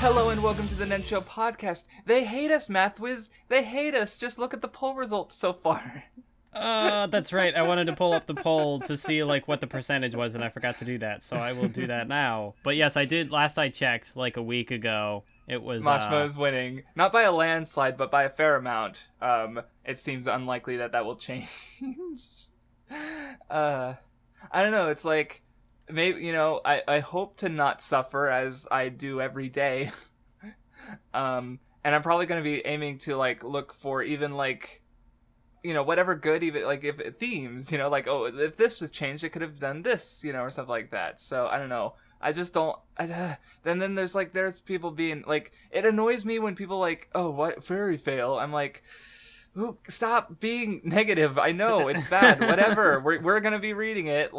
Hello and welcome to the Nen Show Podcast. They hate us, Mathwiz. They hate us. Just look at the poll results so far. That's right. I wanted to pull up the poll to see what the percentage was, and I forgot to do that, so I will do that now. But yes, I did. Last I checked, a week ago, it was Mashmo is winning, not by a landslide, but by a fair amount. It seems unlikely that will change. I don't know. It's maybe, I hope to not suffer as I do every day. And I'm probably going to be aiming to look for even whatever good, even if themes, if this was changed, it could have done this, or stuff like that. So I don't know. I just don't. Then there's people being it annoys me when people oh, what fairy fail. I'm ooh, stop being negative. I know it's bad. Whatever. We're going to be reading it.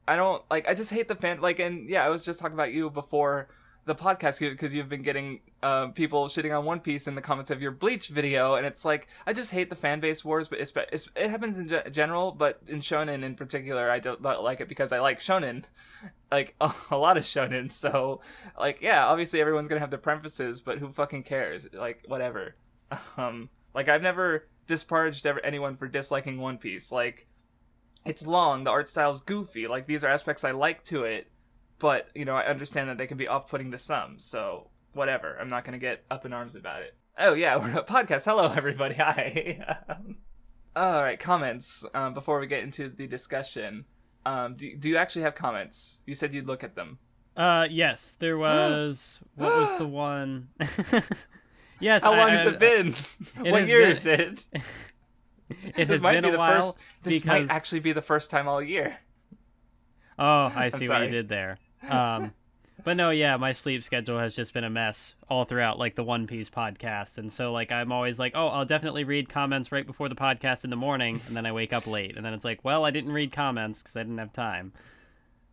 I don't I just hate the fan and yeah, I was just talking about you before the podcast because you've been getting people shitting on One Piece in the comments of your Bleach video, and it's I just hate the fan base wars, but it happens in general, but in Shounen in particular I don't like it because I like Shounen, a lot of Shounen, so yeah, obviously everyone's gonna have their preferences, but who fucking cares, whatever. I've never disparaged anyone for disliking One Piece. It's long, the art style's goofy, these are aspects I like to it, but, I understand that they can be off-putting to some, so whatever, I'm not going to get up in arms about it. Oh yeah, we're a podcast, hello everybody, hi. Alright, comments, before we get into the discussion. Do you actually have comments? You said you'd look at them. Yes, there was, what was the one? Yes. How long has it been? What year is it? It has been a while. This might actually be the first time all year. Oh, I see what you did there. But no, yeah, my sleep schedule has just been a mess all throughout, the One Piece podcast. And so, I'm always oh, I'll definitely read comments right before the podcast in the morning, and then I wake up late. And then it's well, I didn't read comments because I didn't have time.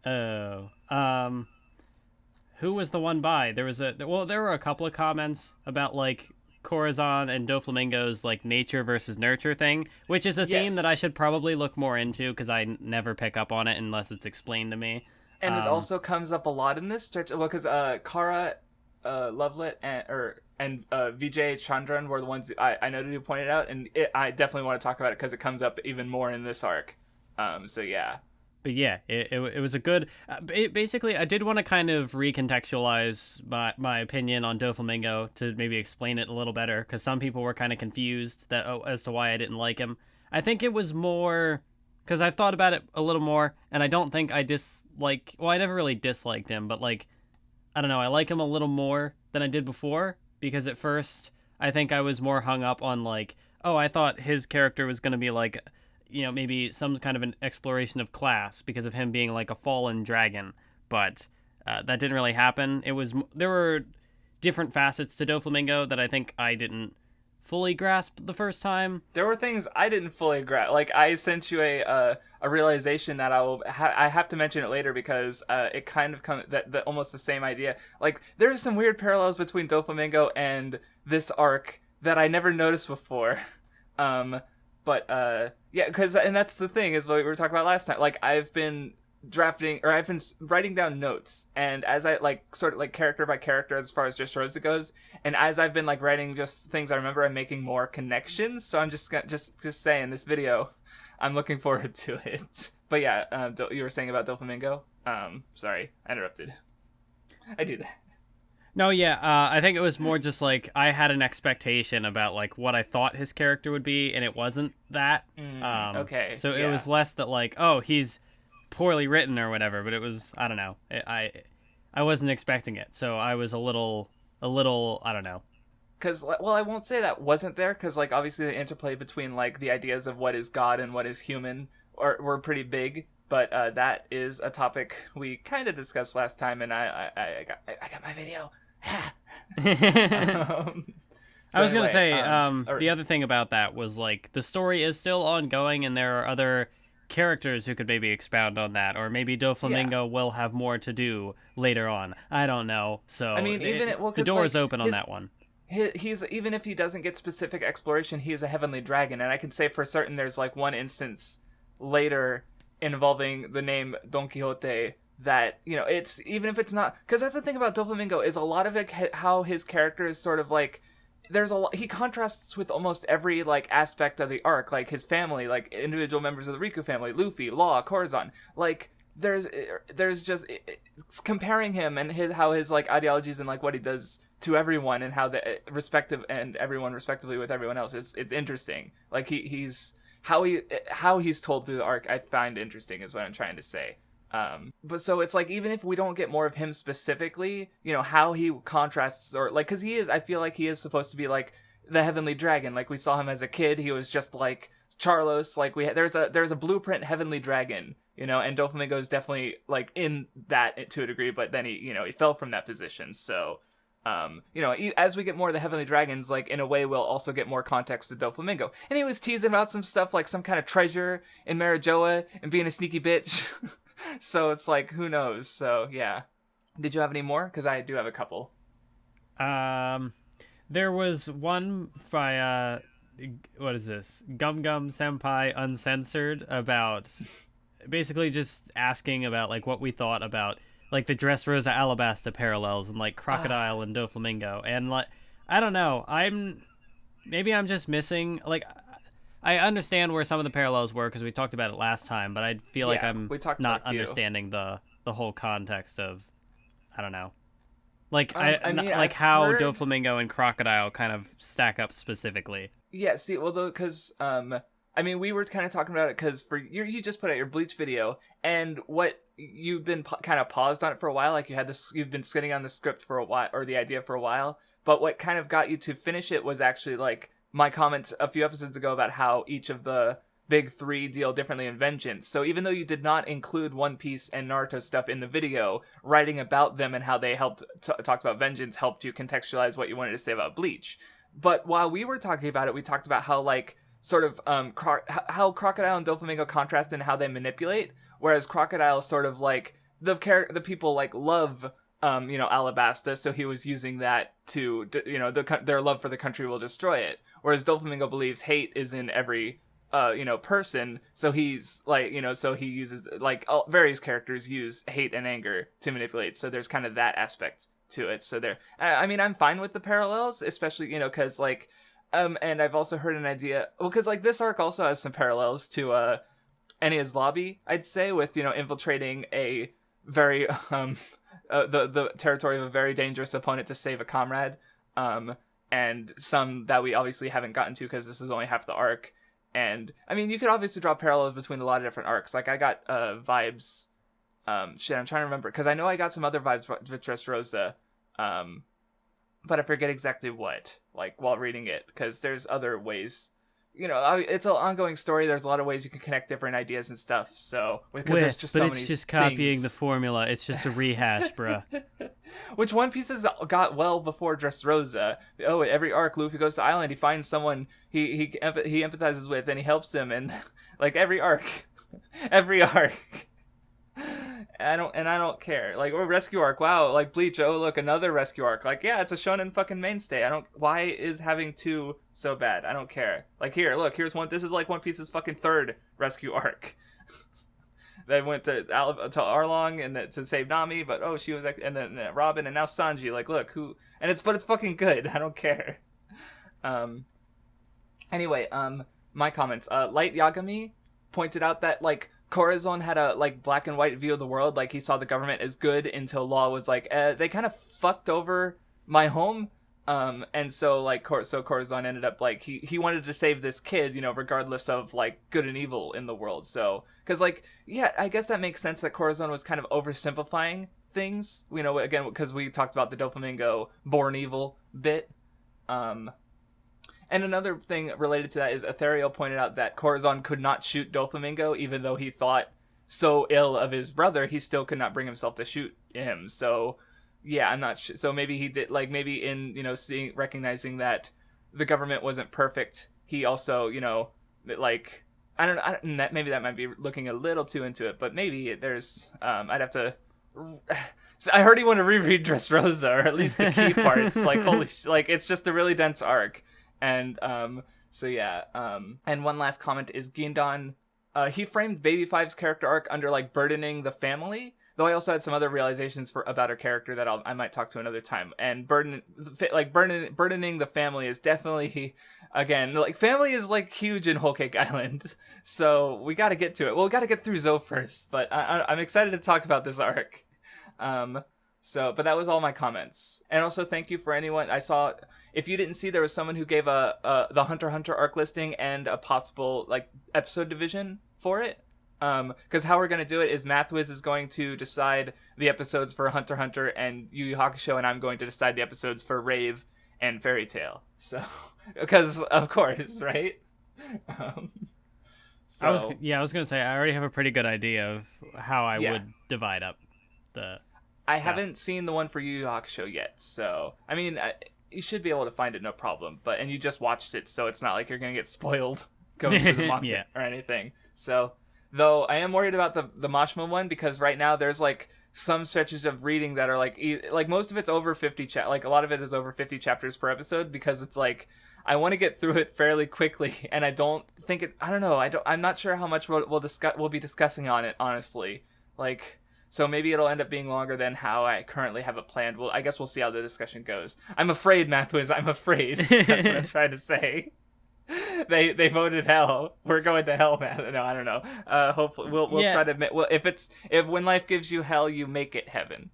Oh. Who was the one by? There were a couple of comments about, Corazon and Doflamingo's nature versus nurture thing, which is a theme that I should probably look more into because I never pick up on it unless it's explained to me. And it also comes up a lot in this stretch. Well, because Kara, Lovelet, and Vijay Chandran were the ones I noted who pointed out, and I definitely want to talk about it because it comes up even more in this arc. So yeah. But yeah, it was a good... basically, I did want to kind of recontextualize my opinion on Doflamingo to maybe explain it a little better, because some people were kind of confused as to why I didn't like him. I think it was more... Because I've thought about it a little more, and I don't think I dislike... Well, I never really disliked him, but, I don't know, I like him a little more than I did before, because at first, I think I was more hung up on, oh, I thought his character was going to be, maybe some kind of an exploration of class because of him being a fallen dragon, but that didn't really happen. There were different facets to Doflamingo that I think I didn't fully grasp the first time. There were things I didn't fully grasp. I sent you a realization that I have to mention it later because it kind of comes that almost the same idea. There's some weird parallels between Doflamingo and this arc that I never noticed before. But yeah, and that's the thing is what we were talking about last time. I've been I've been writing down notes, and as I sort of character by character as far as Dressrosa goes, and as I've been writing just things I remember, I'm making more connections. So I'm just saying this video, I'm looking forward to it. But yeah, you were saying about Doflamingo. Sorry, I interrupted. I do that. No, yeah, I think it was more just I had an expectation about what I thought his character would be, and it wasn't that. Okay. So it was less that oh, he's poorly written or whatever, but it was, I don't know. I wasn't expecting it, so I was a little, I don't know. Because, well, I won't say that wasn't there, because obviously the interplay between the ideas of what is God and what is human were pretty big. But that is a topic we kind of discussed last time, and I got my video. I was gonna say the other thing about that was the story is still ongoing, and there are other characters who could maybe expound on that, or maybe Doflamingo will have more to do later on. I don't know. So I mean, the door is open on that one. he's even if he doesn't get specific exploration, he is a heavenly dragon, and I can say for certain there's like one instance later involving the name Don Quixote that, you know, it's even if it's not, because that's the thing about Doflamingo is a lot of it how his character is sort of like, there's a lot, he contrasts with almost every like aspect of the arc, like his family, like individual members of the Riku family, Luffy, Law, Corazon, like there's just it's comparing him and how his like ideologies and like what he does to everyone and how the respective and everyone respectively with everyone else, it's interesting. Like he's how he's told through the arc, I find interesting is what I'm trying to say. But so it's like, even if we don't get more of him specifically, you know, how he contrasts, or like, because I feel like he is supposed to be like the heavenly dragon. Like we saw him as a kid, he was just like Charlos. Like there's a blueprint heavenly dragon, you know, and Doflamingo is definitely like in that to a degree, but then he fell from that position. So you know, as we get more of the heavenly dragons, like in a way we'll also get more context to Doflamingo. And he was teasing about some stuff like some kind of treasure in Marijoa and being a sneaky bitch. So it's like, who knows? So yeah. Did you have any more? Because I do have a couple. There was one by what is this? Gum Gum Senpai Uncensored, about basically just asking about like what we thought about like the Dressrosa Alabasta parallels and like Crocodile and Doflamingo. And like, I don't know, maybe I'm just missing, like, I understand where some of the parallels were because we talked about it last time, but I feel like I'm not understanding the whole context of, I don't know. Like, I mean, like how Doflamingo and Crocodile kind of stack up specifically. Yeah, see, well, though, because, I mean, we were kind of talking about it because you just put out your Bleach video, and what you've been kind of paused on it for a while, like you've been sitting on the script for a while, or the idea for a while, but what kind of got you to finish it was actually, like, my comments a few episodes ago about how each of the big three deal differently in vengeance. So even though you did not include One Piece and Naruto stuff in the video, writing about them and how they helped talked about vengeance helped you contextualize what you wanted to say about Bleach. But while we were talking about it, we talked about how, like, sort of how Crocodile and Doflamingo contrast in how they manipulate, whereas Crocodile sort of like the people like love Alabasta, so he was using that to, you know, their love for the country will destroy it, whereas Doflamingo believes hate is in every person, so he's like, you know, so he uses, like, various characters use hate and anger to manipulate, so there's kind of that aspect to it. So I mean, I'm fine with the parallels, especially, you know, because like and I've also heard an idea, well, because like this arc also has some parallels to Enia's Lobby, I'd say, with, you know, infiltrating a very the territory of a very dangerous opponent to save a comrade, and some that we obviously haven't gotten to because this is only half the arc. And I mean, you could obviously draw parallels between a lot of different arcs. Like I got vibes, I'm trying to remember, because I know I got some other vibes with Dressrosa, but I forget exactly what, like, while reading it, because there's other ways, you know, it's an ongoing story. There's a lot of ways you can connect different ideas and stuff. So, because there's just so many things. But it's just copying the formula. It's just a rehash, bruh. Which One Piece has got well before Dressrosa. Oh, every arc, Luffy goes to Island, he finds someone he empathizes with, and he helps him, and like every arc. I don't care. Like, or rescue arc. Wow, like Bleach. Oh, look, another rescue arc. Like, yeah, it's a shonen fucking mainstay. Why is having two so bad? I don't care. Like, here's one. This is like One Piece's fucking third rescue arc. They went to Arlong and to save Nami, but she was, and then Robin, and now Sanji. Like, look who, and it's fucking good. I don't care. Anyway, my comments. Light Yagami pointed out that, like, Corazon had a, like, black and white view of the world. Like, he saw the government as good until Law was like, they kind of fucked over my home. And so, like, Corazon ended up, like, he wanted to save this kid, you know, regardless of, like, good and evil in the world. So, because, like, yeah, I guess that makes sense that Corazon was kind of oversimplifying things, you know, again, because we talked about the Doflamingo born evil bit. And another thing related to that is Ethereal pointed out that Corazon could not shoot Doflamingo, even though he thought so ill of his brother, he still could not bring himself to shoot him. So, yeah, I'm not sure. So maybe he did, like, maybe in, you know, recognizing that the government wasn't perfect, he also, you know, like, I don't know, maybe that might be looking a little too into it, but maybe there's, I'd have to, So I heard he wanted to reread Dressrosa, or at least the key parts. Like, holy like, it's just a really dense arc. And, so yeah. And one last comment is Gindan. He framed Baby Five's character arc under, like, burdening the family. Though I also had some other realizations about her character that I might talk to another time. And burdening the family is definitely, again, like, family is, like, huge in Whole Cake Island. So we got to get to it. Well, we got to get through Zou first. But I'm excited to talk about this arc. But that was all my comments. And also thank you for anyone. I saw, if you didn't see, there was someone who gave the Hunter x Hunter arc listing and a possible, like, episode division for it. Because how we're going to do it is Mathwiz is going to decide the episodes for Hunter x Hunter and Yu Yu Hakusho, and I'm going to decide the episodes for Rave and Fairy Tail. So, because, of course, right? I was going to say, I already have a pretty good idea of how I would divide up the I stuff. haven't seen the one for Yu Yu Hakusho yet, so, I mean, you should be able to find it, no problem. And you just watched it, so it's not like you're going to get spoiled going through the manga or anything. So, though I am worried about the Mashima one, because right now there's, like, some stretches of reading that are, like most of it's over 50 like, a lot of it is over 50 chapters per episode, because it's, like, I want to get through it fairly quickly, and I don't think I don't know, I'm not sure how much we'll be discussing on it, honestly. Like, so maybe it'll end up being longer than how I currently have it planned. Well, I guess we'll see how the discussion goes. I'm afraid, Mathwiz, I'm afraid. That's what I'm trying to say. They voted hell. We're going to hell, man. No, I don't know. Hopefully we'll try to. Well, if when life gives you hell, you make it heaven.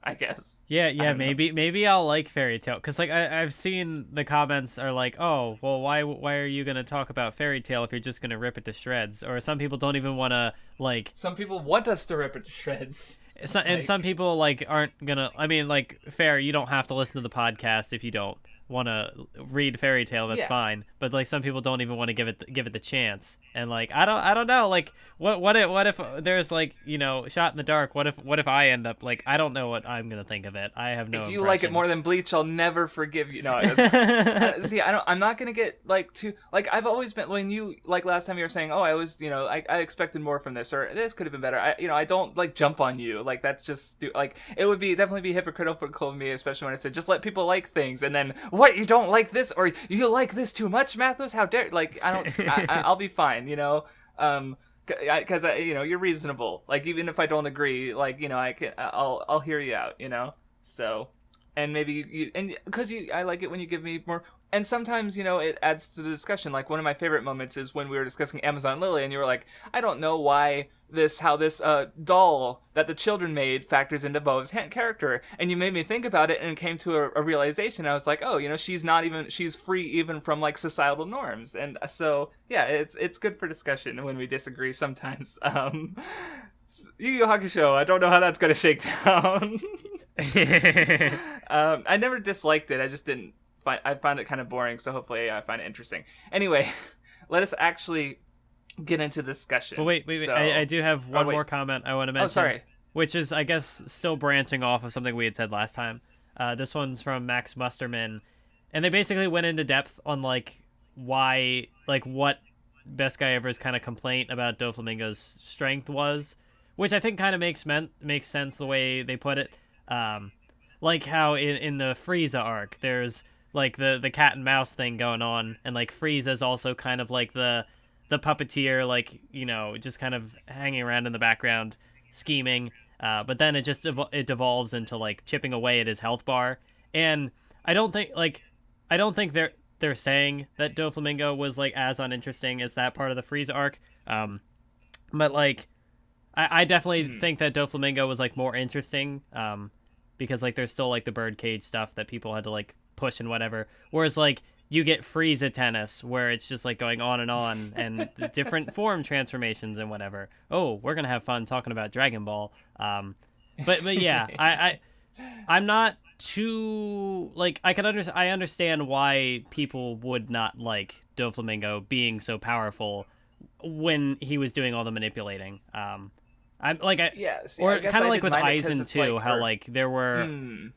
I guess. Yeah. Maybe I'll like Fairy Tail, because, like, I've seen the comments are like, oh, well, why are you gonna talk about Fairy Tail if you're just gonna rip it to shreds? Or some people don't even want to, like. Some people want us to rip it to shreds. And some people, like, aren't gonna. I mean, like, fair. You don't have to listen to the podcast if you don't want to read Fairy Tail. That's fine. But, like, some people don't even want to give it the chance. And, like, I don't know. Like, what if there's, like, you know, shot in the dark? What if I end up, like, I don't know what I'm gonna think of it. I have no. If you like it more than Bleach, I'll never forgive you. No, see, I'm not gonna get, like, too, like, I've always been, when you, like, last time you were saying, oh, I was, you know, I expected more from this, or this could have been better. I don't, like, jump on you. Like, that's just, like, it would definitely be hypocritical of me, especially when I said just let people like things, and then, what, you don't like this, or you like this too much, Mathos? How dare? Like, I'll be fine, you know. Because you know, you're reasonable. Like, even if I don't agree, like, you know, I'll hear you out, you know. So, and maybe because I like it when you give me more. And sometimes, you know, it adds to the discussion. Like, one of my favorite moments is when we were discussing Amazon Lily, and you were like, I don't know how this doll that the children made factors into Bo's character. And you made me think about it, and it came to a realization. I was like, oh, you know, she's free even from, like, societal norms. And so, yeah, it's good for discussion when we disagree sometimes. Yu Yu Hakusho, I don't know how that's going to shake down. I never disliked it. I just didn't. I found it kind of boring, so hopefully I find it interesting. Anyway, let us actually get into discussion. Well, wait. So, I do have one more comment I want to mention. Oh, sorry. Which is, I guess, still branching off of something we had said last time. This one's from Max Musterman. And they basically went into depth on, like, why, like, what Best Guy Ever's kind of complaint about Doflamingo's strength was. Which I think kind of makes sense the way they put it. Like how in the Frieza arc, there's, like, the cat and mouse thing going on, and, like, Frieza's also kind of like the puppeteer, like, you know, just kind of hanging around in the background scheming, but then it devolves into, like, chipping away at his health bar. And I don't think they're saying that Doflamingo was, like, as uninteresting as that part of the Frieza arc, but, like, I definitely think that Doflamingo was, like, more interesting, because, like, there's still, like, the birdcage stuff that people had to, like, push and whatever, whereas, like, you get Frieza tennis, where it's just, like, going on and the different form transformations and whatever. Oh, we're gonna have fun talking about Dragon Ball. But yeah, I'm not too, like, I understand why people would not like Doflamingo being so powerful when he was doing all the manipulating. I'm like, or kind of like with Aizen too, how, like, there were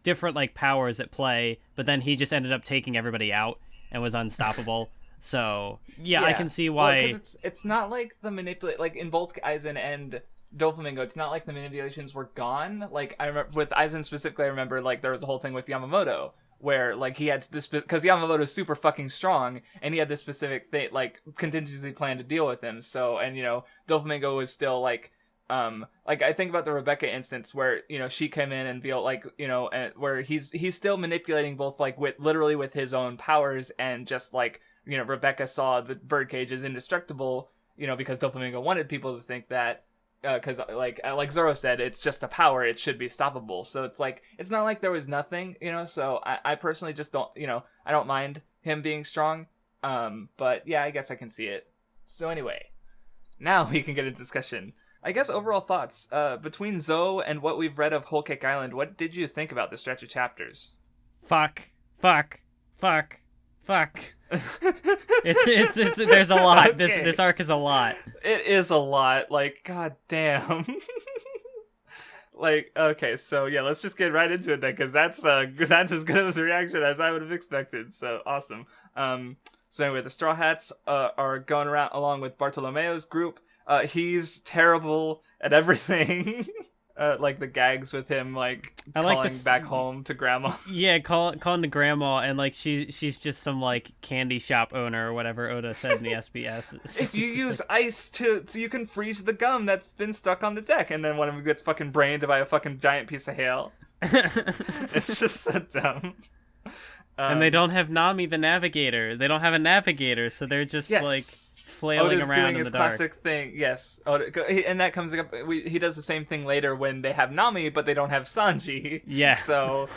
different, like, powers at play, but then he just ended up taking everybody out and was unstoppable. So yeah, I can see why. Well, 'cause it's not like the manipulate, like, in both Aizen and Doflamingo, it's not like the manipulations were gone. Like, I remember with Aizen specifically, I remember like there was a whole thing with Yamamoto where like he had this, because Yamamoto's super fucking strong and he had this specific thing, like contingency plan to deal with him. So, and Doflamingo was still like I think about the Rebecca instance where she came in and feel like and where he's still manipulating both like literally with his own powers, and just like Rebecca saw the birdcage as indestructible, because Doflamingo wanted people to think that, because like Zoro said, it's just a power, it should be stoppable. So it's like, it's not like there was nothing, so I personally just don't, I don't mind him being strong, but yeah, I guess I can see it. So anyway, now we can get into discussion. I guess overall thoughts, between Zou and what we've read of Whole Cake Island, what did you think about the stretch of chapters? Fuck. It's there's a lot. Okay. This arc is a lot. It is a lot. Like, god damn. Like, okay, so yeah, let's just get right into it then, because that's as good of a reaction as I would have expected. So awesome. So anyway, the Straw Hats are going around along with Bartolomeo's group. He's terrible at everything. Like the gags with him, like calling back home to grandma. Yeah, calling to grandma, and like she's just some like candy shop owner or whatever Oda said in the SBS. If you use ice so you can freeze the gum that's been stuck on the deck, and then one of them gets fucking brained by a fucking giant piece of hail. It's just so dumb. And they don't have Nami the navigator. They don't have a navigator, so they're just like flailing Oda's around doing in his the dark. classic thing. Yes, and that comes up. He does the same thing later when they have Nami, but they don't have Sanji. Yeah. So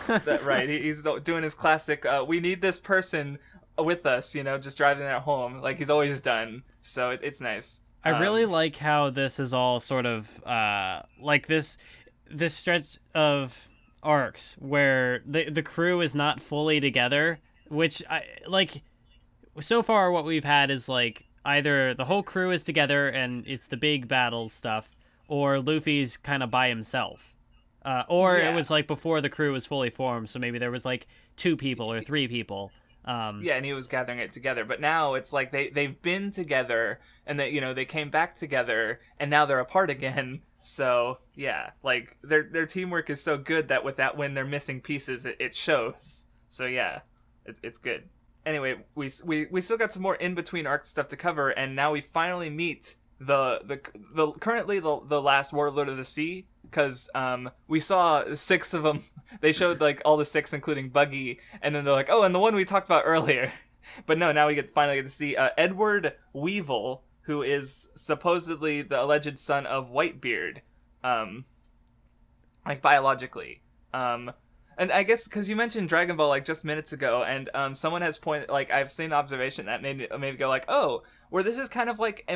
right, he's doing his classic. We need this person with us, just driving them home, like he's always done. So it's nice. I really like how this is all sort of like this stretch of arcs where the crew is not fully together, which I like. So far, what we've had is like either the whole crew is together and it's the big battle stuff, or Luffy's kind of by himself. It was like before the crew was fully formed, so maybe there was like 2 people or 3 people. Yeah, and he was gathering it together. But now it's like they've been together, and they came back together, and now they're apart again. So yeah, like their teamwork is so good that when they're missing pieces, it shows. So yeah, it's good. Anyway, we still got some more in between arc stuff to cover, and now we finally meet the currently the last warlord of the sea, because we saw 6 of them. They showed like all the 6, including Buggy, and then they're like, oh, and the one we talked about earlier. But no, now we finally get to see Edward Weevil, who is supposedly the alleged son of Whitebeard, like biologically. And I guess because you mentioned Dragon Ball like just minutes ago, and someone has pointed, like I've seen an observation that made me go like, oh, where this is kind of like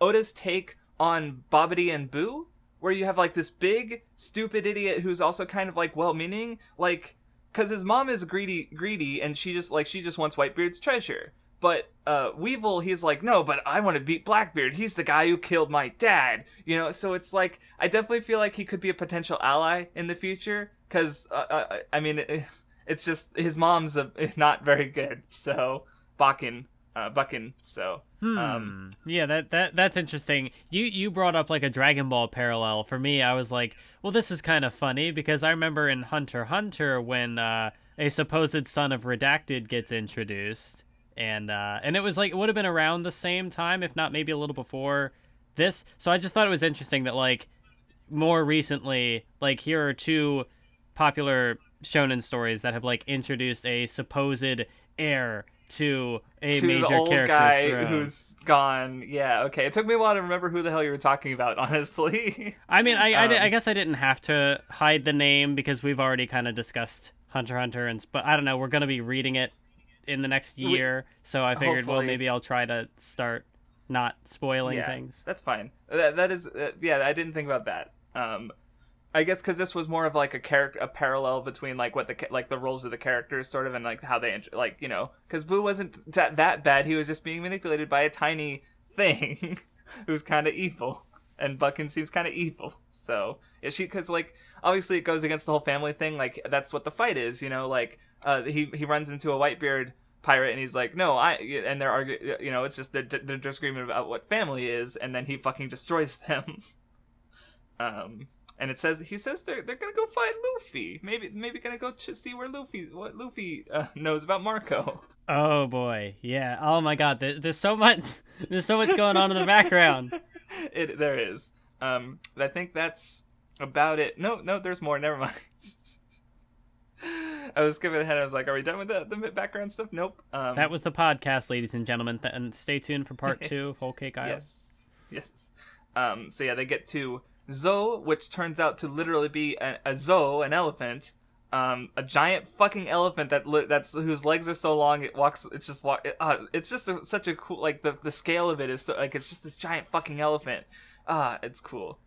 Oda's take on Bobbity and Boo, where you have like this big stupid idiot who's also kind of like well-meaning, like because his mom is greedy, and she just wants Whitebeard's treasure. But Weevil, he's like, no, but I want to beat Blackbeard. He's the guy who killed my dad. So it's like, I definitely feel like he could be a potential ally in the future. Because, I mean, it's just, his mom's not very good. So, Buckin, so. Yeah, that's interesting. You brought up like a Dragon Ball parallel. For me, I was like, well, this is kind of funny, because I remember in Hunter x Hunter when a supposed son of Redacted gets introduced. And it was like, it would have been around the same time, if not maybe a little before this. So I just thought it was interesting that like more recently, like here are 2 popular shonen stories that have like introduced a supposed heir to a major the old character's guy throne. Who's gone. Yeah, okay. It took me a while to remember who the hell you were talking about, honestly. I mean, I guess I didn't have to hide the name because we've already kind of discussed Hunter x Hunter, but I don't know, we're going to be reading it in the next year, so I figured, hopefully, well, maybe I'll try to start not spoiling things. That's fine. That is, I didn't think about that. I guess because this was more of like a parallel between like what the roles of the characters sort of, and like how they because Boo wasn't that bad. He was just being manipulated by a tiny thing who's kind of evil, and Buckin seems kind of evil. So because like obviously it goes against the whole family thing. Like that's what the fight is, like he runs into a Whitebeard pirate, and he's like, no, and they're arguing, it's just they're disagreement about what family is, and then he fucking destroys them. And he says they're gonna go find Luffy. Maybe gonna go see what Luffy knows about Marco. Oh boy, yeah. Oh my God, there's so much going on in the background. There is. I think that's about it. No, there's more. Never mind. I was skipping ahead. I was like, are we done with the background stuff? Nope. That was the podcast, ladies and gentlemen. And stay tuned for part 2 of Whole Cake Island. Yes. So yeah, they get to Zou, which turns out to literally be a Zou, an elephant. A giant fucking elephant that's whose legs are so long it walks. It's just such a cool, like the scale of it is so, like it's just this giant fucking elephant. It's cool.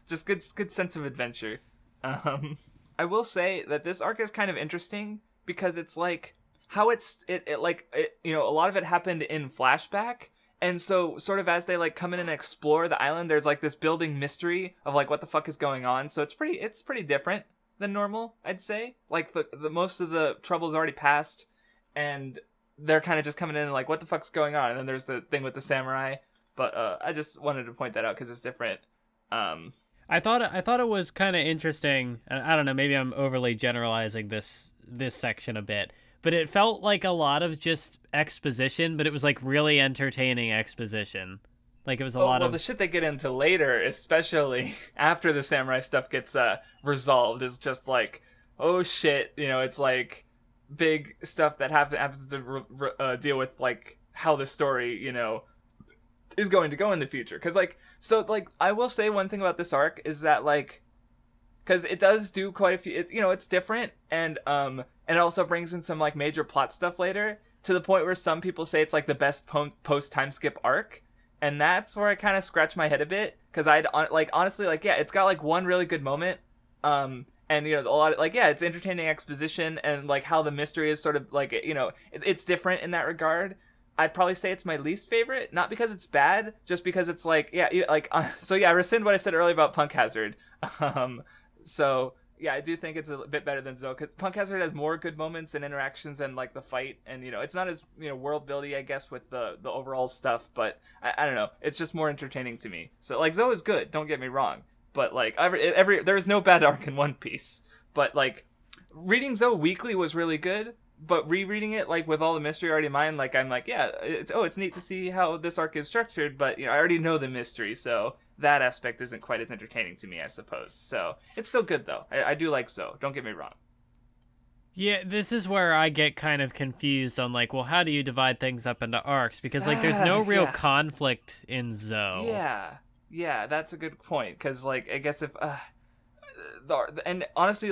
Just good sense of adventure. I will say that this arc is kind of interesting because it's like how it a lot of it happened in flashback. And so sort of as they like come in and explore the island, there's like this building mystery of like what the fuck is going on. So it's pretty different than normal, I'd say. Like the most of the trouble's already passed and they're kind of just coming in and like what the fuck's going on. And then there's the thing with the samurai. But I just wanted to point that out because it's different. I thought it was kind of interesting. I don't know, maybe I'm overly generalizing this section a bit, but it felt like a lot of just exposition, but it was like really entertaining exposition. Like it was a lot of the shit they get into later, especially after the samurai stuff gets resolved, is just like, oh shit, it's like big stuff that happens to deal with like how the story, is going to go in the future. Because I will say one thing about this arc is that like, because it does do quite a few, it's different, and it also brings in some like major plot stuff later, to the point where some people say it's like the best post time skip arc, and that's where I kind of scratch my head a bit, because honestly it's got like one really good moment, and a lot of it's entertaining exposition, and like how the mystery is sort of like it's different in that regard. I'd probably say it's my least favorite, not because it's bad, just because it's like, I rescind what I said earlier about Punk Hazard. So yeah, I do think it's a bit better than Zou, because Punk Hazard has more good moments and interactions than like the fight, and it's not as world building, I guess, with the overall stuff, but I don't know, it's just more entertaining to me. So like Zou is good, don't get me wrong, but like there's no bad arc in One Piece, but like reading Zou weekly was really good. But rereading it, like, with all the mystery already in mind, like, I'm like, yeah, it's neat to see how this arc is structured, but, I already know the mystery, so that aspect isn't quite as entertaining to me, I suppose. So, it's still good, though. I do like Zou, don't get me wrong. Yeah, this is where I get kind of confused on, like, well, how do you divide things up into arcs? Because, like, there's no real conflict in Zou. Yeah, that's a good point, because, like, I guess if, and honestly,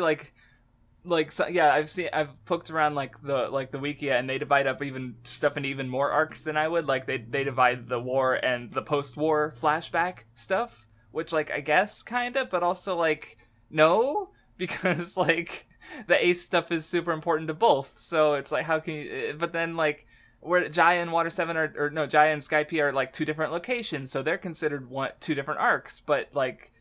I've poked around like the Wikia, and they divide up even stuff into even more arcs than I would. Like they divide the war and the post-war flashback stuff, which like I guess kinda, but also like no, because like the Ace stuff is super important to both. So it's like how can you? But then like where Jaya and Water 7 Jaya and Skype are like two different locations, so they're considered two different arcs. But like.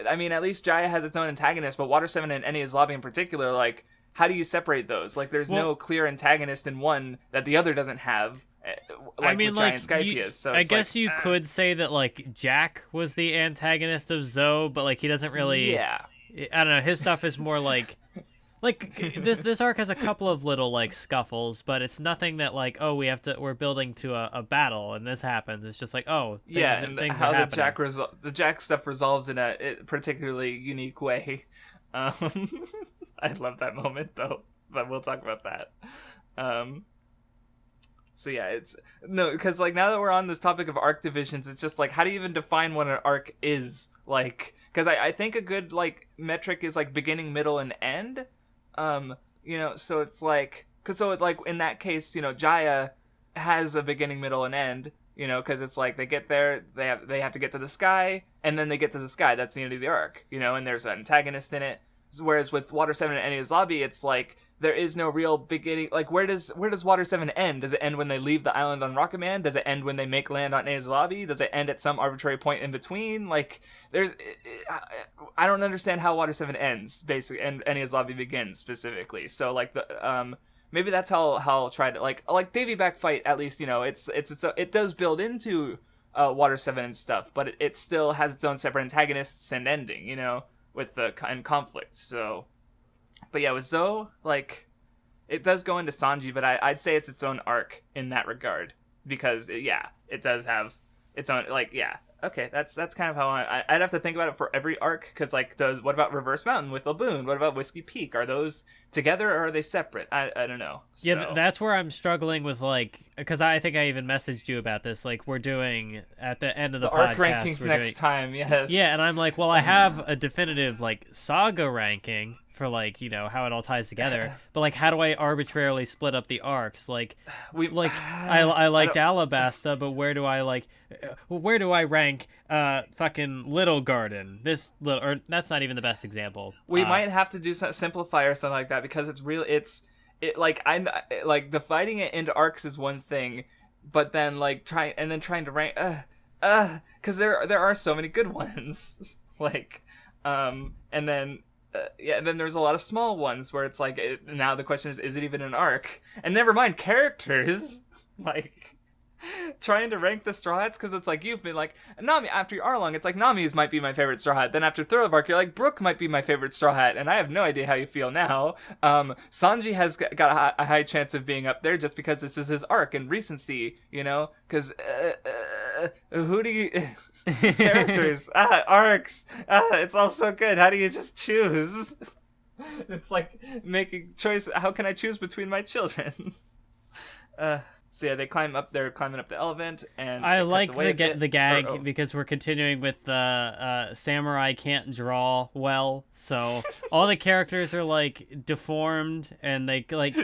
I mean, at least Jaya has its own antagonist, but Water 7 and Enies Lobby in particular, like, how do you separate those? Like, there's no clear antagonist in one that the other doesn't have, like with Jaya and Skypiea. So I guess you could say that, like, Jack was the antagonist of Zou, but, like, he doesn't really... Yeah. I don't know, his stuff is more like... Like, this arc has a couple of little, like, scuffles, but it's nothing that, like, oh, we're building to a battle, and this happens. It's just like, oh, things how are happening. the Jack stuff resolves in a particularly unique way. I love that moment, though, but we'll talk about that. So yeah, because, like, now that we're on this topic of arc divisions, it's just, like, how do you even define what an arc is? Like, because I think a good, like, metric is, like, beginning, middle, and end. So it's like, in that case, Jaya has a beginning, middle, and end, because it's like they get there, they have to get to the sky, and then they get to the sky. That's the end of the arc, and there's an antagonist in it. Whereas with Water 7 and Enies Lobby, it's like there is no real beginning. Like, where does Water 7 end? Does it end when they leave the island on Rocket Man? Does it end when they make land on Enies Lobby? Does it end at some arbitrary point in between? Like, I don't understand how Water 7 ends, basically, and Enies Lobby begins, specifically. So, like, maybe that's how I'll try to, like Davy Back Fight, at least, it does build into Water 7 and stuff, but it still has its own separate antagonists and ending, you know, with the and conflict. So, but yeah, with Zou, like, it does go into Sanji, but I'd say it's its own arc in that regard, because it does have its own, like, okay, that's kind of how I'd have to think about it for every arc, because, like, what about Reverse Mountain with Laboon? What about Whiskey Peak? Are those together, or are they separate? I don't know. Yeah, so. That's where I'm struggling with, like, because I think I even messaged you about this. Like, we're doing at the end of the podcast, arc rankings next time. Yes. Yeah, and I'm like, well, I have a definitive, like, saga ranking for, like, you know, how it all ties together, but, like, how do I arbitrarily split up the arcs? Like, I liked Alabasta, but where do I rank fucking Little Garden? Or that's not even the best example. We might have to do simplify or something like that, because dividing it into arcs is one thing, but then, like, trying to rank because there are so many good ones. Like, and then and then there's a lot of small ones where it's like, now the question is it even an arc? And never mind characters. Like, trying to rank the Straw Hats, because it's like, you've been like, Nami, after Arlong, it's like, Nami's might be my favorite Straw Hat. Then after Thriller Bark, you're like, Brook might be my favorite Straw Hat, and I have no idea how you feel now. Sanji has got a high chance of being up there just because this is his arc and recency, you know? Because, who do you... characters, arcs, it's all so good. How do you just choose? It's like making choice. How can I choose between my children? So yeah, they're climbing up the elephant, and I like the gag because we're continuing with the samurai can't draw well, so all the characters are like deformed, and they like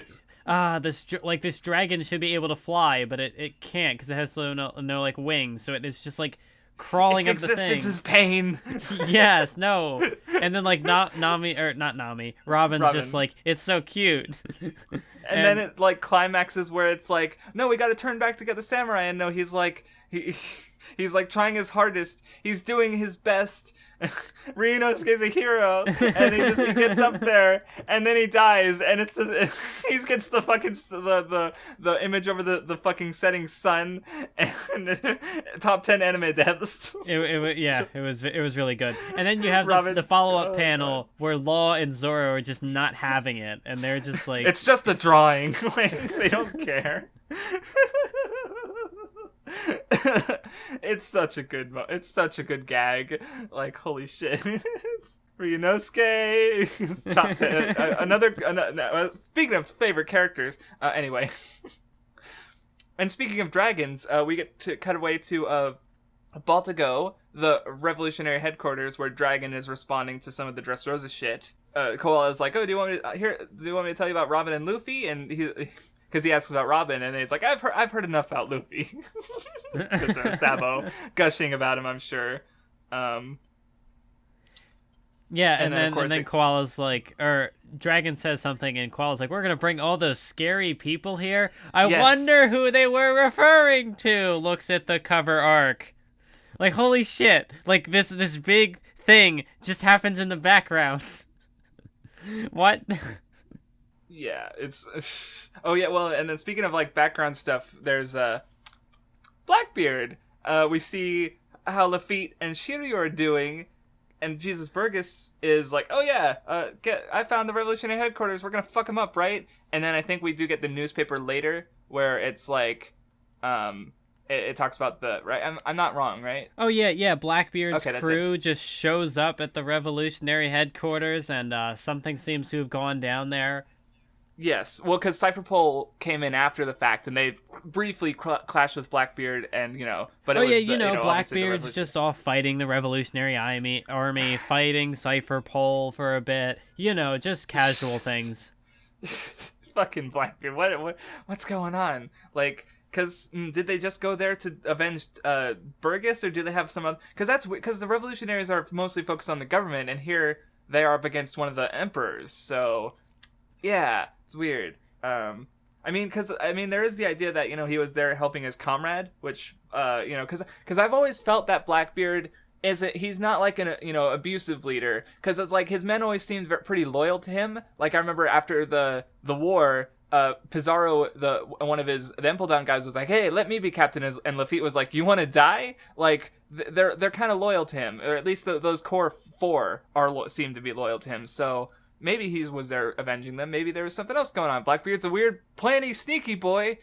this dragon should be able to fly, but it can't because it has no like wings, so it is just like crawling up the thing. Its existence is pain. Yes, no. And then like Robin's just like, it's so cute. And then it like climaxes where it's like, no, we got to turn back to get the samurai, and no, he's like he's like trying his hardest. He's doing his best. Ryunosuke's a hero, and he gets up there, and then he dies, and he gets the fucking the image over the fucking setting sun, and top 10 anime deaths. It was really good. And then you have the follow-up panel where Law and Zoro are just not having it, and they're just like, it's just a drawing. Like, they don't care. It's such a good gag. Like, holy shit. It's Ryunosuke. It's top 10. Another speaking of favorite characters, anyway. And speaking of dragons, we get to cut away to Baltigo, the revolutionary headquarters, where Dragon is responding to some of the Dressrosa shit. Koala is like, oh, do you want me to tell you about Robin and Luffy? And because he asks about Robin, and he's like, I've heard enough about Luffy. Because Sabo gushing about him, I'm sure. Yeah, and then Koala's like, or Dragon says something, and Koala's like, we're gonna bring all those scary people here. I wonder who they were referring to. Looks at the cover arc. Like, holy shit! Like, this big thing just happens in the background. What? Yeah, it's oh yeah, well, and then speaking of like background stuff, there's Blackbeard. We see how Lafitte and Shiryu are doing, and Jesus Burgess is like, oh yeah, I found the revolutionary headquarters, we're gonna fuck him up, right? And then I think we do get the newspaper later where it's like it talks about the right. I'm not wrong, right? Oh yeah. Blackbeard's crew just shows up at the revolutionary headquarters, and something seems to have gone down there. Yes, well, because Cypherpole came in after the fact, and they briefly clashed with Blackbeard, and but Blackbeard's just off fighting the Revolutionary Army, fighting Cypherpole for a bit, just casual things. Fucking Blackbeard, what's going on? Like, because did they just go there to avenge Burgess, or do they have some other? Because the Revolutionaries are mostly focused on the government, and here they are up against one of the emperors, so. Yeah, it's weird. Because there is the idea that he was there helping his comrade, which because I've always felt that Blackbeard he's not like an abusive leader, because it's like his men always seemed pretty loyal to him. Like I remember after the war, Pizarro, one of the Impel Down guys, was like, "Hey, let me be captain," and Lafitte was like, "You want to die?" Like they're kind of loyal to him, or at least those core four seem to be loyal to him. So maybe he was there avenging them. Maybe there was something else going on. Blackbeard's a weird, planny, sneaky boy.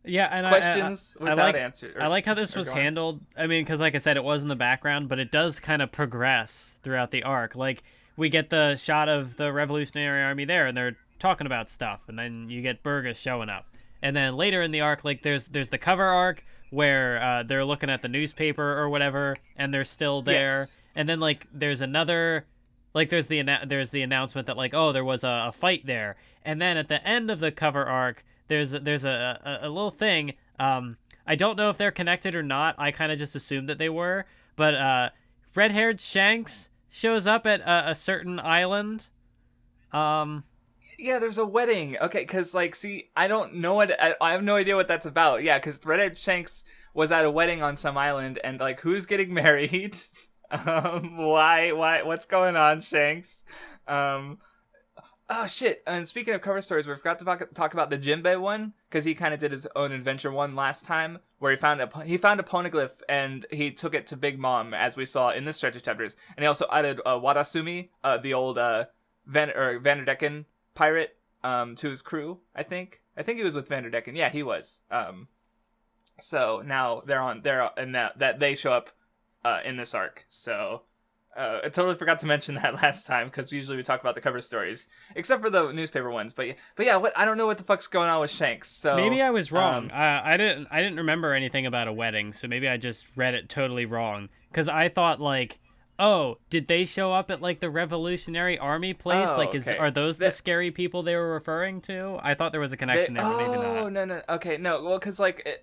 Yeah, and questions without answer. I like how this was handled. I mean, because like I said, it was in the background, but it does kind of progress throughout the arc. Like we get the shot of the Revolutionary Army there, and they're talking about stuff, and then you get Burgess showing up, and then later in the arc, like there's the cover arc where they're looking at the newspaper or whatever, and they're still there, yes. And then like there's another, like there's the announcement that like, oh, there was a fight there, and then at the end of the cover arc, there's a little thing. I don't know if they're connected or not. I kind of just assumed that they were, but red-haired Shanks shows up at a certain island. Yeah, there's a wedding. Okay, because, like, see, I don't know what... I have no idea what that's about. Yeah, because Redhead Shanks was at a wedding on some island, and, like, who's getting married? Why? What's going on, Shanks? Oh, shit. And speaking of cover stories, we forgot to talk about the Jinbei one, because he kind of did his own adventure one last time, where he found a poneglyph, and he took it to Big Mom, as we saw in this stretch of chapters. And he also added Wadasumi, the old Vanderdecken pirate to his crew. I think he was with Vanderdecken. Yeah, he was. So now they're in that they show up in this arc. So I totally forgot to mention that last time, because usually we talk about the cover stories, except for the newspaper ones. But yeah, I don't know what the fuck's going on with Shanks. So maybe I was wrong. I didn't remember anything about a wedding, so maybe I just read it totally wrong, because I thought like, oh, did they show up at like the Revolutionary Army place? Oh, like, okay. Are those the scary people they were referring to? I thought there was a connection there, but maybe not. Oh, no. Okay, no. Well, because like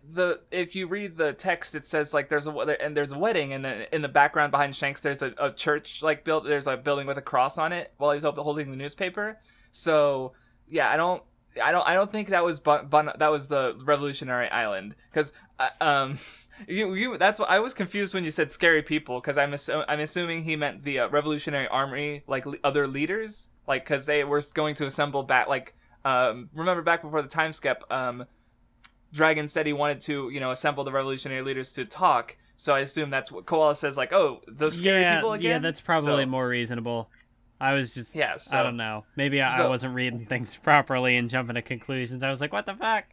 if you read the text, it says like there's a wedding, and then in the background behind Shanks, there's a church like built. There's a building with a cross on it while he's holding the newspaper. So yeah, I don't think that was that was the Revolutionary Island, because that's what I was confused when you said scary people, because I'm assuming he meant the Revolutionary Army, like other leaders, like because they were going to assemble back, like remember back before the time skip, Dragon said he wanted to assemble the revolutionary leaders to talk, so I assume that's what Koala says, like, oh, those scary people again. Yeah, that's probably more reasonable. I was just I don't know, maybe I wasn't reading things properly and jumping to conclusions. I was like, what the fuck.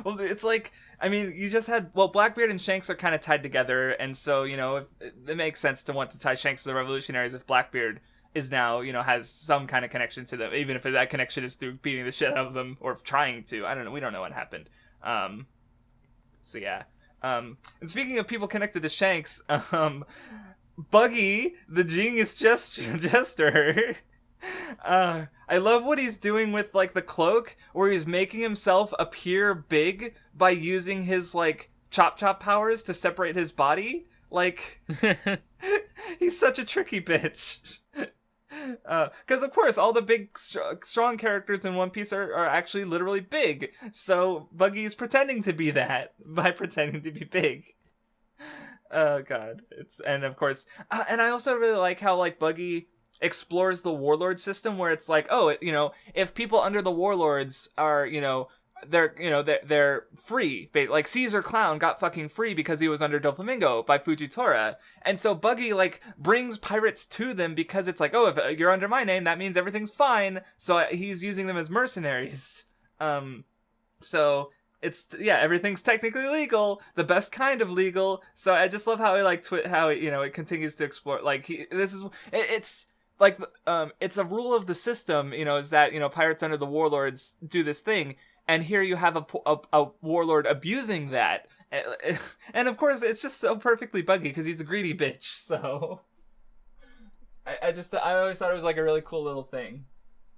Well, it's like, I mean, you just had, Blackbeard and Shanks are kind of tied together, and so, it makes sense to want to tie Shanks to the revolutionaries if Blackbeard is now, has some kind of connection to them, even if that connection is through beating the shit out of them, or trying to. I don't know, we don't know what happened. So yeah. And speaking of people connected to Shanks, Buggy, the genius jester, I love what he's doing with like the cloak, where he's making himself appear big by using his like chop powers to separate his body. Like, he's such a tricky bitch. Because of course all the big strong characters in One Piece are actually literally big, so Buggy's pretending to be that by pretending to be big. Oh god, and of course, and I also really like how like Buggy explores the warlord system, where it's like, oh, if people under the warlords are, they're free. Like Caesar Clown got fucking free because he was under Doflamingo by Fujitora, and so Buggy like brings pirates to them because it's like, oh, if you're under my name, that means everything's fine. So he's using them as mercenaries. So it's everything's technically legal, the best kind of legal. So I just love how he like it continues to explore. Like it's like it's a rule of the system, is that pirates under the warlords do this thing, and here you have a warlord abusing that, and of course it's just so perfectly Buggy because he's a greedy bitch. So I always thought it was like a really cool little thing.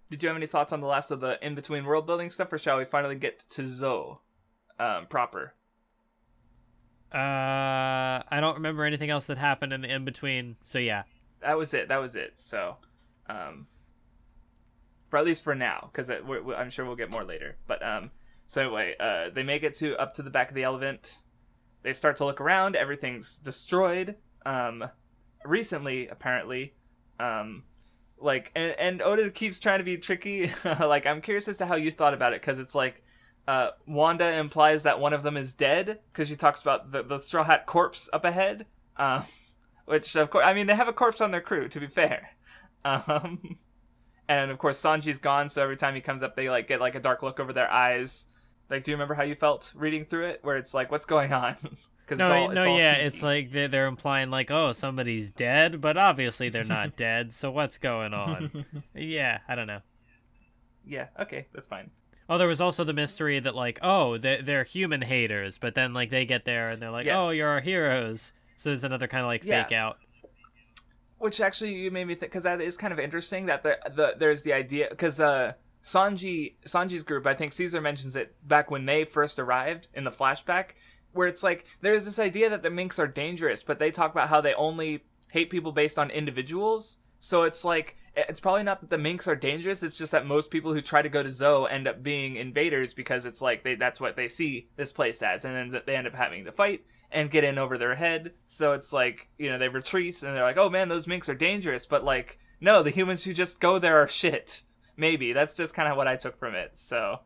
Did you have any thoughts on the last of the in between world building stuff, or shall we finally get to Zou proper? I don't remember anything else that happened in the in between. So yeah. That was it. So, for at least for now, because I'm sure we'll get more later. But so anyway, they make it up to the back of the elephant. They start to look around. Everything's destroyed. Recently, apparently, like, and Oda keeps trying to be tricky. Like, I'm curious as to how you thought about it, because it's like, Wanda implies that one of them is dead because she talks about the Straw Hat corpse up ahead, which of course, I mean, they have a corpse on their crew, to be fair. And of course Sanji's gone, so every time he comes up, they like get like a dark look over their eyes. Like, do you remember how you felt reading through it, where it's like, what's going on? Because it's like they're implying like, oh, somebody's dead, but obviously they're not dead. So what's going on? Yeah, I don't know. Yeah, okay, that's fine. Oh, there was also the mystery that, like, oh, they're human haters, but then, like, they get there and they're like, oh, you're our heroes. So there's another kind of, like, fake out. Which actually you made me think, because that is kind of interesting, that there's the idea, because Sanji's group, I think Caesar mentions it back when they first arrived in the flashback, where it's like, there's this idea that the minks are dangerous, but they talk about how they only hate people based on individuals. So it's like, it's probably not that the minks are dangerous, it's just that most people who try to go to Zou end up being invaders, because it's like, that's what they see this place as, and then they end up having to fight and get in over their head. So it's like, you know, they retreat, and they're like, oh man, those minks are dangerous, but like, no, the humans who just go there are shit. Maybe. That's just kind of what I took from it, so.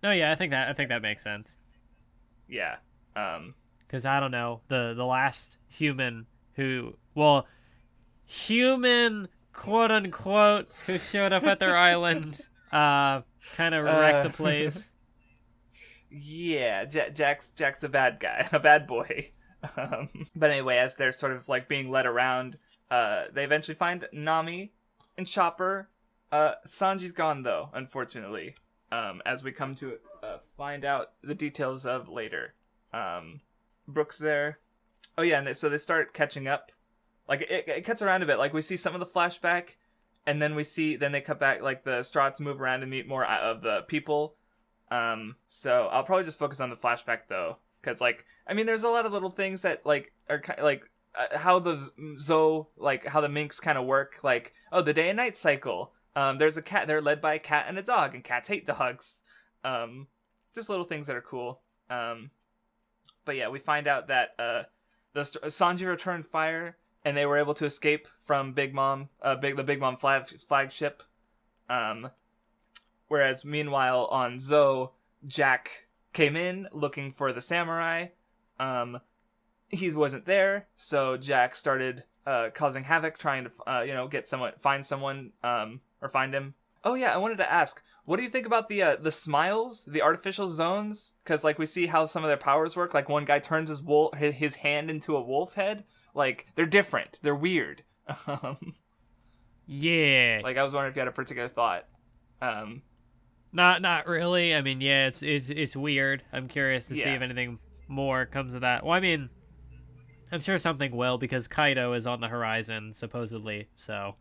No, yeah, I think that makes sense. Yeah. Because, I don't know, the last human who, well, human, quote-unquote, who showed up at their island, kind of wrecked the place. Yeah, Jack's a bad guy, a bad boy. But anyway, as they're sort of, like, being led around, they eventually find Nami and Chopper. Sanji's gone, though, unfortunately, as we come to find out the details of later. Brooke's there. Oh, yeah, and so they start catching up. Like, it cuts around a bit. Like, we see some of the flashback, and then they cut back, like, the Strahts move around and meet more of the people. So I'll probably just focus on the flashback, though. Because, like, I mean, there's a lot of little things that, like, are kind of, like, how the Zou, like, how the minks kind of work. Like, oh, the day and night cycle. There's a cat. They're led by a cat and a dog, and cats hate dogs. Just little things that are cool. But yeah, we find out that, Sanji returned fire, and they were able to escape from Big Mom, the Big Mom flagship. Whereas meanwhile on Zou, Jack came in looking for the samurai. He wasn't there, so Jack started causing havoc, trying to find someone, or find him. Oh yeah, I wanted to ask, what do you think about the smiles, the artificial zones? Because like we see how some of their powers work. Like one guy turns his hand into a wolf head. Like they're different. They're weird. Yeah. Like I was wondering if you had a particular thought. Not really. I mean, yeah, it's weird. I'm curious to see if anything more comes of that. Well, I mean, I'm sure something will, because Kaido is on the horizon supposedly. So.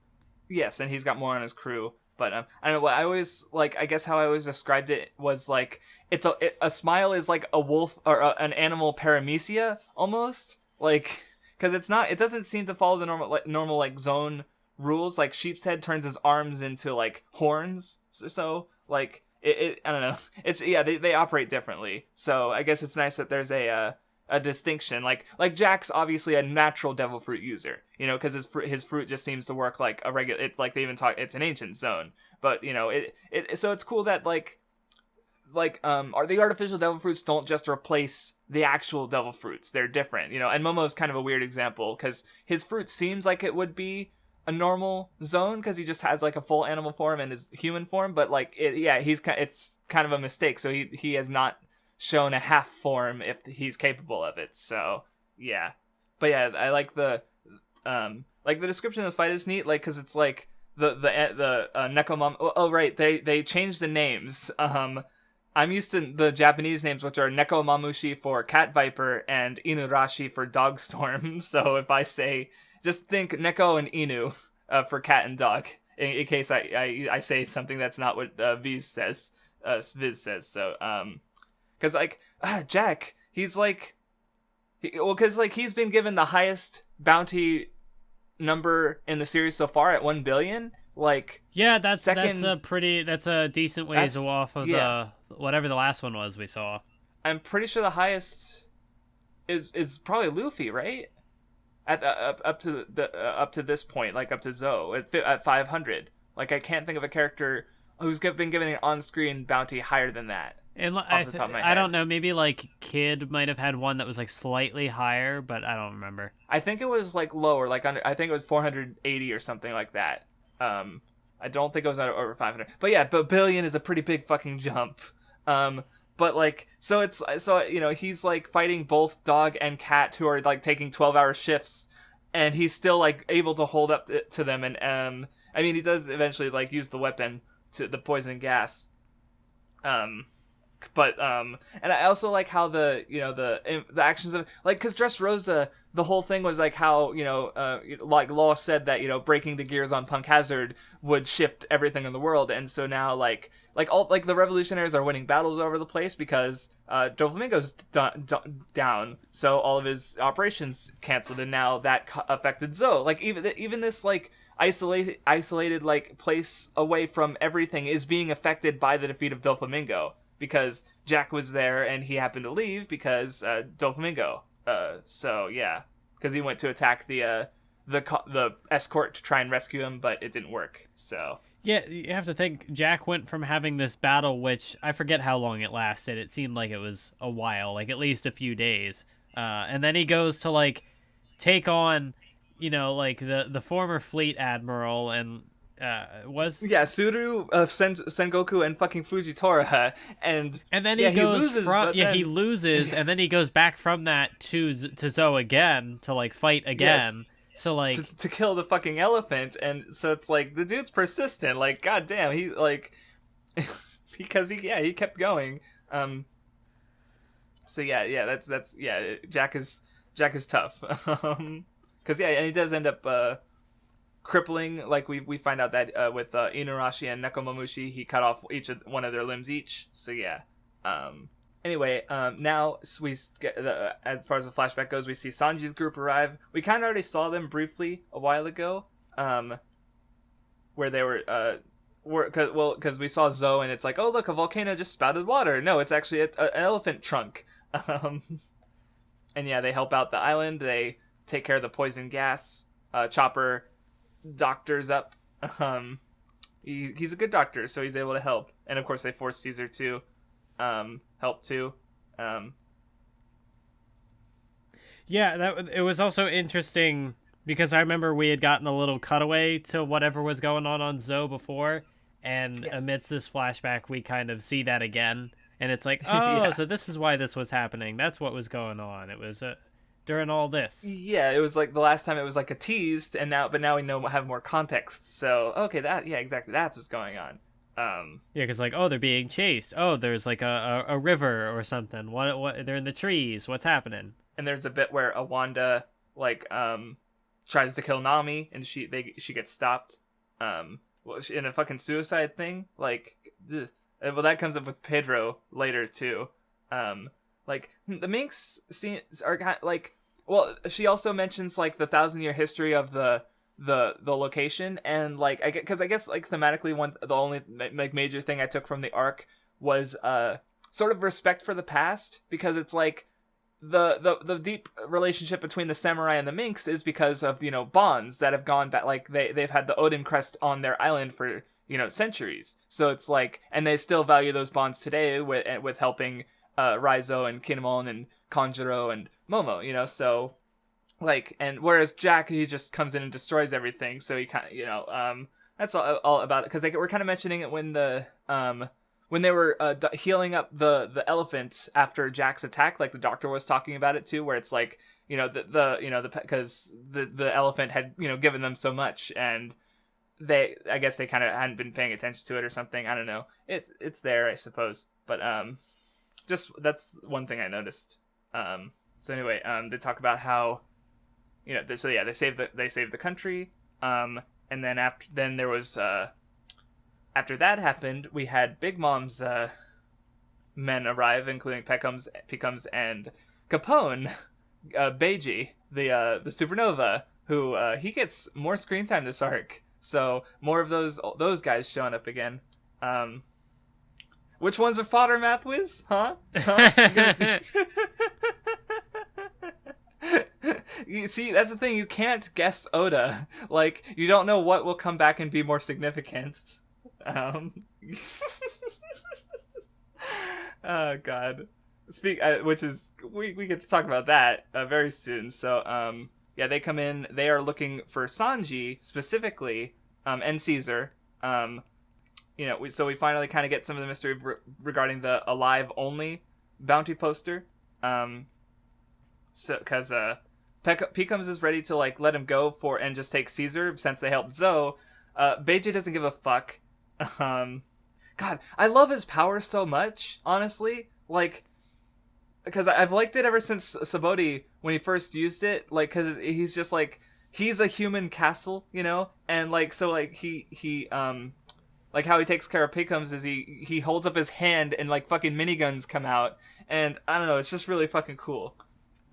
Yes, and he's got more on his crew. But I don't know what I always like. I guess how I always described it was like a smile is like a wolf or an animal paramecia almost, like because it doesn't seem to follow the normal like zone rules. Like Sheep's Head turns his arms into like horns, so like it I don't know. It's they operate differently. So I guess it's nice that there's a distinction. Like Jack's obviously a natural devil fruit user, you know, because his fruit just seems to work like a regular. It's like they even talk. It's an ancient zone, but you know so it's cool that like are the artificial devil fruits don't just replace the actual devil fruits. They're different, you know. And Momo's kind of a weird example because his fruit seems like it would be a normal zone because he just has like a full animal form and his human form, but like it's kind of a mistake. So he has not shown a half form if he's capable of it. So yeah, but yeah, I like the description of the fight is neat, like because it's like the Nekomam. Oh right, they changed the names. I'm used to the Japanese names, which are Nekomamushi for cat viper and Inurashi for dog storm. So if I say, just think Neko and Inu for cat and dog, in case I say something that's not what Viz says. So because like Jack, he's like, because like he's been given the highest bounty number in the series so far at 1 billion. Like that's a decent ways off of the whatever the last one was we saw. I'm pretty sure the highest is probably Luffy, right? at up to this point, like up to Zou at 500. Like I can't think of a character who's been given an on-screen bounty higher than that. And Off the top of my head. I don't know. Maybe like Kid might have had one that was like slightly higher, but I don't remember. I think it was like lower, like under. I think it was 480 or something like that. I don't think it was over 500. But yeah, but billion is a pretty big fucking jump. But like, so he's like fighting both dog and cat who are like taking 12-hour shifts, and he's still like able to hold up to them. And I mean, he does eventually like use the weapon to the poison gas. But and I also like how the actions of like, because Dressrosa, the whole thing was like how like Law said that breaking the gears on Punk Hazard would shift everything in the world, and so now like all like the revolutionaries are winning battles over the place because Doflamingo's down, so all of his operations canceled, and now that affected Zou. Like even this like isolated like place away from everything is being affected by the defeat of Doflamingo. Because Jack was there and he happened to leave because Doflamingo. So yeah, because he went to attack the escort to try and rescue him, but it didn't work. So yeah, you have to think Jack went from having this battle, which I forget how long it lasted. It seemed like it was a while, like at least a few days. And then he goes to like take on, like the former fleet admiral and. Suru, Sengoku, and fucking Fujitora, and then he he loses, and then he goes back from that to Zou again to like fight again. Yes. So like to kill the fucking elephant, and so it's like the dude's persistent. Like goddamn, he like because he kept going. So yeah, that's Jack is Tough. Because and he does end up. Crippling, like we find out that with Inuarashi and Nekomamushi, he cut off one of their limbs each. So yeah. Anyway, now we get as far as the flashback goes, we see Sanji's group arrive. We kind of already saw them briefly a while ago, where they were because we saw Zou and it's like, oh look, a volcano just spouted water. No, it's actually an elephant trunk. And yeah, they help out the island. They take care of the poison gas. Chopper doctors up. He's a good doctor, so he's able to help, and of course they force Caesar to help too. It was also interesting because I remember we had gotten a little cutaway to whatever was going on Zou before, and amidst this flashback we kind of see that again, and it's like, oh, so this is why this was happening. That's what was going on. It was during all this. Yeah, it was like the last time it was like a teased, now we have more context. So okay, exactly, that's what's going on. Because like, oh, they're being chased. Oh, there's like a river or something. What? They're in the trees. What's happening? And there's a bit where Awanda like tries to kill Nami, and she gets stopped. In a fucking suicide thing. Like, well, that comes up with Pedro later too. Like the minks are kind of like, well, she also mentions like the 1,000-year history of the location, and like because I guess like thematically the only like major thing I took from the arc was sort of respect for the past, because it's like the deep relationship between the samurai and the minks is because of bonds that have gone back, like they've had the Odin crest on their island for centuries, so it's like, and they still value those bonds today with helping Raizo and Kinemon and Kanjuro and Momo, so like, and whereas Jack, he just comes in and destroys everything, so he kind of, that's all about it, because they were kind of mentioning it when they were healing up the elephant after Jack's attack, like the doctor was talking about it too, where it's like, because the elephant had given them so much, and I guess they kind of hadn't been paying attention to it or something. I don't know. It's there, I suppose, but just that's one thing I noticed. So anyway, they talk about how they saved the country, and then then there was after that happened, we had Big Mom's men arrive, including Pickums and Capone, Beiji, the supernova, who he gets more screen time this arc. So more of those guys showing up again. Which ones are fodder, Mathwiz? Huh? You see, that's the thing. You can't guess Oda. Like, you don't know what will come back and be more significant. Oh God. Which is we get to talk about that very soon. So yeah, they come in. They are looking for Sanji specifically, and Caesar. So we finally kind of get some of the mystery regarding the alive only bounty poster. So because Pecombs is ready to like let him go and just take Caesar since they helped Zou. Beiji doesn't give a fuck. God, I love his power so much, honestly. Like, because I've liked it ever since Sabaody when he first used it. Like, because he's just like, he's a human castle, you know? And like, so like he like how he takes care of Pecombs is he holds up his hand and like fucking miniguns come out. And I don't know, it's just really fucking cool.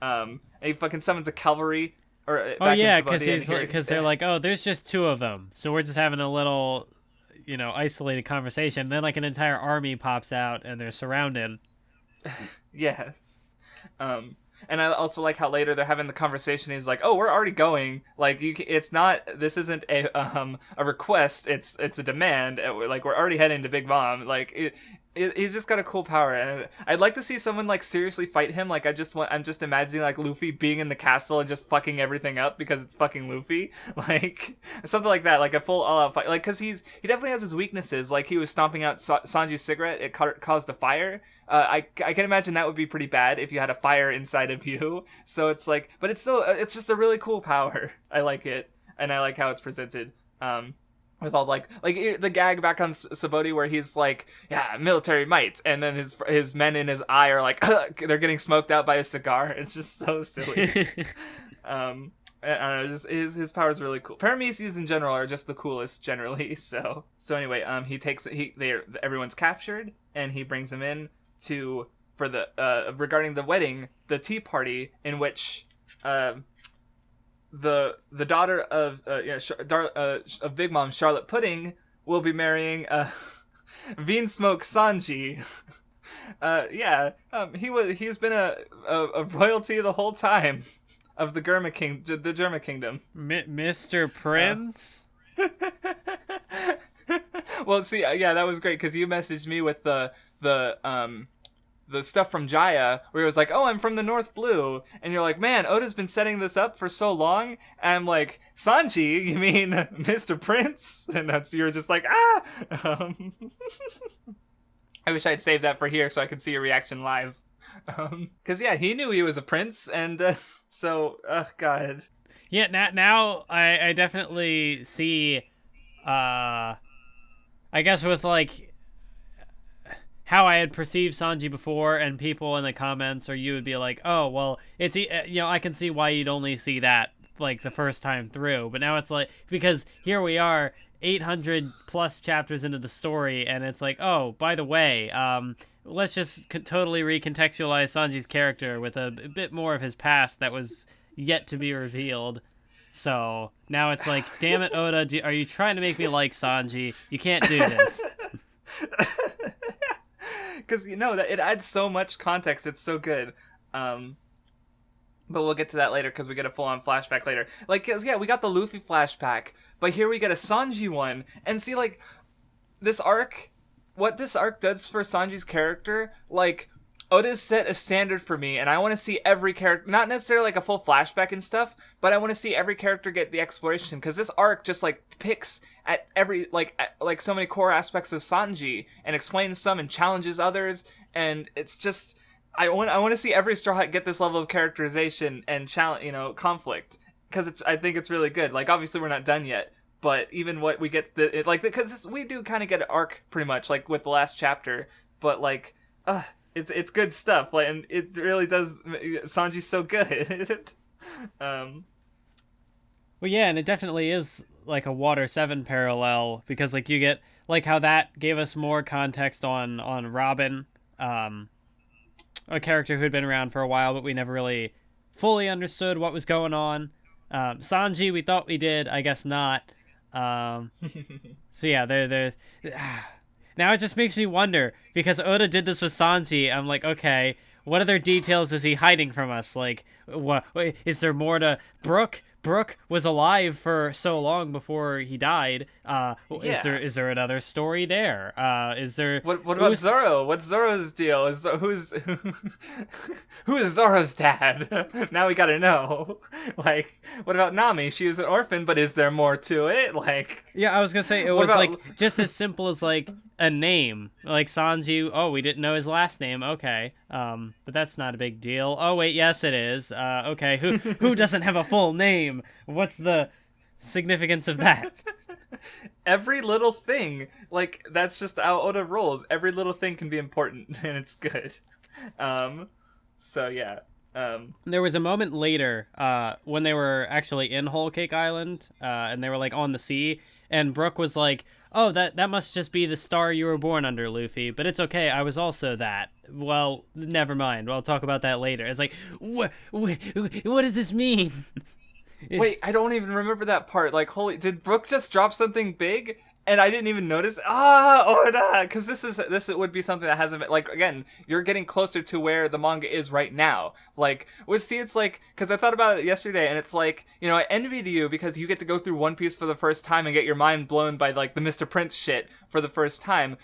And he fucking summons a cavalry. Because they're like, oh, there's just two of them. So we're just having a little, isolated conversation. And then like an entire army pops out and they're surrounded. Yes. And I also like how later they're having the conversation. He's like, "Oh, we're already going. Like, this isn't a request. It's a demand. Like, we're already heading to Big Mom. Like, he's just got a cool power. And I'd like to see someone like seriously fight him. Like, I'm just imagining like Luffy being in the castle and just fucking everything up because it's fucking Luffy. Like something like that. Like a full all-out fight. Like, because he definitely has his weaknesses. Like he was stomping out Sanji's cigarette. It caused a fire. I can imagine that would be pretty bad if you had a fire inside of you. So it's like, but it's still, it's just a really cool power. I like it, and I like how it's presented. With all like the gag back on Sabaody where he's like, yeah, military might, and then his men in his eye are like, they're getting smoked out by a cigar. It's just so silly. I don't know, just his power is really cool. Parameces in general are just the coolest generally. So anyway, everyone's captured, and he brings them in for the regarding the wedding, the tea party in which the daughter of Big Mom, Charlotte Pudding, will be marrying Vinsmoke Sanji. He's been a royalty the whole time of the Germa Kingdom. Mr. Prince. Well, see, yeah, that was great because you messaged me with the stuff from Jaya where it was like, oh, I'm from the North Blue, and you're like, man, Oda's been setting this up for so long, and I'm like, Sanji, you mean Mr. Prince? And you're just like, I wish I'd saved that for here so I could see your reaction live. Because yeah, he knew he was a prince, and God. Yeah, now I definitely see, I guess with like how I had perceived Sanji before, and people in the comments or you would be like, oh, well, it's, I can see why you'd only see that like the first time through. But now it's like, because here we are 800 plus chapters into the story, and it's like, oh, by the way, let's just totally recontextualize Sanji's character with a bit more of his past that was yet to be revealed. So now it's like, damn it, Oda, are you trying to make me like Sanji? You can't do this. Because that it adds so much context. It's so good. But we'll get to that later because we get a full-on flashback later. Like, yeah, we got the Luffy flashback, but here we get a Sanji one. And see, like, what this arc does for Sanji's character, like, Oda's set a standard for me, and I want to see every character, not necessarily like a full flashback and stuff, but I want to see every character get the exploration, because this arc just like picks at every like so many core aspects of Sanji and explains some and challenges others, and it's just I want to see every Straw Hat get this level of characterization and challenge, conflict, because I think it's really good. Like, obviously we're not done yet, but even what we get because we do kind of get an arc pretty much like with the last chapter, but like It's good stuff, like, and it really does. Sanji's so good. Well, yeah, and it definitely is like a Water 7 parallel, because like you get like how that gave us more context on Robin, a character who had been around for a while, but we never really fully understood what was going on. Sanji, we thought we did, I guess not. So yeah, there's. Now it just makes me wonder, because Oda did this with Sanji. I'm like, okay, what other details is he hiding from us? Like, what is there more to Brook? Brook was alive for so long before he died. Is there another story there? Is there what about Zoro? What's Zoro's deal? Who is Zoro's dad? Now we gotta know. Like, what about Nami? She was an orphan, but is there more to it? Like, yeah, I was gonna say it was like just as simple as like a name, like Sanji. Oh, we didn't know his last name. Okay, but that's not a big deal. Oh wait, yes it is. Okay, who doesn't have a full name? What's the significance of that? Every little thing, like, that's just how Oda rolls. Every little thing can be important, and it's good. So yeah. There was a moment later when they were actually in Whole Cake Island, and they were like on the sea, and Brook was like, "Oh, that must just be the star you were born under, Luffy. But it's okay. I was also that. Well, never mind. I'll talk about that later." It's like, what does this mean? Wait, I don't even remember that part. Like, did Brook just drop something big? And I didn't even notice. Oda! Because this would be something that hasn't been, like, again, you're getting closer to where the manga is right now. Like, it's like, because I thought about it yesterday, and it's like, you know, I envied you because you get to go through One Piece for the first time and get your mind blown by, like, the Mr. Prince shit for the first time.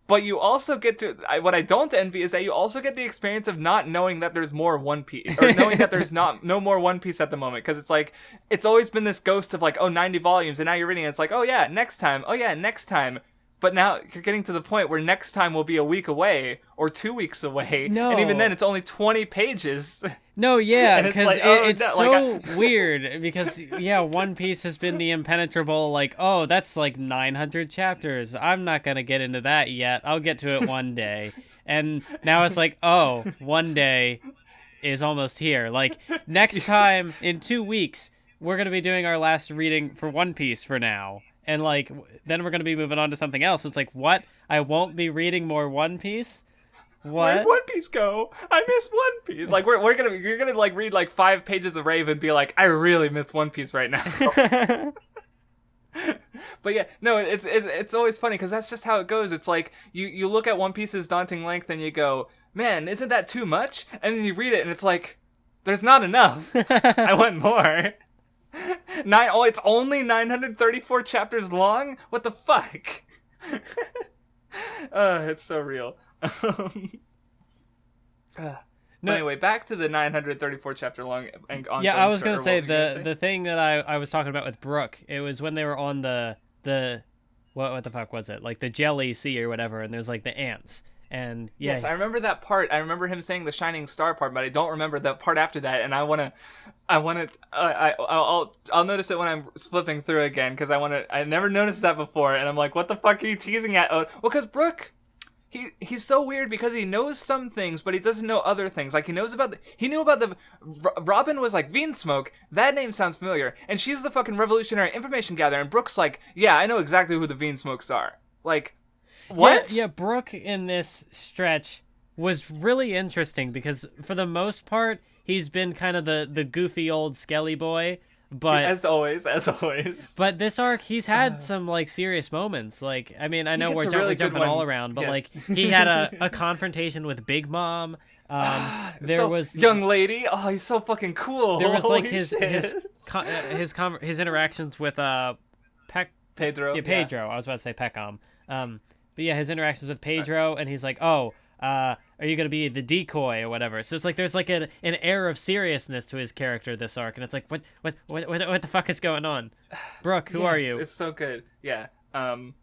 But you also get to, what I don't envy is that you also get the experience of not knowing that there's more One Piece, or knowing that there's no more One Piece at the moment. Because it's like, it's always been this ghost of like, 90 volumes, and now you're reading it, it's like, oh yeah, next time. But now you're getting to the point where next time will be a week away, or 2 weeks away. No. And even then, it's only 20 pages. No, yeah, because it's so like, weird, because, yeah, One Piece has been the impenetrable, like, oh, that's like 900 chapters. I'm not going to get into that yet. I'll get to it one day. And now it's like, oh, one day is almost here. Like, next time, in 2 weeks, we're going to be doing our last reading for One Piece for now. And, like, then we're going to be moving on to something else. It's like, what? I won't be reading more One Piece? What? Where'd One Piece go? I miss One Piece. Like, you're gonna like read like 5 pages of Rave and be like, I really miss One Piece right now. But yeah, no, it's always funny because that's just how it goes. It's like you look at One Piece's daunting length and you go, man, isn't that too much? And then you read it and it's like, there's not enough. I want more. It's only 934 chapters long? What the fuck? It's so real. Anyway, back to the 934 chapter long and ongoing. Yeah, I was gonna say the thing that I was talking about with Brook. It was when they were on the what the fuck was it? Like the jelly sea or whatever, and there's like the ants. And yeah, yes, I remember that part. I remember him saying the shining star part, but I don't remember the part after that. And I'll notice it when I'm flipping through again because I never noticed that before, and I'm like, what the fuck are you teasing at? Well, because Brook, he's so weird because he knows some things, but he doesn't know other things. Like he knew about the Robin was like Vinsmoke. That name sounds familiar, and she's the fucking revolutionary information gatherer. And Brook's like, yeah, I know exactly who the Vinsmokes are. Like. What? Yeah, Brook in this stretch was really interesting because for the most part, he's been kind of the goofy old skelly boy. But as always. But this arc, he's had some like serious moments. Like, I mean, I know we're jumping all around, but like he had a confrontation with Big Mom. There was young lady. Oh, he's so fucking cool. There was like his interactions with Pedro. Yeah, Pedro. Yeah. I was about to say Peckham. But yeah, his interactions with Pedro, and he's like, "Oh, are you gonna be the decoy or whatever?" So it's like there's like an air of seriousness to his character this arc, and it's like, what the fuck is going on, Brook? Who are you? It's so good, yeah. But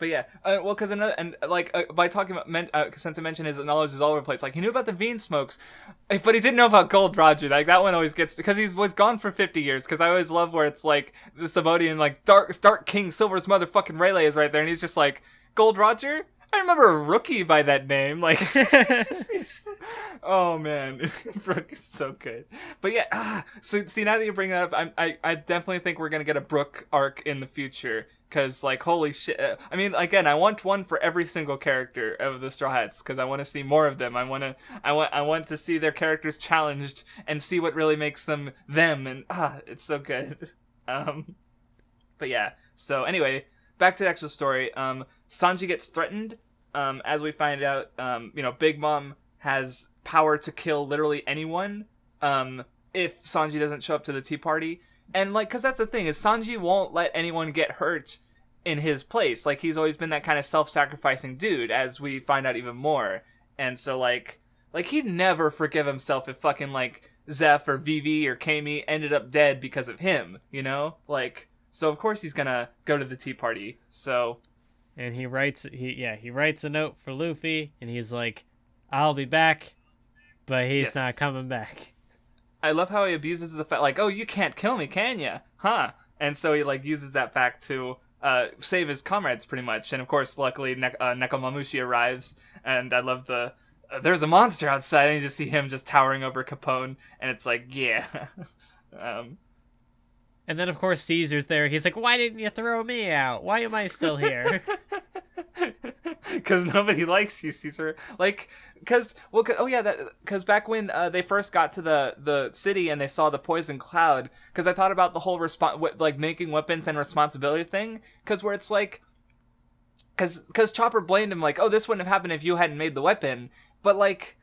yeah, well, because by talking about since I mentioned his knowledge is all over the place. Like he knew about the Vinsmokes, but he didn't know about Gold Roger. Like that one always gets because he was gone for 50 years. Because I always love where it's like the Savodian like Dark King Silver's motherfucking Rayleigh is right there, and he's just like. Gold Roger? I remember a rookie by that name. Like, oh man, Brook is so good. But yeah, so see now that you bring that up, I definitely think we're gonna get a Brook arc in the future. Cause like holy shit, I mean again, I want one for every single character of the Straw Hats because I want to see more of them. I want to see their characters challenged and see what really makes them, and it's so good. But yeah, so anyway. Back to the actual story. Sanji gets threatened. As we find out, Big Mom has power to kill literally anyone. if Sanji doesn't show up to the tea party. And like, because that's the thing, is Sanji won't let anyone get hurt in his place. Like, he's always been that kind of self-sacrificing dude, as we find out even more. And so like he'd never forgive himself if fucking like Zeph or Vivi or Kami ended up dead because of him, you know? Like, so of course he's gonna go to the tea party. So, and he writes a note for Luffy, and he's like, I'll be back, but he's not coming back. I love how he abuses the fact, like, oh, you can't kill me, can ya? Huh? And so he like uses that fact to save his comrades, pretty much. And of course, luckily, Nekomamushi arrives, and I love the there's a monster outside, and you just see him just towering over Capone, and it's like, yeah. And then, of course, Caesar's there. He's like, why didn't you throw me out? Why am I still here? Because nobody likes you, Caesar. Like, because back when they first got to the city and they saw the poison cloud, because I thought about the whole like making weapons and responsibility thing, because where it's like, because Chopper blamed him, like, oh, this wouldn't have happened if you hadn't made the weapon, but like,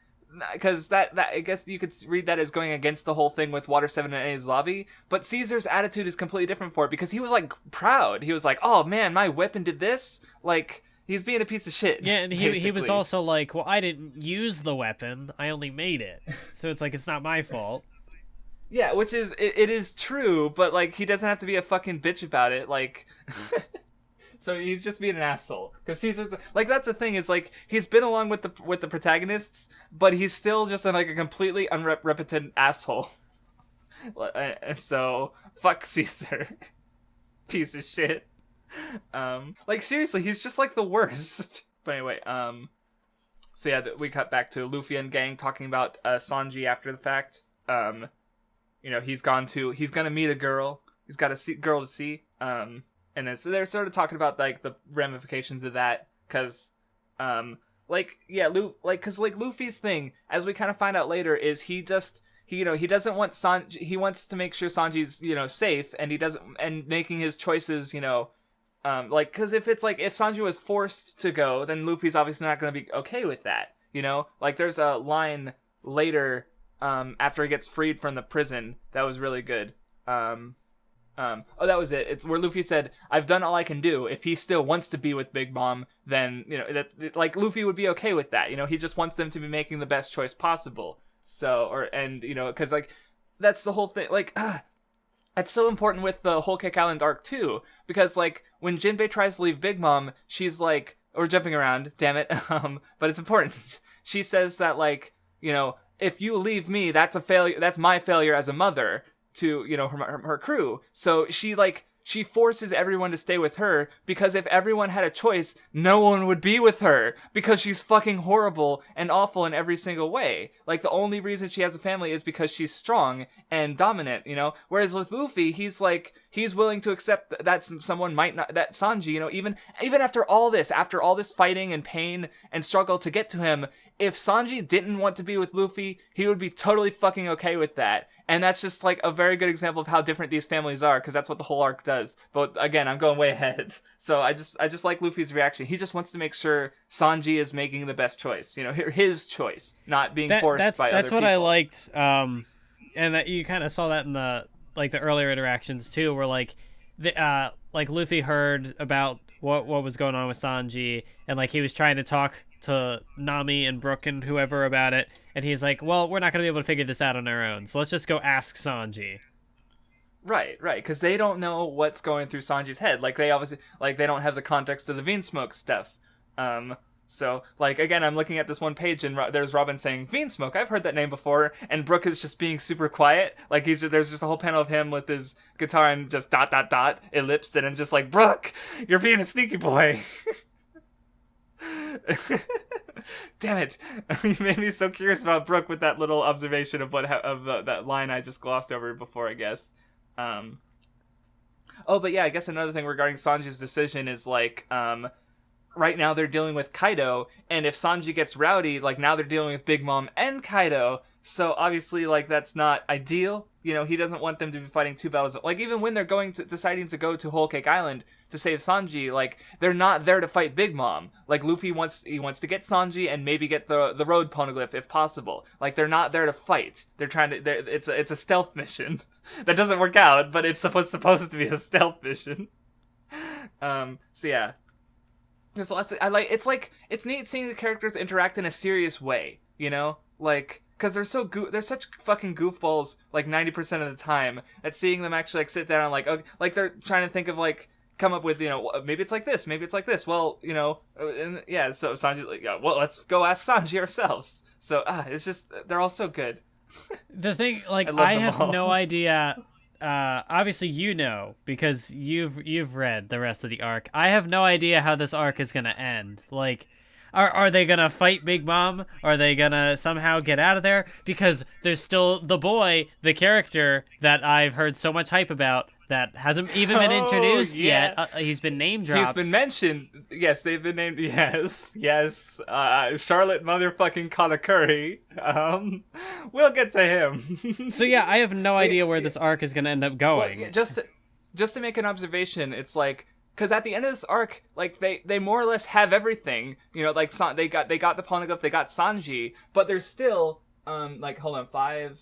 because that I guess you could read that as going against the whole thing with Water 7 and A's lobby, but Caesar's attitude is completely different for it, because he was like proud. He was like, oh man, my weapon did this. Like, he's being a piece of shit. Yeah, and he was also like, well, I didn't use the weapon, I only made it, so it's like, it's not my fault. Yeah, which is it is true, but like, he doesn't have to be a fucking bitch about it. Like. So he's just being an asshole, because Caesar's like, that's the thing, is like, he's been along with the protagonists, but he's still just like a completely unrepentant asshole. So fuck Caesar, piece of shit. Like, seriously, he's just like the worst. But anyway, so yeah, we cut back to Luffy and gang talking about Sanji after the fact. You know, he's gonna meet a girl. He's got a girl to see. And then so they're sort of talking about like the ramifications of that, because because Luffy's thing, as we kind of find out later, is he doesn't want Sanji. He wants to make sure Sanji's safe, and he doesn't, and making his choices, like, because if Sanji was forced to go, then Luffy's obviously not going to be okay with that, like, there's a line later after he gets freed from the prison that was really good. That was it. It's where Luffy said, I've done all I can do. If he still wants to be with Big Mom, then, like, Luffy would be okay with that. He just wants them to be making the best choice possible. So, because, like, that's the whole thing. Like, that's so important with the Whole Cake Island arc, too. Because, like, when Jinbei tries to leave Big Mom, she's like, we're jumping around, damn it. But it's important. She says that, like, if you leave me, that's a failure. That's my failure as a mother to her crew. So she forces everyone to stay with her, because if everyone had a choice, no one would be with her, because she's fucking horrible and awful in every single way. Like, the only reason she has a family is because she's strong and dominant, whereas with Luffy, he's willing to accept that someone might not, that Sanji, even after all this fighting and pain and struggle to get to him, if Sanji didn't want to be with Luffy, he would be totally fucking okay with that. And that's just, like, a very good example of how different these families are, because that's what the whole arc does. But, again, I'm going way ahead. So I just like Luffy's reaction. He just wants to make sure Sanji is making the best choice. His choice, not being forced by other people. That's what I liked. And that you kind of saw that in the earlier interactions, too, where, like Luffy heard about what was going on with Sanji, and, like, he was trying to talk to Nami and Brook and whoever about it, and he's like, well, we're not going to be able to figure this out on our own, so let's just go ask Sanji. Right, because they don't know what's going through Sanji's head. Like, they obviously, like, they don't have the context of the Vinsmoke stuff. So, like, again, I'm looking at this one page, and there's Robin saying, Vinsmoke, I've heard that name before, and Brook is just being super quiet. Like, there's just a whole panel of him with his guitar and just ... ellipsed, and I'm just like, Brook, you're being a sneaky boy. Damn it. You made me so curious about Brook with that little observation of that line I just glossed over before, I guess. But yeah, I guess another thing regarding Sanji's decision is, like, right now they're dealing with Kaido, and if Sanji gets rowdy, like, now they're dealing with Big Mom and Kaido, so obviously, like, that's not ideal. He doesn't want them to be fighting two battles. Like, even when they're deciding to go to Whole Cake Island to save Sanji, like they're not there to fight Big Mom. Like Luffy wants to get Sanji and maybe get the road poneglyph if possible. Like they're not there to fight. They're trying to. It's a stealth mission that doesn't work out, but it's supposed to be a stealth mission. So yeah, there's lots of, it's neat seeing the characters interact in a serious way, you know, like because they're such fucking goofballs like 90% of the time that seeing them actually like sit down and like, okay, like they're trying to think of like come up with, you know, maybe it's like this, maybe it's like this, well, you know, and yeah, so Sanji's like, yeah, well, let's go ask Sanji ourselves. So it's just they're all so good. The thing, like, I have no idea. Obviously, you know, because you've read the rest of the arc. I have no idea how this arc is gonna end. Like, are they gonna fight Big Mom? Are they gonna somehow get out of there? Because there's still the boy, the character that I've heard so much hype about, that hasn't even been introduced yet. He's been name dropped. He's been mentioned. Yes, they've been named. Yes. Charlotte motherfucking Katakuri. We'll get to him. So yeah, I have no idea where this arc is going to end up going. Well, just to make an observation, it's like, because at the end of this arc, like they more or less have everything. You know, like they got the poneglyph, they got Sanji, but there's still like hold on 5.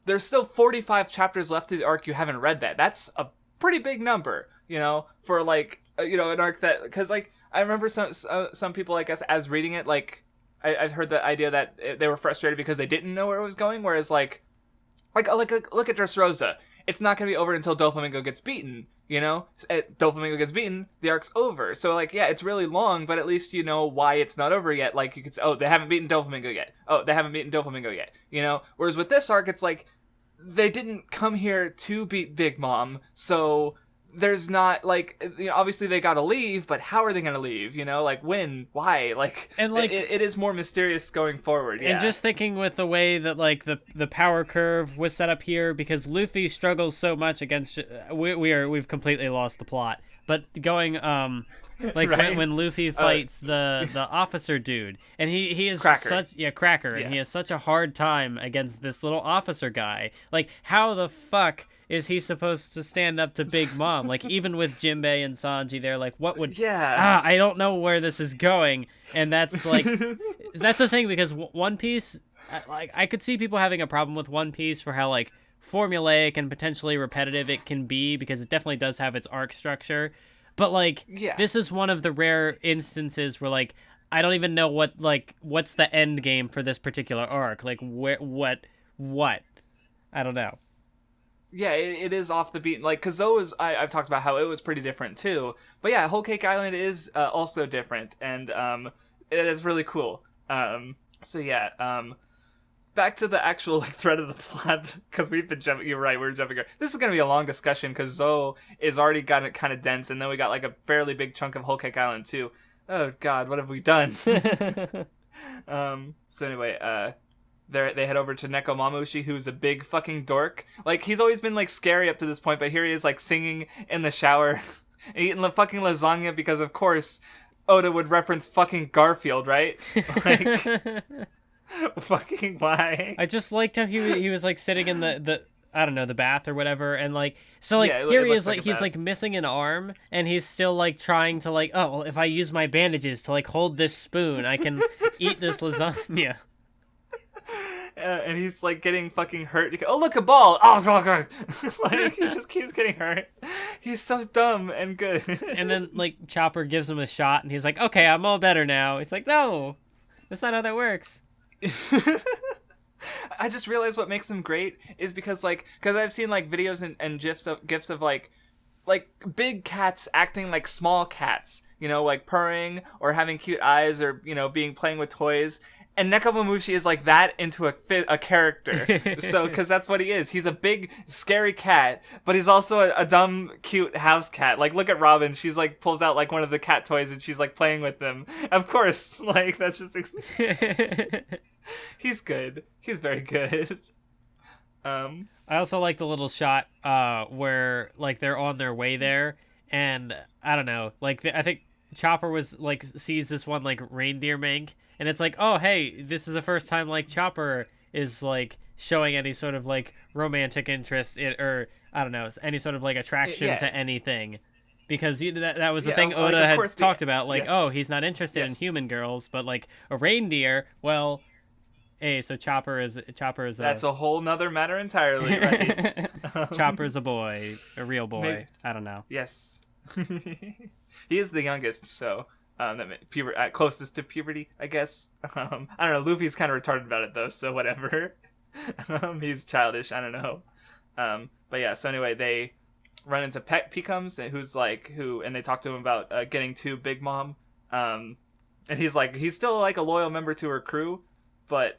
There's still 45 chapters left of the arc you haven't read that. That's a pretty big number, you know, for like, you know, an arc that, because like, I remember some people, I guess, as reading it, like, I've heard the idea that they were frustrated because they didn't know where it was going, whereas like look at Dressrosa. It's not going to be over until Doflamingo gets beaten, you know? Doflamingo gets beaten, the arc's over. So, like, yeah, it's really long, but at least you know why it's not over yet. Like, you could say, oh, they haven't beaten Doflamingo yet. Oh, they haven't beaten Doflamingo yet, you know? Whereas with this arc, it's like, they didn't come here to beat Big Mom, so there's not, like, you know, obviously they gotta leave, but how are they gonna leave, you know? Like, when? Why? Like, and like it is more mysterious going forward, yeah. And just thinking with the way that, like, the power curve was set up here, because Luffy struggles so much against... We've completely lost the plot. But going, like, right? when Luffy fights the officer dude, and he is Cracker. Cracker, and he has such a hard time against this little officer guy. Like, how the fuck is he supposed to stand up to Big Mom? Like, even with Jinbei and Sanji, they're like, what would... Yeah. I don't know where this is going. And that's, like... that's the thing, because One Piece... Like, I could see people having a problem with One Piece for how, like, formulaic and potentially repetitive it can be, because it definitely does have its arc structure. But, like, this is one of the rare instances where, like, I don't even know what's the end game for this particular arc. Like, what? I don't know. Yeah, it is off the beat. Like, because I've talked about how it was pretty different too. But yeah, Whole Cake Island is also different, and it is really cool. So yeah, back to the actual like thread of the plot, because we've been jumping. You're right, we're jumping. This is gonna be a long discussion because Zou is already got it kind of dense, and then we got like a fairly big chunk of Whole Cake Island too. Oh God, what have we done? So anyway, they head over to Nekomamushi, who's a big fucking dork. Like, he's always been, like, scary up to this point, but here he is, like, singing in the shower and eating the fucking lasagna because, of course, Oda would reference fucking Garfield, right? Like, fucking why? I just liked how he was, like, sitting in the I don't know, the bath or whatever, and, like, so, like, yeah, here he is, like, he's, like, missing an arm, and he's still, like, trying to, like, oh, well, if I use my bandages to, like, hold this spoon, I can eat this lasagna. And he's like getting fucking hurt. Oh, look, a ball! Oh, God. Like, he just keeps getting hurt. He's so dumb and good. And then like Chopper gives him a shot, and he's like, "Okay, I'm all better now." He's like, "No, that's not how that works." I just realized what makes him great is because I've seen like videos and gifs of like big cats acting like small cats, you know, like purring or having cute eyes or, you know, playing with toys. And Nekomamushi is like that into a character. So, because that's what he is. He's a big, scary cat, but he's also a dumb, cute house cat. Like, look at Robin. She's like, pulls out like one of the cat toys and she's like playing with them. Of course, like, that's just... He's good. He's very good. I also like the little shot where like they're on their way there, and I don't know, like I think Chopper was like sees this one like reindeer mink, and it's like, oh hey, this is the first time like Chopper is like showing any sort of like romantic interest in, or I don't know, any sort of like attraction to anything, because that was the Yeah, thing like, Oda of had course talked about, like, yes. oh, he's not interested in Yes. human girls, but like a reindeer. Well, hey, so Chopper is That's a whole nother matter entirely, right? Chopper's a boy, a real boy. Maybe, I don't know. yes. He is the youngest, so closest to puberty, I guess. I don't know. Luffy's kind of retarded about it though, so whatever. He's childish. I don't know. But yeah. So anyway, they run into Pecums, and they talk to him about getting to Big Mom. And he's still like a loyal member to her crew, but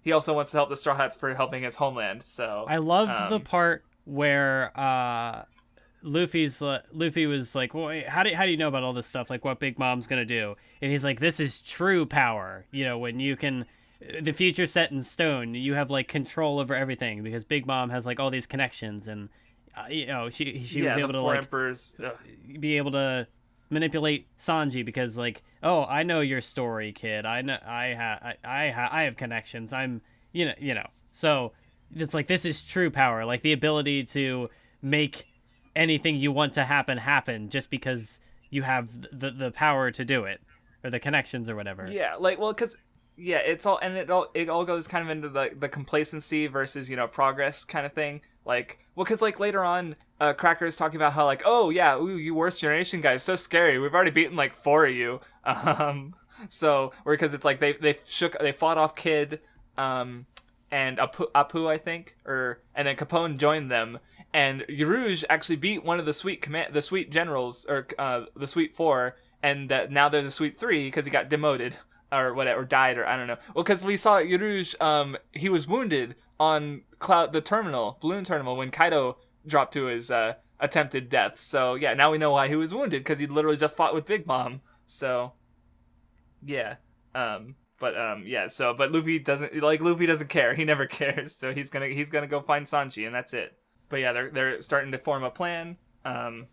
he also wants to help the Straw Hats for helping his homeland. So I loved the part where Luffy was like, well, how do you know about all this stuff? Like what Big Mom's gonna do? And he's like, this is true power. You know, when you can, the future set in stone, you have like control over everything because Big Mom has like all these connections, and you know, she was able to like emperors, be able to manipulate Sanji because like, oh, I know your story, kid. I know I have connections. I'm you know. So it's like this is true power, like the ability to make anything you want to happen just because you have the power to do it, or the connections or whatever. Yeah, like, well, because yeah, it all goes kind of into the complacency versus, you know, progress kind of thing. Like, well, because like later on, Cracker's talking about how like, oh yeah, ooh, you worst generation guys, so scary. We've already beaten like 4 of you. So because it's like they fought off Kid, and Apu, I think, and then Capone joined them, and Yarouge actually beat one of the Sweet Generals, or the Sweet Four, and now they're the Sweet Three because he got demoted or whatever, or died, or I don't know. Well, because we saw Yarouge, he was wounded on the balloon terminal when Kaido dropped to his attempted death. So yeah, now we know why he was wounded, because he literally just fought with Big Mom. So yeah. But Luffy doesn't care. He never cares. So he's gonna go find Sanji, and that's it. But yeah, they're starting to form a plan. And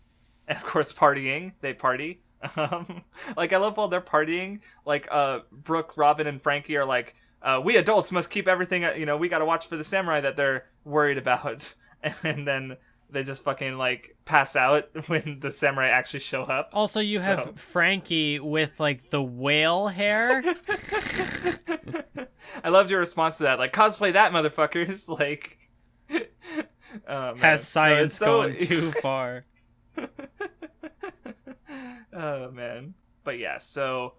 of course, partying. They party. Like, I love while they're partying. Like, Brooke, Robin, and Frankie are like, we adults must keep everything. You know, we gotta watch for the samurai that they're worried about. And then they just fucking like pass out when the samurai actually show up. Also, you have Frankie with like the whale hair. I loved your response to that. Like, cosplay that, motherfuckers. Like, has science gone too far? Oh man. But yeah, so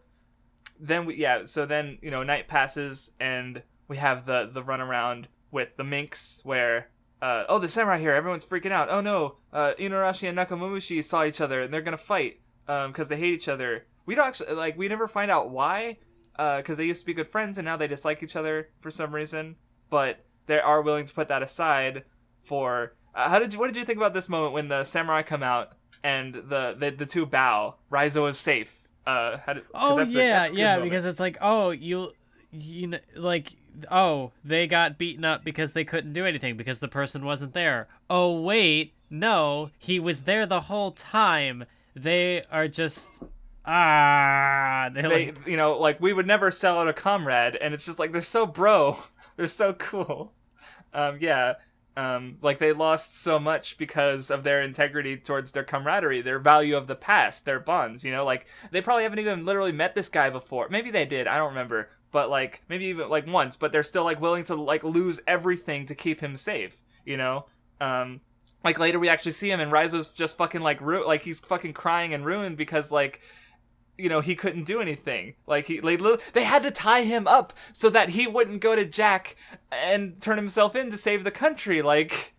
then you know, night passes and we have the runaround with the minks where the samurai here, everyone's freaking out. Oh no, Inuarashi and Nakamomushi saw each other and they're gonna fight because they hate each other. We don't actually, like, we never find out why, because they used to be good friends and now they dislike each other for some reason, but they are willing to put that aside for what did you think about this moment when the samurai come out and the two bow? Raizo is safe. Because it's like, oh, you know, like, oh, they got beaten up because they couldn't do anything because the person wasn't there. Oh wait, no, he was there the whole time. They are just they you know, like, we would never sell out a comrade, and it's just like, they're so bro. They're so cool. Like, they lost so much because of their integrity towards their camaraderie, their value of the past, their bonds, you know? Like, they probably haven't even literally met this guy before. Maybe they did, I don't remember. But, like, maybe even, like, once. But they're still, like, willing to, like, lose everything to keep him safe, you know? Like, later we actually see him, and Raizo's just fucking, like, he's fucking crying and ruined because, like, you know, he couldn't do anything. Like, they had to tie him up so that he wouldn't go to Jack and turn himself in to save the country. Like,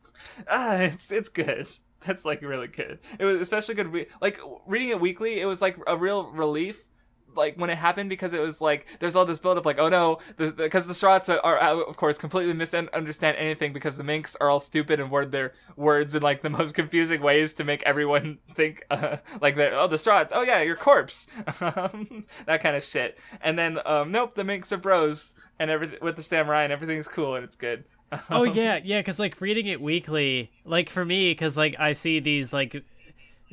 it's good. That's, like, really good. It was especially good. Like, reading it weekly, it was, like, a real relief, like, when it happened, because it was like, there's all this build-up, like, oh no, because the Strats are of course completely misunderstand anything, because the minks are all stupid and word their words in, like, the most confusing ways to make everyone think like, the Strats, oh yeah, your corpse. That kind of shit. And then nope, the minks are bros and everything with the samurai, and everything's cool and it's good. Oh yeah, because, like, reading it weekly, like, for me, because, like, I see these, like,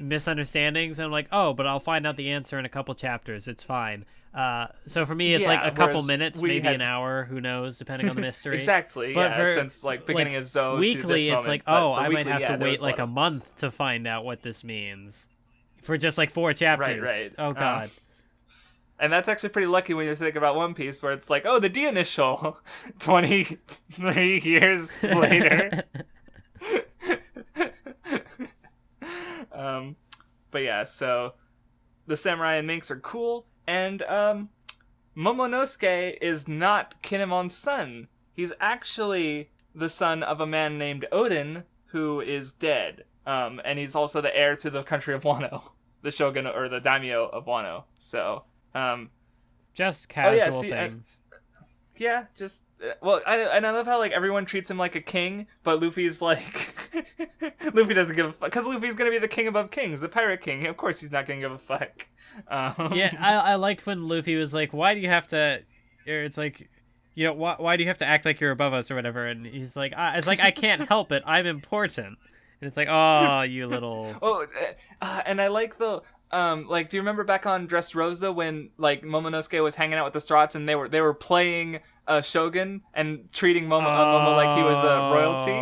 misunderstandings and I'm like, oh, but I'll find out the answer in a couple chapters, it's fine. So for me, it's like a couple minutes, maybe an hour, who knows, depending on the mystery. Exactly. But since, like, beginning of Zou weekly, to this it's moment, like, oh, I might have to yeah, wait like a month to find out what this means. for just like 4 chapters. Right. Oh god. And that's actually pretty lucky when you think about One Piece, where it's like, oh, the initial 23 years later. But yeah, so the samurai and minks are cool, and Momonosuke is not Kinemon's son. He's actually the son of a man named Odin, who is dead. And he's also the heir to the country of Wano, the shogun or the daimyo of Wano. So, just casual things. Yeah, just well, I love how like everyone treats him like a king, but Luffy's like Luffy doesn't give a fuck because Luffy's gonna be the king above kings, the pirate king. Of course, he's not gonna give a fuck. Yeah, I liked when Luffy was like, "Why do you have to?" Or it's like, you know, why do you have to act like you're above us or whatever? And he's like, "It's like I can't help it. I'm important." And it's like, "Oh, you little." Oh, and I like the. Like, do you remember back on Dressrosa when like Momonosuke was hanging out with the Strats and they were playing Shogun and treating Momo like he was a royalty?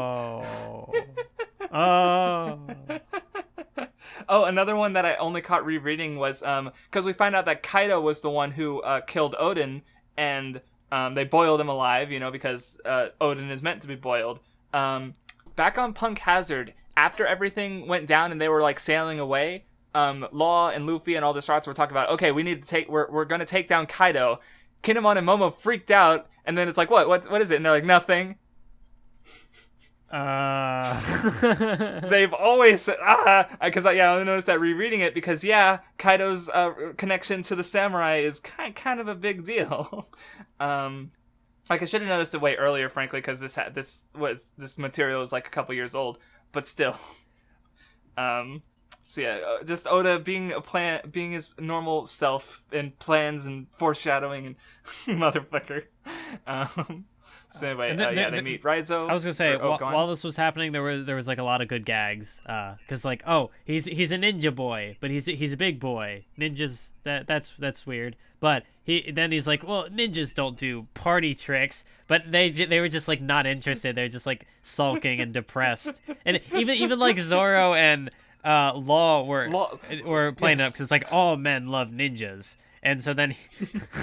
Oh, another one that I only caught rereading was because we find out that Kaido was the one who killed Odin, and they boiled him alive, you know, because Odin is meant to be boiled. Back on Punk Hazard, after everything went down and they were like sailing away. Law and Luffy and all the Strats were talking about, okay, we need to we're going to take down Kaido. Kinemon and Momo freaked out, and then it's like, what is it? And they're like, nothing. They've always said, because I only noticed that rereading it, because Kaido's connection to the samurai is kind of a big deal. Like, I should have noticed it way earlier, frankly, because this material is like a couple years old, but still. So yeah, just Oda being being his normal self and plans and foreshadowing and motherfucker. So anyway, they meet Raizo. I was gonna say while this was happening, there was like a lot of good gags. Cause like, oh, he's a ninja boy, but he's a big boy. Ninjas that's weird. But he's like, well, ninjas don't do party tricks. But they were just like not interested. They're just like sulking and depressed. And even like Zoro and Law were playing up because it's like all men love ninjas, and so then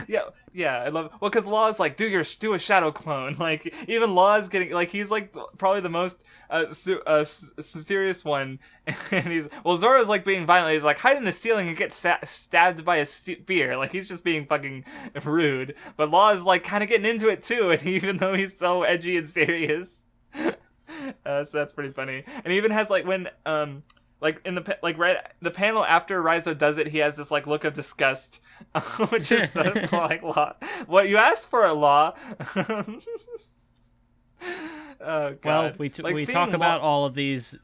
I love because Law is like do a shadow clone. Like even Law is getting like he's like probably the most serious one, and Zoro's like being violent. He's like hide in the ceiling and get stabbed by a spear. Like he's just being fucking rude. But Law is like kind of getting into it too, and even though he's so edgy and serious, so that's pretty funny. And he even has like when like in the panel after Raizo does it, he has this like look of disgust, which is so like Law. What you asked for, a Law? Oh, God. Well, we talk about all of these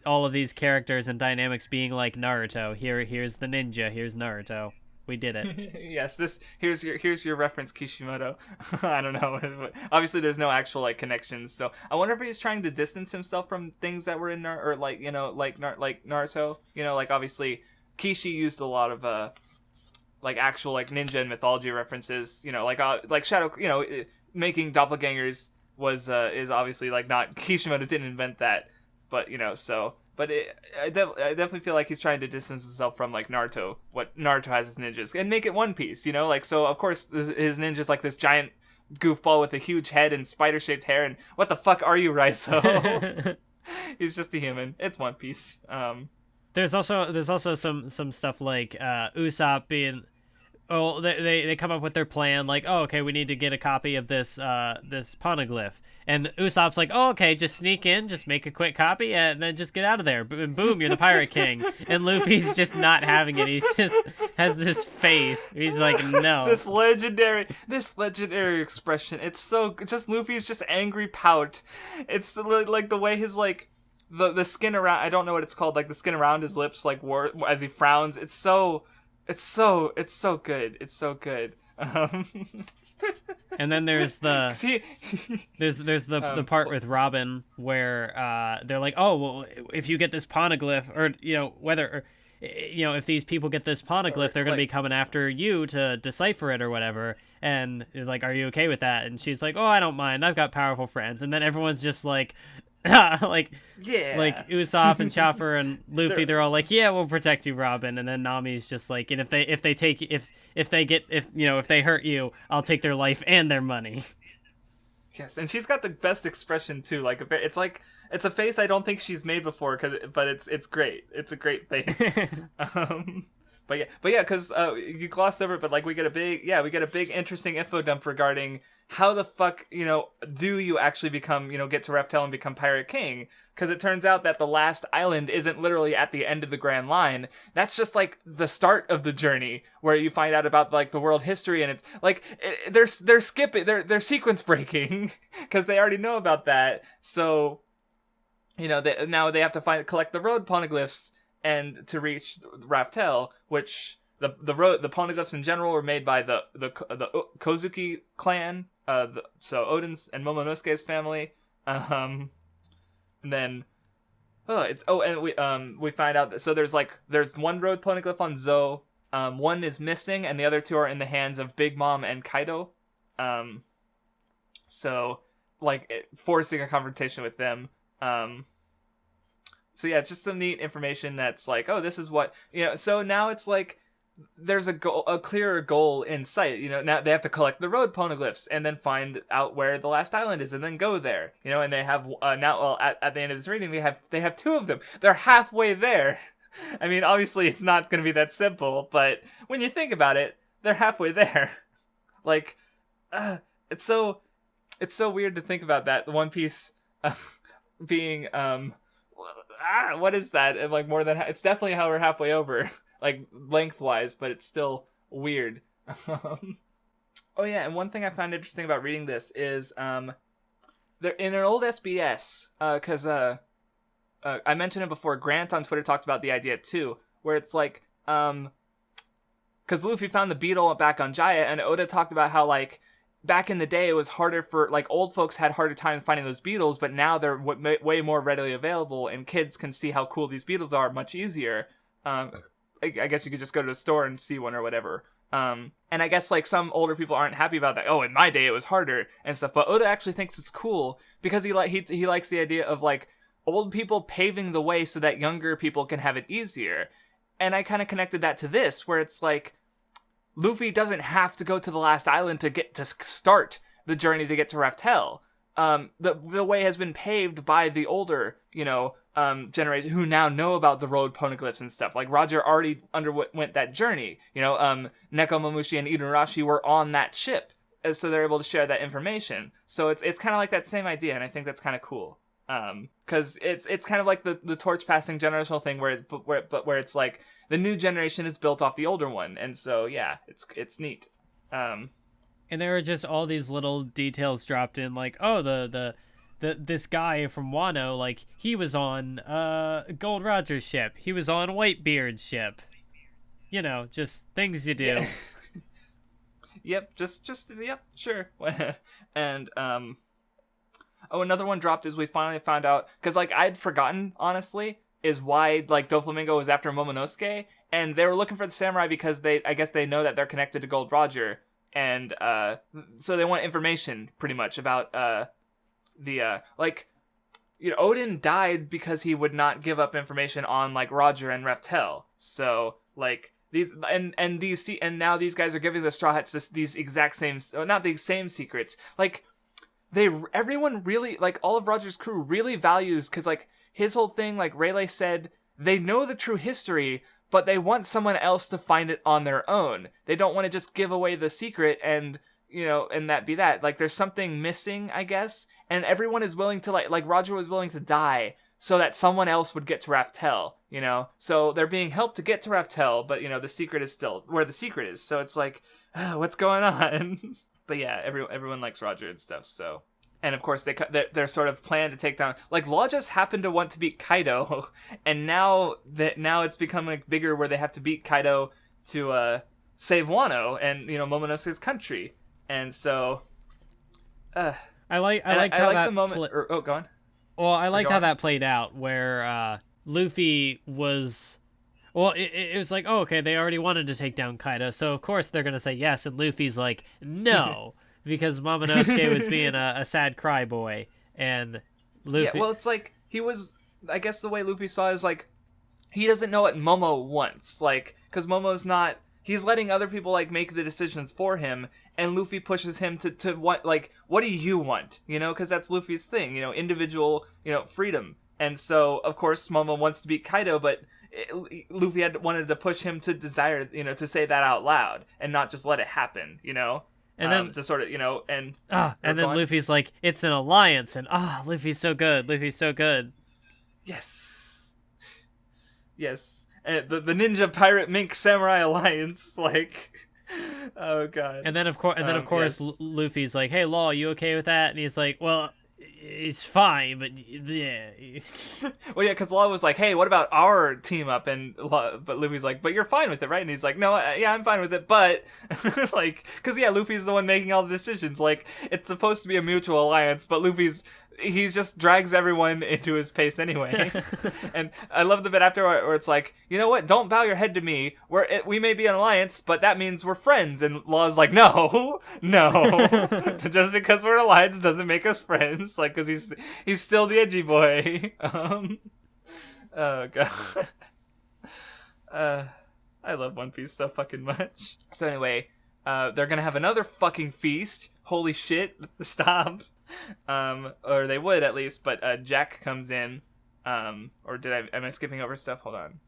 characters and dynamics being like Naruto. Here's the ninja. Here's Naruto. We did it. Yes, here's your reference, Kishimoto. I don't know. Obviously, there's no actual like connections. So I wonder if he's trying to distance himself from things that were in like Naruto. You know, like obviously Kishi used a lot of like actual like ninja and mythology references. You know, like Shadow. You know, making doppelgangers is obviously like not Kishimoto didn't invent that, but you know so. But I definitely feel like he's trying to distance himself from like Naruto, what Naruto has as ninjas, and make it One Piece, you know? Like, so of course his ninja's like this giant goofball with a huge head and spider-shaped hair, and what the fuck are you, Raizo? He's just a human. It's One Piece. There's also some stuff like Usopp being... Oh, they come up with their plan, like, oh, okay, we need to get a copy of this poneglyph. And Usopp's like, oh, okay, just sneak in, just make a quick copy, and then just get out of there. And boom, you're the Pirate King. And Luffy's just not having it. He just has this face. He's like, no. This legendary expression. It's so just Luffy's just angry pout. It's like the way his like the skin around. I don't know what it's called. Like the skin around his lips, like as he frowns. It's so good. It's so good. And then there's the part with Robin where they're like, oh well, if you get this poneglyph, or you know if these people get this poneglyph, they're gonna be coming after you to decipher it or whatever. And he's like, are you okay with that? And she's like, oh, I don't mind. I've got powerful friends. And then everyone's just like, like Yeah. Usopp and Chopper and Luffy, they're all like, yeah, we'll protect you, Robin. And then Nami's just like, and if they hurt you, I'll take their life and their money. Yes, and she's got the best expression too. Like it's a face I don't think she's made before. But it's great. It's a great face. But yeah, because you glossed over it. But like we get a big interesting info dump regarding how the fuck do you actually become get to Raftel and become Pirate King? Because it turns out that the last island isn't literally at the end of the Grand Line. That's just like the start of the journey where you find out about like the world history, and it's like they're skipping, they're sequence breaking because they already know about that. So now they have to collect the road poneglyphs and to reach Raftel, which the poneglyphs in general were made by the Kozuki clan, so Odin's and Momonosuke's family. And then we find out that there's one road poneglyph on Zou. One is missing, and the other two are in the hands of Big Mom and Kaido. So forcing a confrontation with them. So yeah, it's just some neat information that's like, oh, this is what So now it's like there's a clearer goal in sight. Now they have to collect the road poneglyphs and then find out where the last island is and then go there. And they have at the end of this reading they have two of them. They're halfway there. I mean, obviously it's not going to be that simple, but when you think about it, they're halfway there. Like, it's so weird to think about that. The One Piece being what is that? And like more than it's definitely how we're halfway over. Like lengthwise, but it's still weird. Oh yeah, and one thing I found interesting about reading this is they're in an old SBS, because I mentioned it before. Grant on Twitter talked about the idea too, where it's like because Luffy found the beetle back on Jaya, and Oda talked about how like back in the day it was harder for like old folks had harder time finding those beetles, but now they're way more readily available, and kids can see how cool these beetles are much easier. I guess you could just go to the store and see one or whatever. And I guess like some older people aren't happy about that. Oh, in my day it was harder and stuff. But Oda actually thinks it's cool because he likes the idea of like old people paving the way so that younger people can have it easier. And I kind of connected that to this, where it's like Luffy doesn't have to go to the last island to start the journey to get to Raftel. The way has been paved by the older, generation who now know about the road poneglyphs and stuff. Like Roger already underwent that journey. Nekomamushi and Inuarashi were on that ship, so they're able to share that information. So it's kind of like that same idea, and I think that's kind of cool. Because it's kind of like the torch passing generational thing where it's like the new generation is built off the older one, and so yeah, it's neat. And there are just all these little details dropped in, like, oh, this guy from Wano, like, he was on Gold Roger's ship. He was on Whitebeard's ship. Just things you do. Yeah. Yep, yep, sure. And, another one dropped is we finally found out, because, like, I'd forgotten, honestly, is why, like, Doflamingo was after Momonosuke, and they were looking for the samurai because I guess they know that they're connected to Gold Roger. And so they want information pretty much about Odin died because he would not give up information on like Roger and Raftel. So like these and now these guys are giving the Straw Hats these exact same, not the same secrets. Like everyone really, like all of Roger's crew really values, because like his whole thing, like Rayleigh said, they know the true history, but they want someone else to find it on their own. They don't want to just give away the secret and that be that. Like, there's something missing, I guess, and everyone is willing to, like Roger was willing to die so that someone else would get to Raftel, So they're being helped to get to Raftel, but, the secret is still where the secret is. So it's like, what's going on? But yeah, everyone likes Roger and stuff, so... And of course, they're sort of plan to take down. Like Law just happened to want to beat Kaido, and now it's become like bigger where they have to beat Kaido to save Wano and Momonosuke's country. And so, I liked how that the moment. Go on. Well, I liked how that played out where Luffy was. Well, it was like, oh, okay, they already wanted to take down Kaido, so of course they're gonna say yes, and Luffy's like, no. Because Momonosuke was being a sad cry boy, and Luffy. Yeah, well, it's like he was. I guess the way Luffy saw it is like he doesn't know what Momo wants, like because Momo's not. He's letting other people like make the decisions for him, and Luffy pushes him to what like what do you want? You know, because that's Luffy's thing. You know, individual freedom. And so of course Momo wants to beat Kaido, but Luffy wanted to push him to desire to say that out loud and not just let it happen. And then to sort of and then Luffy's like, it's an alliance, and Luffy's so good. Luffy's so good. Yes. And the Ninja Pirate Mink Samurai Alliance, like, oh god. And then of course, yes. Luffy's like, "Hey, Law, you okay with that?" And he's like, "Well, it's fine, but yeah." Well, yeah, because Law was like, "Hey, what about our team up?" But Luffy's like, "But you're fine with it, right?" And he's like, "No, yeah, I'm fine with it, but like, because yeah, Luffy's the one making all the decisions. Like, it's supposed to be a mutual alliance, but he just drags everyone into his pace anyway." And I love the bit after where it's like, you know what? Don't bow your head to me. We may be an alliance, but that means we're friends. And Law's like, no. Just because we're an alliance doesn't make us friends. Like, because he's still the edgy boy. Oh god. I love One Piece so fucking much. So anyway, they're gonna have another fucking feast. Holy shit! Stop. Or they would at least, but Jack comes in. Am I skipping over stuff? Hold on.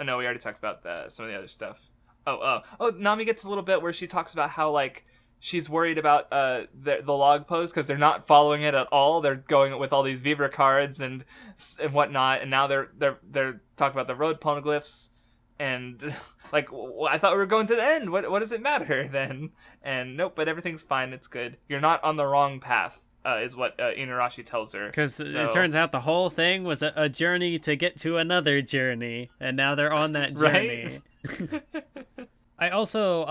Oh no, we already talked about some of the other stuff. Oh, Nami gets a little bit where she talks about how like she's worried about the log post because they're not following it at all. They're going with all these Vibra cards and whatnot, and now they're talking about the road poneglyphs. And like, I thought we were going to the end. What does it matter then? And nope, but everything's fine. It's good. You're not on the wrong path, is what Inuarashi tells her. Because it turns out the whole thing was a journey to get to another journey, and now they're on that journey. Right? I also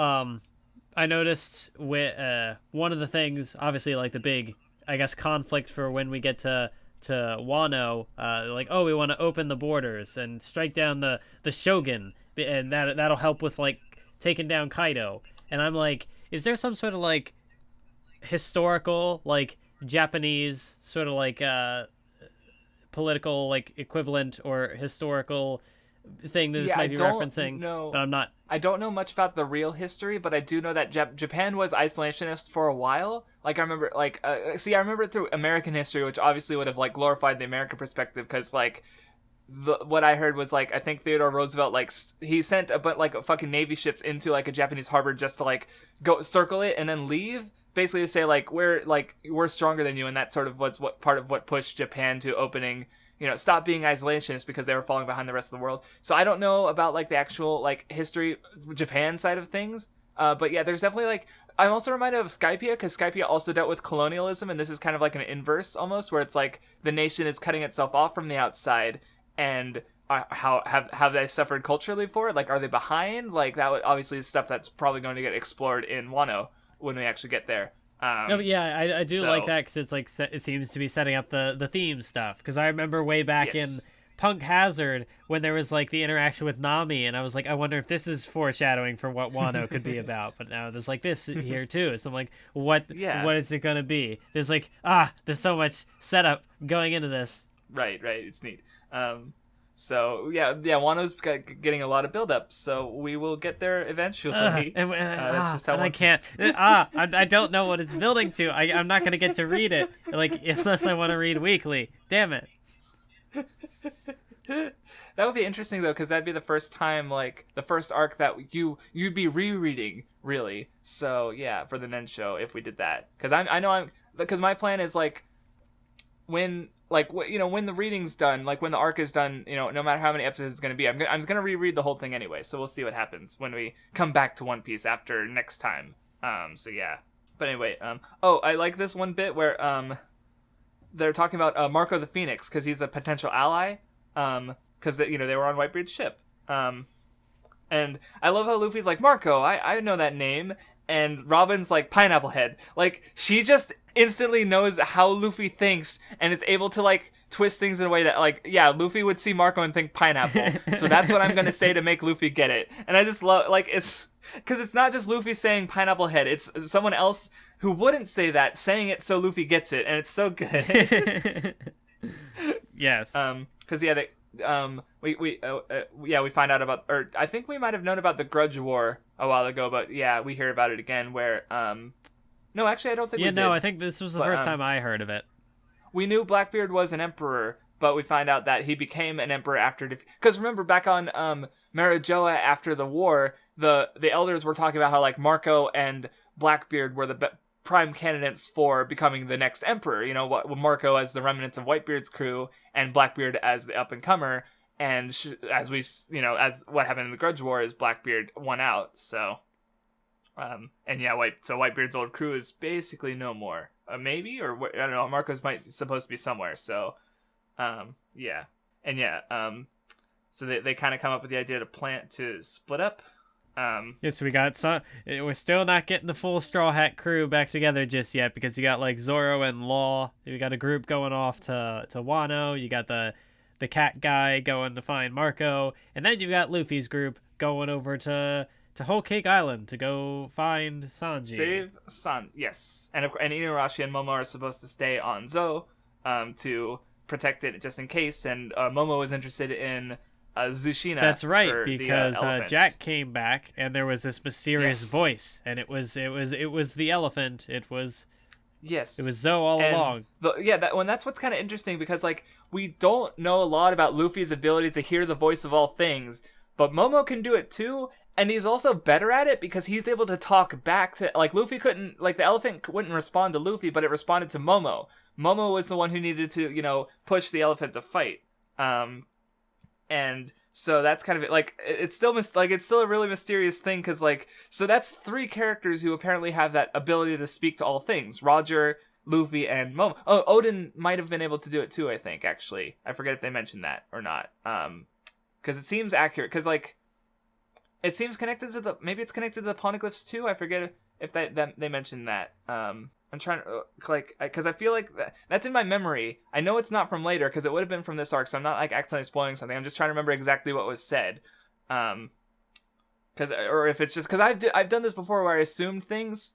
I noticed with one of the things, obviously, like the big, I guess, conflict for when we get to Wano, like, we want to open the borders and strike down the shogun, and that'll help with like taking down Kaido. And I'm like, is there some sort of like historical, like Japanese sort of like political like equivalent or historical thing that this might be referencing? No, but I'm not. I don't know much about the real history, but I do know that Japan was isolationist for a while. Like I remember, I remember it through American history, which obviously would have like glorified the American perspective, because like what I heard was like I think Theodore Roosevelt like he sent fucking Navy ships into like a Japanese harbor just to like go circle it and then leave, basically to say like we're stronger than you, and that sort of was part of what pushed Japan to opening. Stop being isolationist because they were falling behind the rest of the world. So I don't know about like the actual like history Japan side of things. But yeah, there's definitely like, I'm also reminded of Skypiea, because Skypiea also dealt with colonialism, and this is kind of like an inverse almost, where it's like the nation is cutting itself off from the outside, and how have they suffered culturally for it? Like, are they behind? Like that obviously is stuff that's probably going to get explored in Wano when we actually get there. No, but yeah, I do like that, because it's like it seems to be setting up the theme stuff. Because I remember way back in Punk Hazard when there was like the interaction with Nami, and I was like, I wonder if this is foreshadowing for what Wano could be about. But now there's like this here too, so I'm like, what is it gonna be? There's like there's so much setup going into this. Right, it's neat. So yeah, Wano's getting a lot of build-up, so we will get there eventually. That's just how I can't. I don't know what it's building to. I'm not gonna get to read it, like, unless I want to read weekly. Damn it. That would be interesting though, because that'd be the first time, like the first arc that you'd be rereading, really. So yeah, for the Nen Show, if we did that, because my plan is like when the reading's done, like when the arc is done, no matter how many episodes it's going to be, I'm going to reread the whole thing anyway. So we'll see what happens when we come back to One Piece after next time. So yeah. But anyway, I like this one bit where they're talking about Marco the Phoenix, because he's a potential ally, because they were on Whitebeard's ship. And I love how Luffy's like, Marco, I know that name. And Robin's like, Pineapple Head. Like, she just instantly knows how Luffy thinks and is able to like twist things in a way that like, yeah, Luffy would see Marco and think pineapple. So that's what I'm going to say to make Luffy get it. And I just love, like, it's because it's not just Luffy saying pineapple head. It's someone else who wouldn't say that saying it so Luffy gets it. And it's so good. Yes. Because yeah, we find out about, or I think we might have known about the Grudge War a while ago, but yeah, we hear about it again where, no, actually, I don't think we did. Yeah, no, I think this was the first time I heard of it. We knew Blackbeard was an emperor, but we find out that he became an emperor after because remember back on Marijoa after the war, the elders were talking about how like Marco and Blackbeard were the prime candidates for becoming the next emperor. You know, what Marco as the remnants of Whitebeard's crew and Blackbeard as the up and comer. And as we, you know, as what happened in the Grudge War is Blackbeard won out. So, and yeah, Whitebeard's old crew is basically no more. Maybe, or I don't know. Marco's supposed to be somewhere. So, yeah, and yeah, so they kind of come up with the idea to split up. Yes, we got some. We're still not getting the full Straw Hat crew back together just yet because you got like Zoro and Law. We got a group going off to Wano. You got the cat guy going to find Marco, and then you got Luffy's group going over to Whole Cake Island to go find Sanji. Save San, yes, and Inuarashi and Momo are supposed to stay on Zou, to protect it just in case. And Momo is interested in Zushina. That's right, because Jack came back and there was this mysterious voice, and it was the elephant. It was Zou all along. That's what's kind of interesting because like we don't know a lot about Luffy's ability to hear the voice of all things, but Momo can do it too, and he's also better at it because he's able to talk back to like Luffy couldn't, like the elephant wouldn't respond to Luffy, but it responded to Momo. Momo was the one who needed to, you know, push the elephant to fight. And so that's kind of it. Like it's still a really mysterious thing because like so that's 3 characters who apparently have that ability to speak to all things: Roger, Luffy, and Momo. Oh, Odin might have been able to do it too. I think actually, I forget if they mentioned that or not. Because it seems accurate. Because like it seems connected to maybe it's connected to the poneglyphs too. I forget if they mentioned that. I'm trying to because I feel like that's in my memory. I know it's not from later because it would have been from this arc, so I'm not like accidentally spoiling something. I'm just trying to remember exactly what was said, or if it's just because I've done this before where I assumed things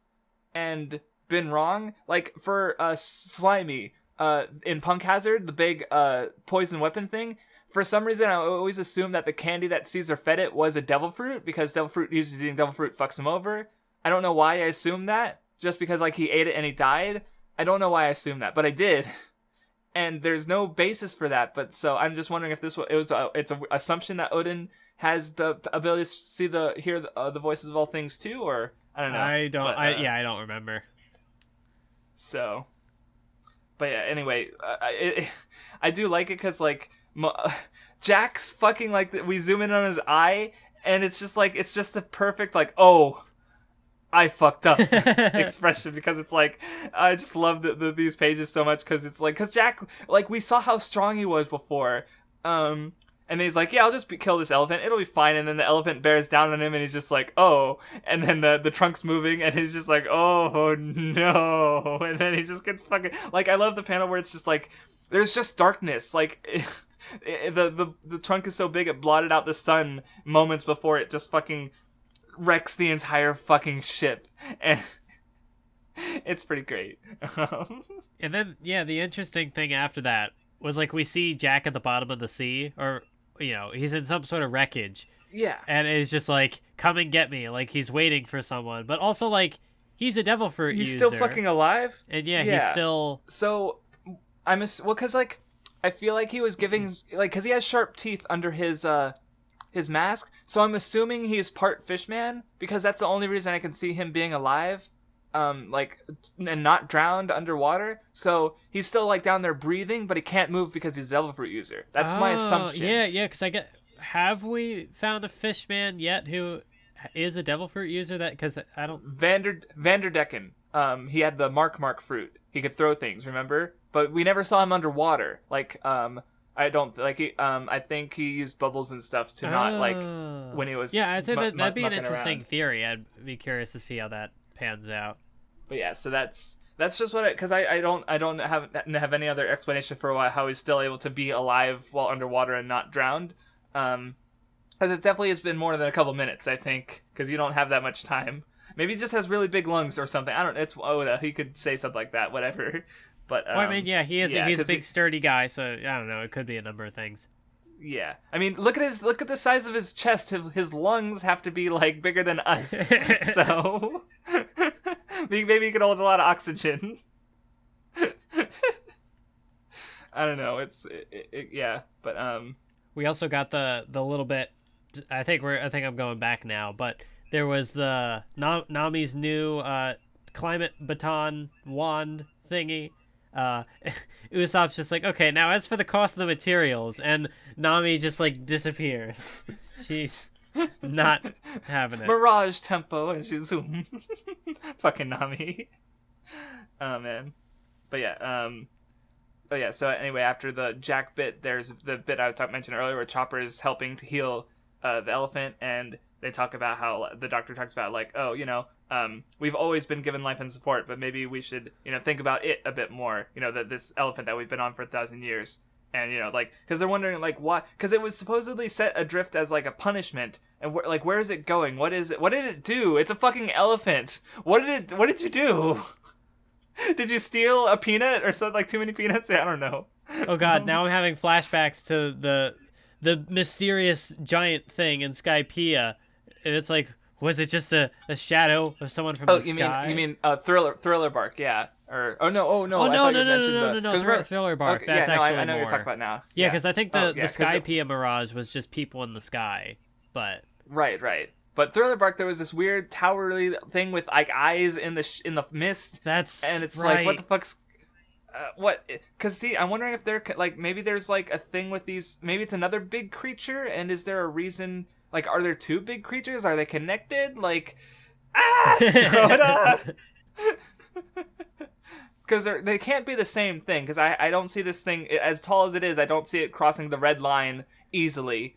and been wrong. Like for Slimy in Punk Hazard, the big poison weapon thing. For some reason, I always assumed that the candy that Caesar fed it was a devil fruit because devil fruit usually eating devil fruit fucks him over. I don't know why I assumed that. Just because like he ate it and he died. I don't know why I assumed that, but I did. And there's no basis for that. But so I'm just wondering if it's an assumption that Odin has the ability to hear the voices of all things too, or I don't know. I don't remember. So, but yeah. Anyway, I do like it because like Jack's fucking like we zoom in on his eye and it's just the perfect like I fucked up expression because it's like I just love these pages so much because Jack, like we saw how strong he was before, and then he's like, yeah, I'll just kill this elephant, it'll be fine, and then the elephant bears down on him and he's just like, oh, and then the trunk's moving and he's just like, oh no, and then he just gets fucking like I love the panel where it's just like there's just darkness like. The trunk is so big it blotted out the sun moments before it just fucking wrecks the entire fucking ship, and it's pretty great. And then the interesting thing after that was like we see Jack at the bottom of the sea, or you know he's in some sort of wreckage, and it's just like come and get me, like he's waiting for someone, but also like he's a devil fruit he's user. Still fucking alive, and he's still so because like I feel like he was giving like because he has sharp teeth under his mask, so I'm assuming he's part fishman because that's the only reason I can see him being alive, like and not drowned underwater. So he's still like down there breathing, but he can't move because he's a devil fruit user. That's my assumption. Yeah. Because have we found a fishman yet who is a devil fruit user? That because I don't. Vanderdecken. He had the mark fruit. He could throw things. Remember, but we never saw him underwater. Like I don't like he. I think he used bubbles and stuff to not like when he was. Yeah, I'd say that'd be an interesting around. Theory. I'd be curious to see how that pans out. But yeah, so that's That's just what because I don't have any other explanation for how he's still able to be alive while underwater and not drowned. Because it definitely has been more than a couple minutes, I think, because you don't have that much time. Maybe he just has really big lungs or something. I don't. It's Oda. He could say something like that. Whatever. But well, I mean, yeah, he's a big sturdy guy, so I don't know. It could be a number of things. Yeah, I mean, look at the size of his chest. His lungs have to be like bigger than us. So maybe he can hold a lot of oxygen. I don't know. Yeah, but we also got the little bit. I think I'm going back now, but there was the Nami's new climate baton wand thingy. Usopp's just like, okay, now as for the cost of the materials, and Nami just like disappears. She's not having it. Mirage tempo as you zoom. Fucking Nami. Oh man. But yeah, so anyway, after the Jack bit, there's the bit I was mentioned earlier where Chopper is helping to heal the elephant, and they talk about how the doctor talks about like, oh, we've always been given life and support, but maybe we should, think about it a bit more, that this elephant that we've been on for 1,000 years. And, because they're wondering, like, why? Because it was supposedly set adrift as, like, a punishment. And, where is it going? What is it? What did it do? It's a fucking elephant. What did you do? Did you steal a peanut or something, like, too many peanuts? I don't know. Oh, God, now I'm having flashbacks to the mysterious giant thing in Skypiea. And it's like, was it just a shadow of someone from the sky? You mean Thriller Bark, yeah. No. Thriller Bark. Okay, that's actually I know more. what you're talking about now. Yeah, because I think the Skypiea mirage was just people in the sky, but right. But Thriller Bark, there was this weird towery thing with like eyes in the mist. And it's right. Like, what the fuck's what? Because see, I'm wondering if they're like maybe there's like a thing with these. Maybe it's another big creature, and is there a reason? Like, are there two big creatures? Are they connected? Like, because they can't be the same thing, because I don't see this thing, as tall as it is, I don't see it crossing the red line easily,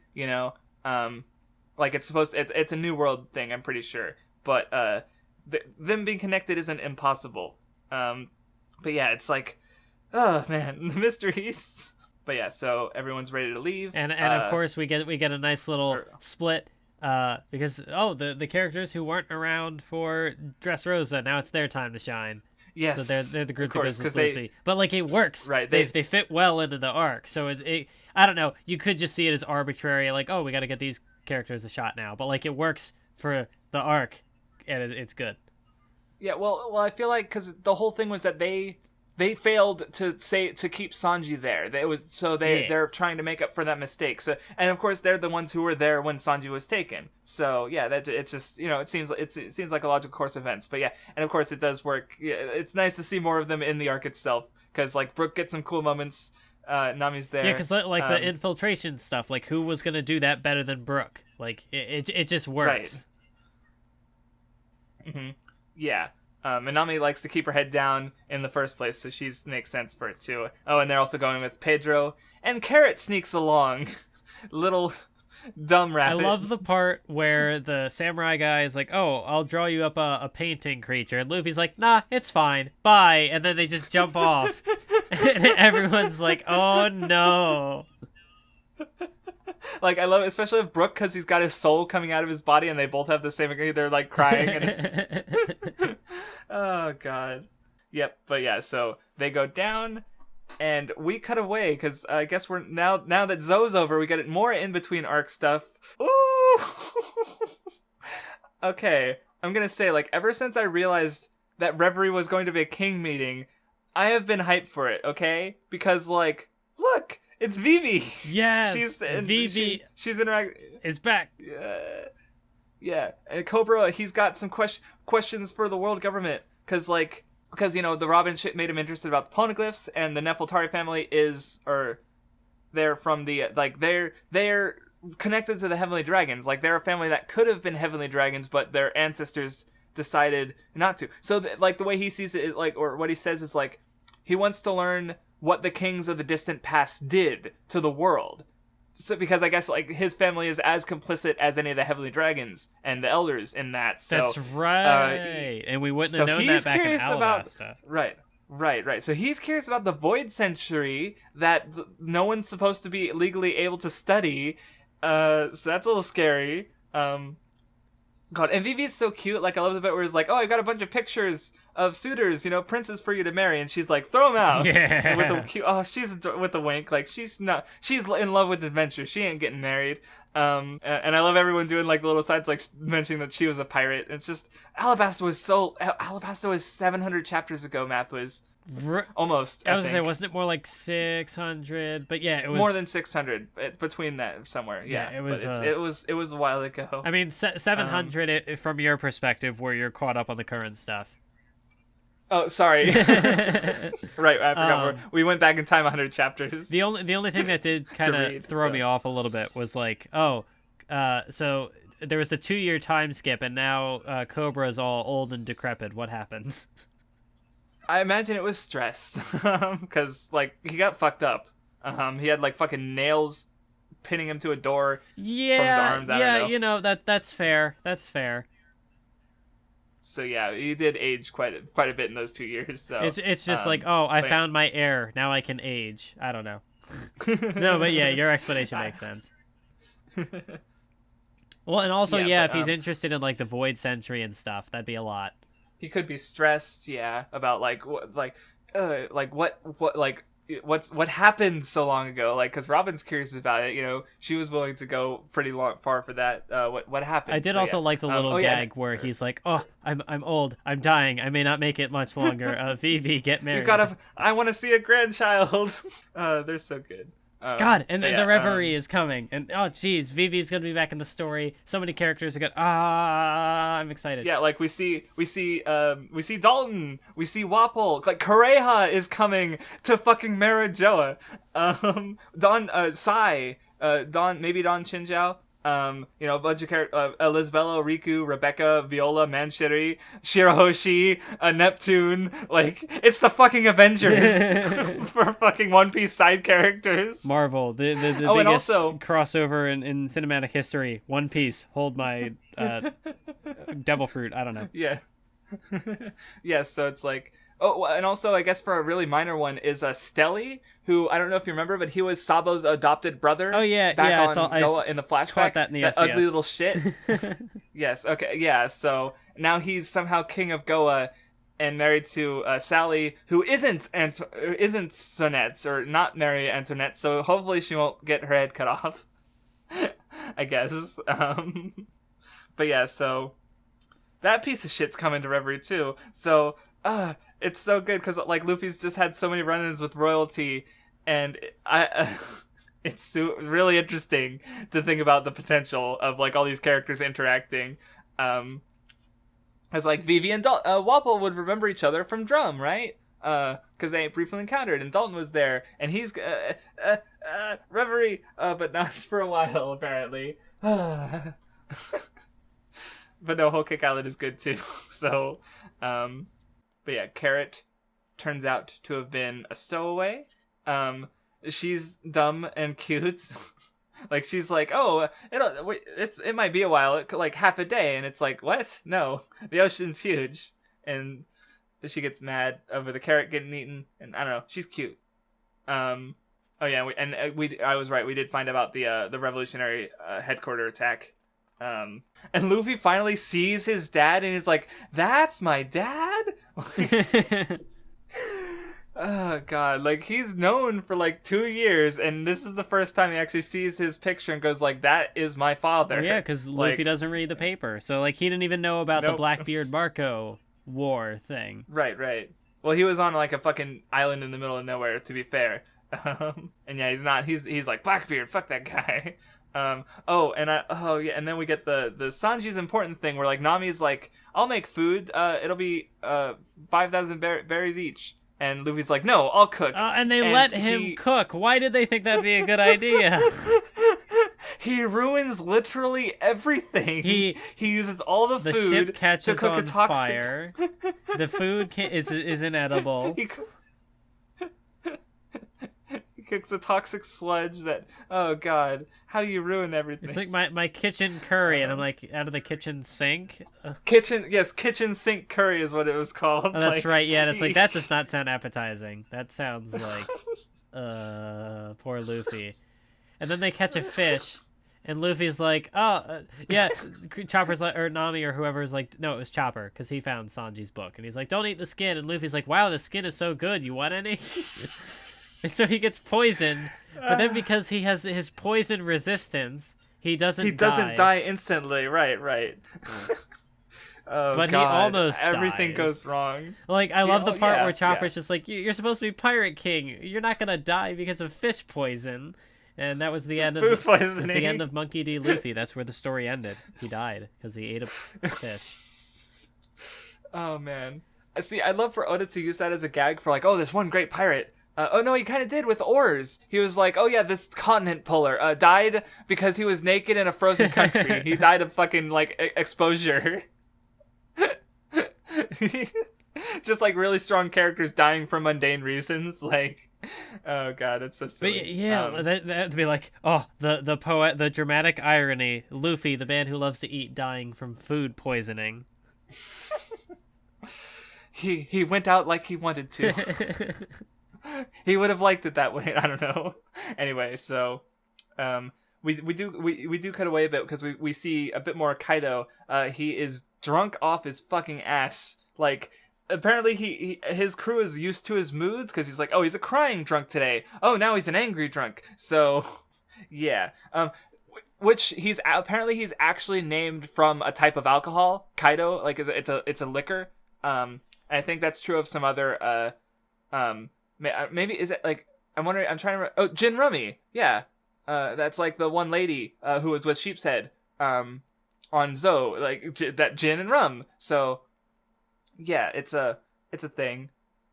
like it's supposed to, it's a New World thing, I'm pretty sure, but them being connected isn't impossible, but yeah, it's like, oh man, the mysteries. But yeah, so everyone's ready to leave, and of course we get a nice little split. Because the characters who weren't around for Dressrosa, now it's their time to shine. Yes, so they're the group that goes with Luffy. But like it works, right? They fit well into the arc. So it I don't know. You could just see it as arbitrary, like, oh, we got to get these characters a shot now. But like it works for the arc, and it's good. Yeah, well, I feel like because the whole thing was that they failed to keep Sanji there. They're trying to make up for that mistake. So, and of course they're the ones who were there when Sanji was taken. So yeah, it's just it seems like a logical course of events. But yeah, and of course it does work. Yeah, it's nice to see more of them in the arc itself, because like Brook gets some cool moments. Nami's there. Yeah, because like the infiltration stuff, like who was gonna do that better than Brook? Like it just works. Right. Mm-hmm. Yeah. And Nami likes to keep her head down in the first place, so she makes sense for it too. Oh, and they're also going with Pedro, and Carrot sneaks along. Little dumb rabbit. I love the part where the samurai guy is like, oh, I'll draw you up a painting creature. And Luffy's like, nah, it's fine. Bye. And then they just jump off. And everyone's like, oh no. Like, I love it, especially with Brook, because he's got his soul coming out of his body, and they both have the same. They're like crying, and it's oh god. Yep. But yeah, so they go down, and we cut away because I guess we're now that Zou's over, we get more in between arc stuff. Ooh. Okay, I'm gonna say, like, ever since I realized that Reverie was going to be a king meeting, I have been hyped for it. Okay, because like, look. It's Vivi. Yes, Vivi. She's interacting. Is back. Yeah. And Cobra, he's got some questions for the world government, because the Robin shit made him interested about the poneglyphs, and the Nefeltari family they're from the they're connected to the Heavenly Dragons. Like, they're a family that could have been Heavenly Dragons, but their ancestors decided not to. So the way he sees it, or what he says is he wants to learn what the kings of the distant past did to the world. So because I guess like his family is as complicit as any of the Heavenly Dragons and the Elders in that. So, that's right. And we wouldn't have known that back in Alabasta. Right. So he's curious about the Void Century that no one's supposed to be legally able to study. So that's a little scary. God, and Vivi's so cute. Like, I love the bit where it's like, oh, I got a bunch of pictures of suitors, princes for you to marry, and she's like, throw them out. Yeah. With the cute, she's with the wink. Like, she's in love with adventure. She ain't getting married. And I love everyone doing like little sides, like mentioning that she was a pirate. It's just Alabasta was 700 chapters ago. Mathwiz. Almost. I was gonna say, wasn't it more like 600? But yeah, it was more than 600 between that somewhere. Yeah, it was. But it was a while ago. I mean, 700 from your perspective, where you're caught up on the current stuff. Oh, sorry. Right, I forgot. We went back in time 100 chapters. The only thing that did kind of throw me off a little bit was like, so there was a 2-year time skip, and now Cobra's all old and decrepit. What happens? I imagine it was stress, because like he got fucked up. He had like fucking nails pinning him to a door from his arms. I don't know. That's fair. That's fair. So yeah, he did age quite a bit in those 2 years. So it's just like, I found my heir. Now I can age. I don't know. No, but yeah, your explanation makes sense. Well, and also, if he's interested in like the Void Century and stuff, that'd be a lot. He could be stressed, about what happened so long ago, like, because Robin's curious about it. She was willing to go pretty far for that. What happened? I did also like the little gag where he's like, I'm old, I'm dying, I may not make it much longer. Vivi, get married. I want to see a grandchild. They're so good. God, and the Reverie is coming, and geez, Vivi's gonna be back in the story. So many characters are good. I'm excited. Yeah, like we see Dalton, we see Wapol, like Kareha is coming to fucking Marajoa. Sai, maybe Don Chinjiao. A bunch of characters, Elizabello, Riku, Rebecca, Viola, Manshiri, Shirahoshi, Neptune. Like, it's the fucking Avengers for fucking One Piece side characters. Marvel, the biggest crossover in cinematic history. One Piece, hold my devil fruit. I don't know. Yeah. Yeah, so it's like... Oh, and also, I guess for a really minor one is Stelly, who, I don't know if you remember, but he was Sabo's adopted brother. Oh, yeah, back on Goa in the flashback. That in the that SBS. Ugly little shit. Yes, okay, yeah, so now he's somehow king of Goa and married to Sally, who isn't Sonette's, or not Mary Antoinette, so hopefully she won't get her head cut off, I guess. But yeah, so that piece of shit's coming to Reverie, too, so... it's so good because like Luffy's just had so many run-ins with royalty, and it's really interesting to think about the potential of like all these characters interacting. As like Vivi and Wapol would remember each other from Drum, right? Because they briefly encountered, and Dalton was there, and he's Reverie, but not for a while apparently. But no, Whole Cake Island is good too. So. But yeah, Carrot turns out to have been a stowaway. She's dumb and cute. Like, she's like, it might be a while, like half a day. And it's like, what? No, the ocean's huge. And she gets mad over the carrot getting eaten. And I don't know, she's cute. I was right. We did find out about the revolutionary headquarter attack. And Luffy finally sees his dad and he's like, that's my dad? Oh god, like he's known for like 2 years and this is the first time he actually sees his picture and goes like, that is my father. Yeah, because Luffy doesn't read the paper, so like he didn't even know about the Blackbeard Marco war thing. Right. Well, he was on like a fucking island in the middle of nowhere, to be fair. And yeah, he's like, Blackbeard, fuck that guy. And then we get the Sanji's important thing where like Nami's like, I'll make food, it'll be 5,000 berries each, and Luffy's like, no, I'll cook. And they let him cook. Why did they think that'd be a good idea? He ruins literally everything. He uses all the food ship catches to cook on a toxic fire. The food is inedible. cooks a toxic sludge that, oh god, how do you ruin everything? It's like my kitchen curry, and I'm like, out of the kitchen sink. Kitchen sink curry is what it was called. Oh, that's right. Yeah, and it's like, that does not sound appetizing. That sounds like, poor Luffy. And then they catch a fish, and Luffy's like, yeah. Chopper's like, or Nami or whoever's like, no, it was Chopper, because he found Sanji's book, and he's like, don't eat the skin. And Luffy's like, wow, the skin is so good. You want any? And so he gets poisoned, but then because he has his poison resistance, he doesn't die instantly. Right. Oh, but God. he almost everything dies. Goes wrong. Like, I love the part where Chopper's just like, you're supposed to be Pirate King. You're not gonna die because of fish poison. And that was the end of the end of Monkey D. Luffy. That's where the story ended. He died because he ate a fish. Oh man, see, I'd love for Oda to use that as a gag for like, oh, this one great pirate. Oh no, he kind of did with oars. He was like, oh yeah, this continent puller died because he was naked in a frozen country. He died of fucking like exposure. Just like really strong characters dying for mundane reasons. Like, oh god, it's so silly. But yeah, that'd be like, oh, the dramatic irony. Luffy, the man who loves to eat, dying from food poisoning. He went out like he wanted to. He would have liked it that way. I don't know. Anyway, so we do cut away a bit because we see a bit more Kaido. He is drunk off his fucking ass. Like, apparently his crew is used to his moods because he's like, oh, he's a crying drunk today. Oh, now he's an angry drunk. So yeah. Which he's actually named from a type of alcohol. Kaido, like, it's a liquor. I think that's true of some other maybe is it like, I'm wondering, I'm trying to remember. Oh, Gin Rummy. Yeah. That's like the one lady who was with Sheepshead on Zou, like that gin and rum. So yeah, it's a thing.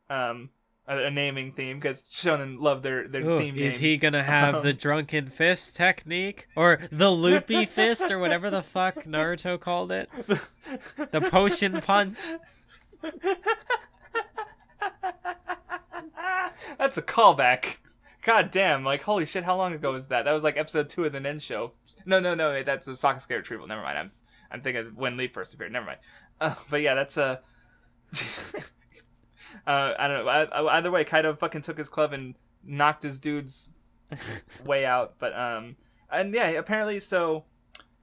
A naming theme, because Shounen love their theme names. Is he gonna have the drunken fist technique, or the loopy fist, or whatever the fuck Naruto called it? The potion punch. That's a callback. God damn, like, holy shit, how long ago was that? That was like episode 2 of the Nen Show. No, that's a Sasuke retrieval. Never mind. I'm thinking of when Lee first appeared. Never mind. But yeah, that's a. I don't know. Either way, Kaido fucking took his club and knocked his dude's way out. But and yeah, apparently so.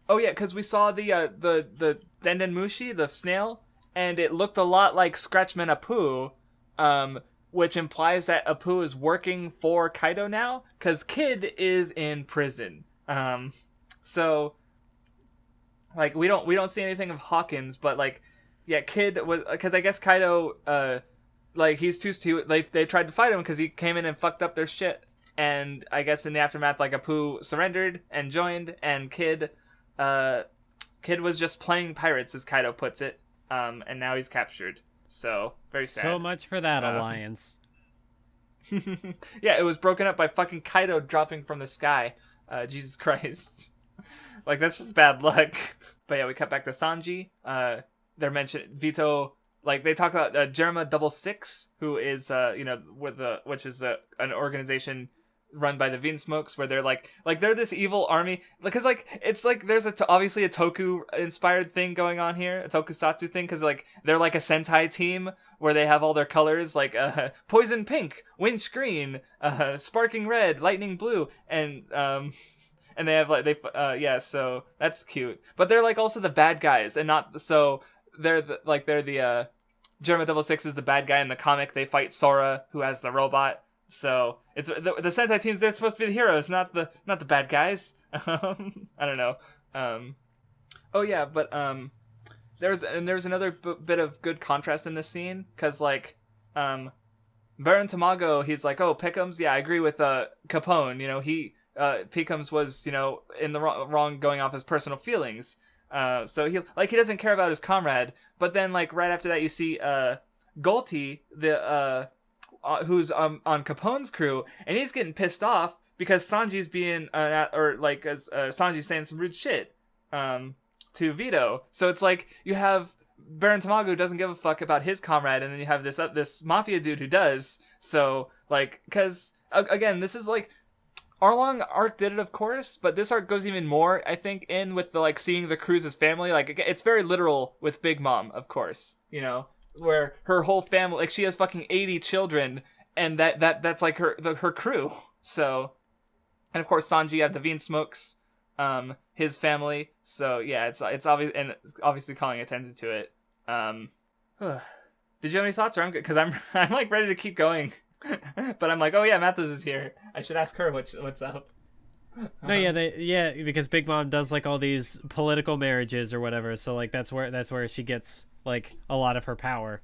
Oh yeah, because we saw the Denden Mushi, the snail, and it looked a lot like Scratchman Apu, which implies that Apu is working for Kaido now, because Kid is in prison. So like we don't see anything of Hawkins, but like, yeah, Kid was, because I guess Kaido like he's too they tried to fight him because he came in and fucked up their shit, and I guess in the aftermath, like, Apu surrendered and joined, and Kid was just playing pirates, as Kaido puts it, and now he's captured. So very sad. So much for that alliance. Yeah, it was broken up by fucking Kaido dropping from the sky. Jesus Christ. Like, that's just bad luck. But yeah, we cut back to Sanji. They're mentioned Vito. Like, they talk about Jerma 66, who is which is an organization run by the Vinsmokes, where they're like they're this evil army, because like it's like there's obviously a Toku inspired thing going on here, a tokusatsu thing, because like they're like a Sentai team where they have all their colors, like poison pink, winch green, sparking red, lightning blue, and they have like so that's cute. But they're like also the bad guys, and not so they're the Jerma 66 is the bad guy in the comic. They fight Sora, who has the robot. So it's the Sentai teams. They're supposed to be the heroes, not the bad guys. I don't know. Oh yeah, but there's another bit of good contrast in this scene, because like Baron Tamago, he's like, oh, Pickums, yeah, I agree with Capone. You know, Pickums was, you know, in the wrong going off his personal feelings. So he doesn't care about his comrade. But then like right after that, you see Golty, the who's on Capone's crew, and he's getting pissed off because Sanji's being Sanji's saying some rude shit to Vito. So it's like you have Baron Tamago who doesn't give a fuck about his comrade, and then you have this mafia dude who does. So like, because again, this is like Arlong arc did it, of course, but this arc goes even more, I think, in with the like seeing the Cruz's family. Like it's very literal with Big Mom, of course, you know, where her whole family, like she has fucking 80 children, and that's like her crew. So, and of course Sanji had the Bean Smokes, his family. So yeah, it's obvious, and obviously calling attention to it. Did you have any thoughts? Or I'm good because I'm like ready to keep going. But I'm like, oh yeah, Mathwiz is here. I should ask her what's up. No, yeah, because Big Mom does like all these political marriages or whatever. So like that's where she gets like a lot of her power.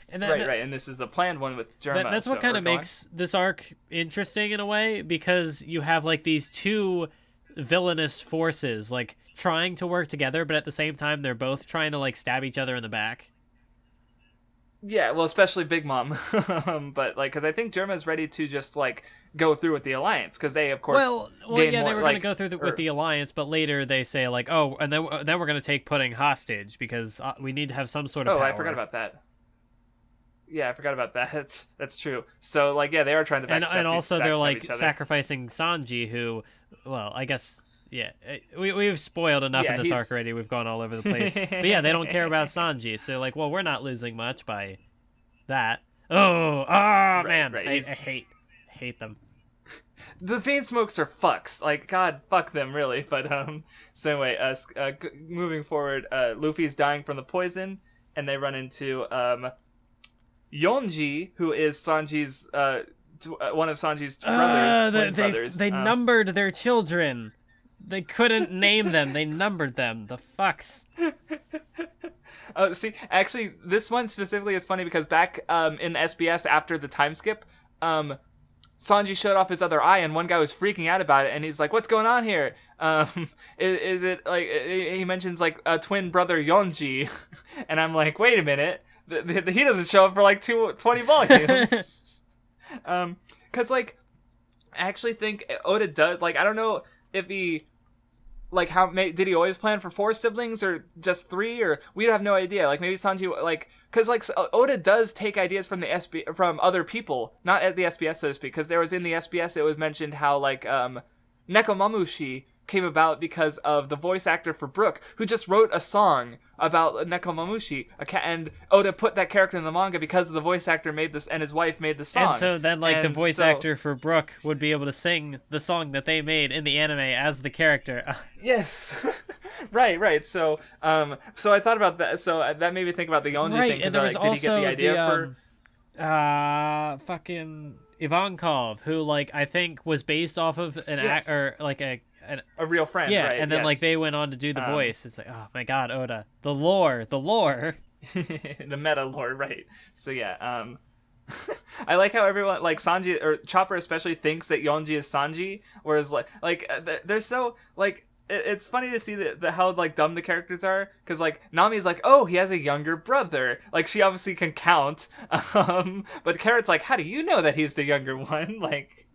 And right, and this is a planned one with Germa. That's what kind of makes this arc interesting in a way, because you have like these two villainous forces like trying to work together, but at the same time they're both trying to like stab each other in the back. Yeah, well, especially Big Mom, but like, because I think Germa's ready to just like go through with the alliance, because they, of course, they were going to go through with the alliance, but later they say like, oh, and then we're going to take Pudding hostage because we need to have some sort of power. I forgot about that. Yeah, I forgot about that. That's true. So like, yeah, they are trying to backstab and also they're like sacrificing Sanji, who, well, I guess. Yeah, we've spoiled enough in this arc already. We've gone all over the place. But yeah, they don't care about Sanji. So like, well, we're not losing much by that. Man. I hate them. The Bean Smokes are fucks. Like, God, fuck them, really. But so anyway, moving forward, Luffy's dying from the poison, and they run into Yonji, who is Sanji's one of Sanji's twin brothers. They numbered their children. They couldn't name them. They numbered them. The fucks. Oh, see, actually, this one specifically is funny because back in the SBS after the time skip, Sanji showed off his other eye, and one guy was freaking out about it, and he's like, "What's going on here? Is it like?" He mentions like a twin brother Yonji, and I'm like, "Wait a minute, he doesn't show up for like 20 volumes." Because like, I actually think Oda does. Like, I don't know if he. Like, did he always plan for 4 siblings or just 3, or we have no idea. Like, maybe Sanji, like, because like Oda does take ideas from from other people, not at the SBS, so to speak. Because there was in the SBS, it was mentioned how like Nekomamushi came about because of the voice actor for Brook, who just wrote a song about Nekomamushi, and Oda put that character in the manga because the voice actor made this, and his wife made the song. And so then, like, the voice actor for Brook would be able to sing the song that they made in the anime as the character. Yes, right. So I thought about that. So that made me think about the Yonji thing. And there was did he get the idea for fucking Ivankov, who like I think was based off of an act or like a real friend, yeah, right? And then like they went on to do the voice. It's like, oh my god, Oda, the lore, the meta lore, right? So yeah, I like how everyone like Sanji or Chopper especially thinks that Yonji is Sanji, whereas like they're so like. It's funny to see how like dumb the characters are, because like Nami's like, oh, he has a younger brother, like she obviously can count, but Carrot's like, how do you know that he's the younger one? Like,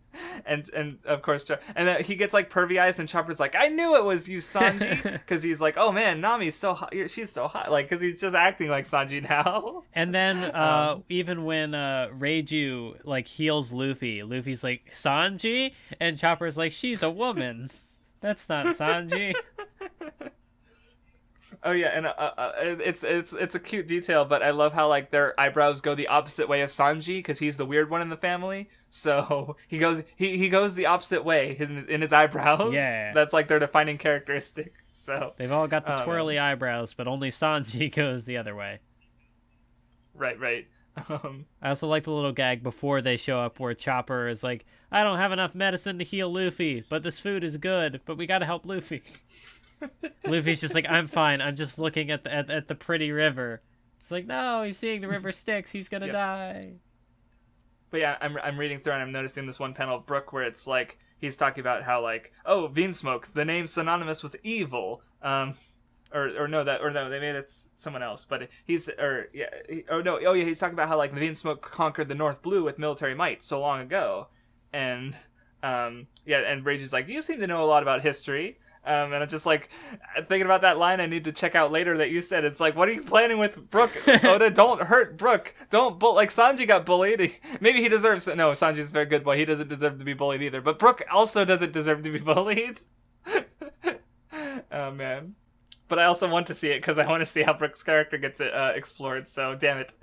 and of course, and then he gets like pervy eyes, and Chopper's like, I knew it was you, Sanji, because he's like, oh man, Nami's so hot, she's so hot, like, because he's just acting like Sanji now. And then even when Reiju like heals Luffy's like, Sanji, and Chopper's like, she's a woman. That's not Sanji. Oh yeah, and it's a cute detail, but I love how like their eyebrows go the opposite way of Sanji, because he's the weird one in the family. So he goes the opposite way in his eyebrows. Yeah, that's like their defining characteristic. So they've all got the twirly eyebrows, but only Sanji goes the other way. Right. I also like the little gag before they show up where Chopper is like, I don't have enough medicine to heal Luffy, but this food is good, but we gotta help Luffy. Luffy's just like, I'm fine, I'm just looking at the pretty river. It's like, no, he's seeing the river Styx, he's gonna die. But yeah, I'm reading through and I'm noticing this one panel of Brook where it's like, he's talking about how like, oh, Bean Smokes, the name's synonymous with evil. Or no, they made it someone else, but he's talking about how like the Bean Smoke conquered the North Blue with military might so long ago, and and Rage is like, do you seem to know a lot about history? And I'm just like thinking about that line I need to check out later that you said. It's like, what are you planning with Brook? Oda, don't hurt Brook. Don't like Sanji got bullied. Maybe he deserves it. No, Sanji's a very good boy. He doesn't deserve to be bullied either. But Brook also doesn't deserve to be bullied. Oh man. But I also want to see it because I want to see how Brook's character gets explored. So damn it.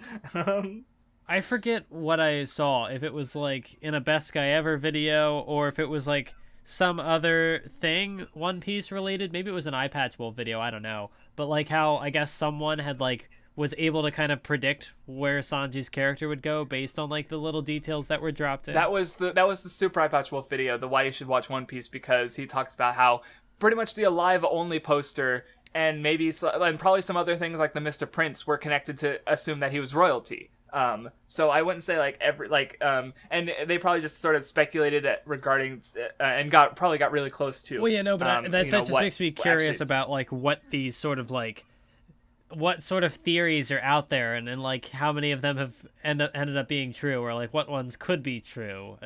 I forget what I saw. If it was like in a Best Guy Ever video, or if it was like some other thing One Piece related. Maybe it was an Eye Patch Wolf video, I don't know. But like how I guess someone had like was able to kind of predict where Sanji's character would go based on like the little details that were dropped in. That was the Super Eye Patch Wolf video, the why you should watch One Piece, because he talks about how pretty much the Alive only poster and and probably some other things like the Mr. Prince were connected to assume that he was royalty. So I wouldn't say like and they probably just sort of speculated regarding and probably got really close to. Well, yeah, no, but that just makes me curious about like what these sort of like what sort of theories are out there, and like how many of them have ended up being true, or like what ones could be true.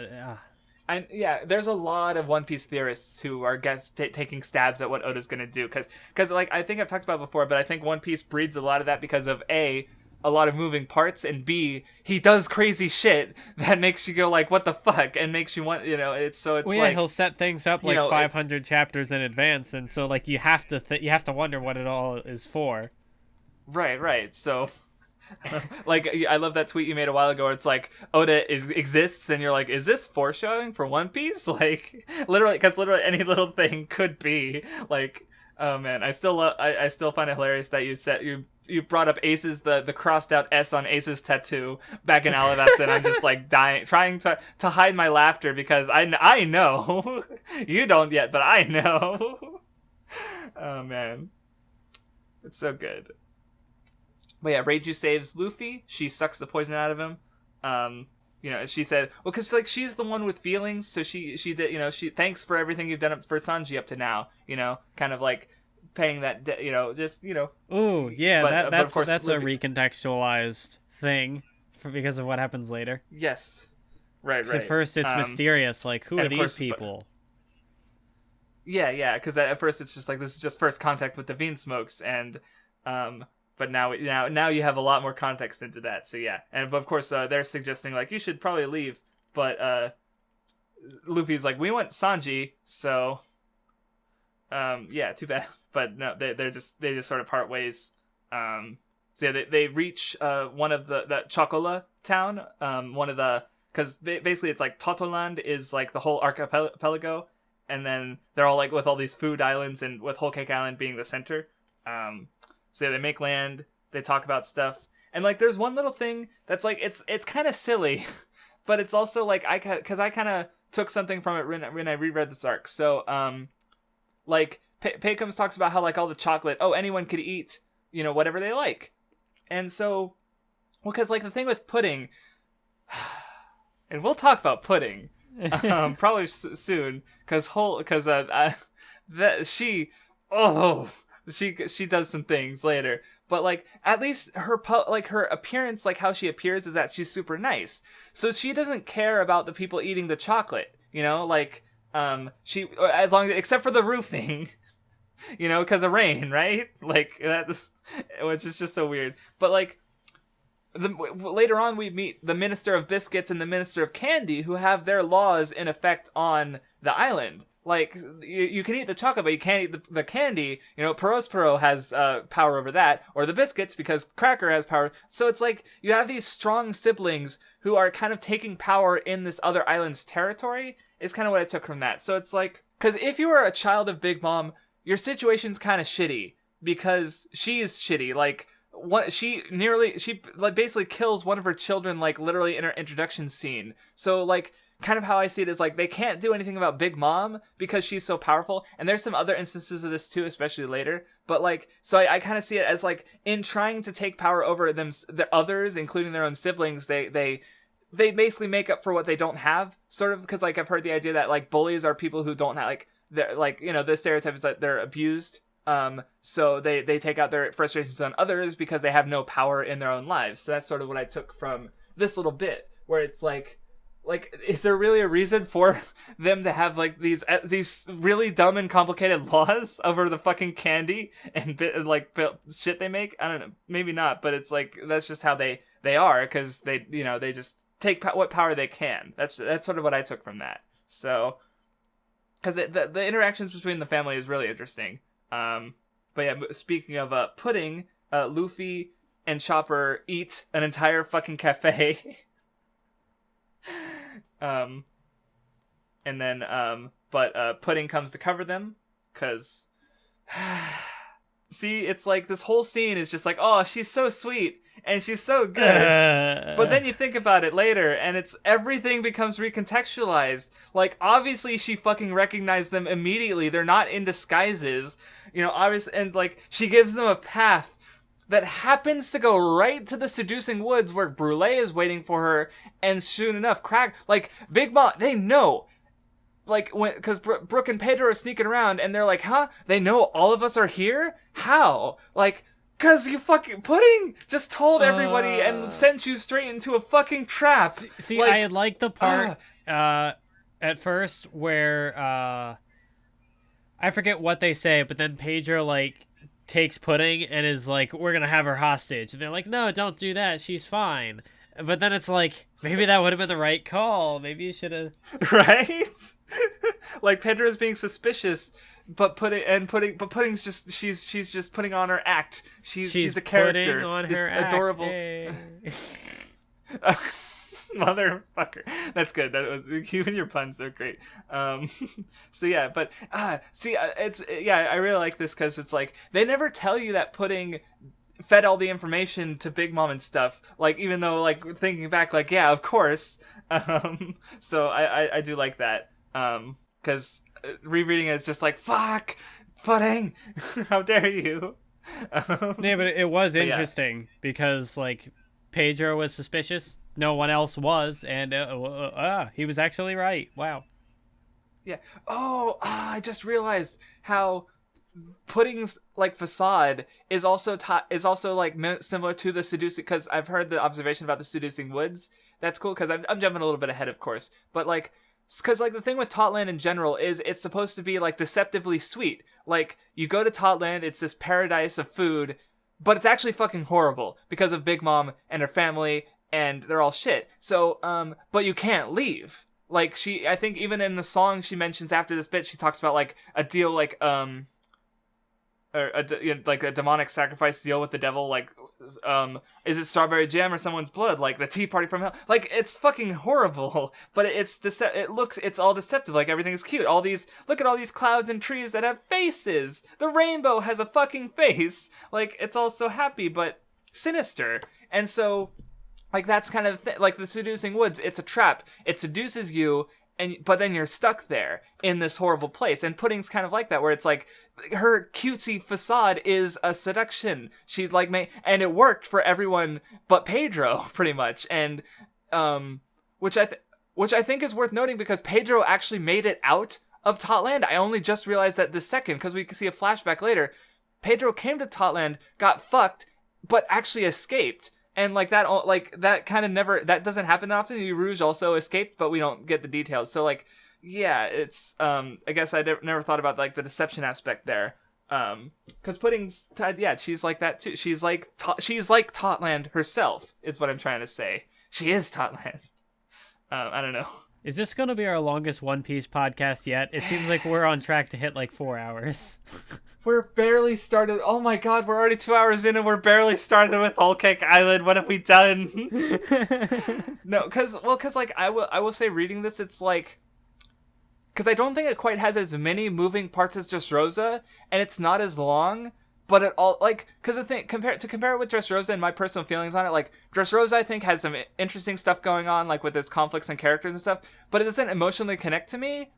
And yeah, there's a lot of One Piece theorists who are taking stabs at what Oda's gonna do, because like I think I've talked about before, but I think One Piece breeds a lot of that because of a lot of moving parts, and B, he does crazy shit that makes you go like, what the fuck, and makes you want, it's well, yeah, like he'll set things up like 500 chapters in advance, and so like you have to wonder what it all is for. Right. So, like, I love that tweet you made a while ago where it's like, Oda exists, and you're like, is this foreshadowing for One Piece? Like, literally, because literally any little thing could be. Like, oh man, I still find it hilarious that you brought up Ace's, the crossed out S on Ace's tattoo back in Alabasta, and I'm just like dying, trying to hide my laughter because I know. You don't yet, but I know. Oh man. It's so good. But yeah, Reiju saves Luffy. She sucks the poison out of him. She said, well, because like she's the one with feelings, so she did, she thanks for everything you've done for Sanji up to now, kind of like paying that Ooh, yeah, but of course, that's a recontextualized thing because of what happens later. Yes, right. At first it's mysterious, like who are these people? Yeah, because at first it's just like this is just first contact with the Bean Smokes, and but now you have a lot more context into that. So yeah, but of course they're suggesting like you should probably leave, but Luffy's like, we want Sanji, so yeah, too bad. But no, they just sort of part ways. So yeah, they reach one of the Chocola town, because basically it's like Totoland is like the whole archipelago, and then they're all like with all these food islands, and with Whole Cake Island being the center. So yeah, they make land, they talk about stuff, and like there's one little thing that's like it's kind of silly, but it's also like because I kind of took something from it when I reread this arc. So like Pecos talks about how like all the chocolate, anyone could eat, whatever they like, and so because like the thing with pudding, and we'll talk about pudding probably soon, because she does some things later, but like at least her appearance, like how she appears, is that she's super nice, so she doesn't care about the people eating the chocolate, she as long except for the roofing, because of rain, right? Like that's, which is just so weird. But like later on we meet the Minister of Biscuits and the Minister of Candy, who have their laws in effect on the island. Like, you can eat the chocolate, but you can't eat the candy. Perospero has power over that, or the biscuits, because Cracker has power. So it's like, you have these strong siblings who are kind of taking power in this other island's territory, is kind of what I took from that. So it's like, because if you are a child of Big Mom, your situation's kind of shitty, because she is shitty. Like, she basically kills one of her children, like, literally in her introduction scene. So, like, kind of how I see it is like they can't do anything about Big Mom because she's so powerful, and there's some other instances of this too, especially later, but like, so I kind of see it as like in trying to take power over the others, including their own siblings, they basically make up for what they don't have, sort of, because like I've heard the idea that like bullies are people who don't have, like, they're like, the stereotype is that they're abused, so they take out their frustrations on others because they have no power in their own lives. So that's sort of what I took from this little bit, where it's like like, is there really a reason for them to have like these really dumb and complicated laws over the fucking candy and shit they make? I don't know, maybe not, but it's like that's just how they are, because they they just take what power they can. That's sort of what I took from that. So, because the interactions between the family is really interesting. But yeah, speaking of pudding, Luffy and Chopper eat an entire fucking cafe. And then but Pudding comes to cover them, because see, it's like this whole scene is just like, oh, she's so sweet and she's so good. But then you think about it later and it's everything becomes recontextualized. Like, obviously she fucking recognized them immediately. They're not in disguises, obviously, and like she gives them a path that happens to go right to the seducing woods where Brule is waiting for her, and soon enough, Big Mom, they know. Like, because Brooke and Pedro are sneaking around, and they're like, huh? They know all of us are here? How? Like, because you fucking Pudding just told everybody and sent you straight into a fucking trap. See, I like the part at first where, I forget what they say, but then Pedro, like, takes Pudding and is like, we're gonna have her hostage, and they're like, no, don't do that, she's fine. But then it's like, maybe that would have been the right call. Maybe you should have, right? Like, Pedro's being suspicious, but Pudding's just she's just putting on her act. She's a character, putting on this her adorable motherfucker. That's good. That was, you and your puns are great. So yeah, but it's I really like this, because it's like they never tell you that Pudding fed all the information to Big Mom and stuff. Like, even though, like, thinking back, like, yeah, of course. So I do like that. Because rereading it is just like, fuck, Pudding, how dare you? Yeah, but it was interesting because, like, Pedro was suspicious. No one else was, and he was actually right. Wow. Yeah. Oh, I just realized how Pudding's like facade is also like similar to the seducing, because I've heard the observation about the seducing woods. That's cool, because I'm jumping a little bit ahead, of course, but like, because like the thing with Totland in general is it's supposed to be like deceptively sweet. Like, you go to Totland, it's this paradise of food, but it's actually fucking horrible because of Big Mom and her family, and they're all shit. So but you can't leave. Like, I think even in the song she mentions after this bit, she talks about like a deal, like like a demonic sacrifice deal with the devil, like, is it strawberry jam or someone's blood, like the tea party from hell? Like, it's fucking horrible, but it's all deceptive, like everything is cute. Look at all these clouds and trees that have faces. The rainbow has a fucking face. Like, it's all so happy, but sinister. And so, like, that's kind of like the seducing woods. It's a trap. It seduces you, but then you're stuck there in this horrible place. And Pudding's kind of like that, where it's like her cutesy facade is a seduction. She's like, and it worked for everyone but Pedro, pretty much. And which I think is worth noting, because Pedro actually made it out of Totland. I only just realized that this second, because we can see a flashback later. Pedro came to Totland, got fucked, but actually escaped. And that kind of never, that doesn't happen that often. Rouge also escaped, but we don't get the details. So like, yeah, it's I guess I never thought about like the deception aspect there. Because Pudding's she's like that too. She's like Totland herself, is what I'm trying to say. She is Totland. I don't know. Is this going to be our longest One Piece podcast yet? It seems like we're on track to hit like 4 hours. We're barely started. Oh my god, we're already 2 hours in and we're barely started with Whole Cake Island. What have we done? No, because like I will say, reading this, it's like, because I don't think it quite has as many moving parts as Dressrosa, and it's not as long. But it all, like, because the thing, compare it with Dressrosa and my personal feelings on it, like, Dressrosa, I think, has some interesting stuff going on, like, with its conflicts and characters and stuff, but it doesn't emotionally connect to me,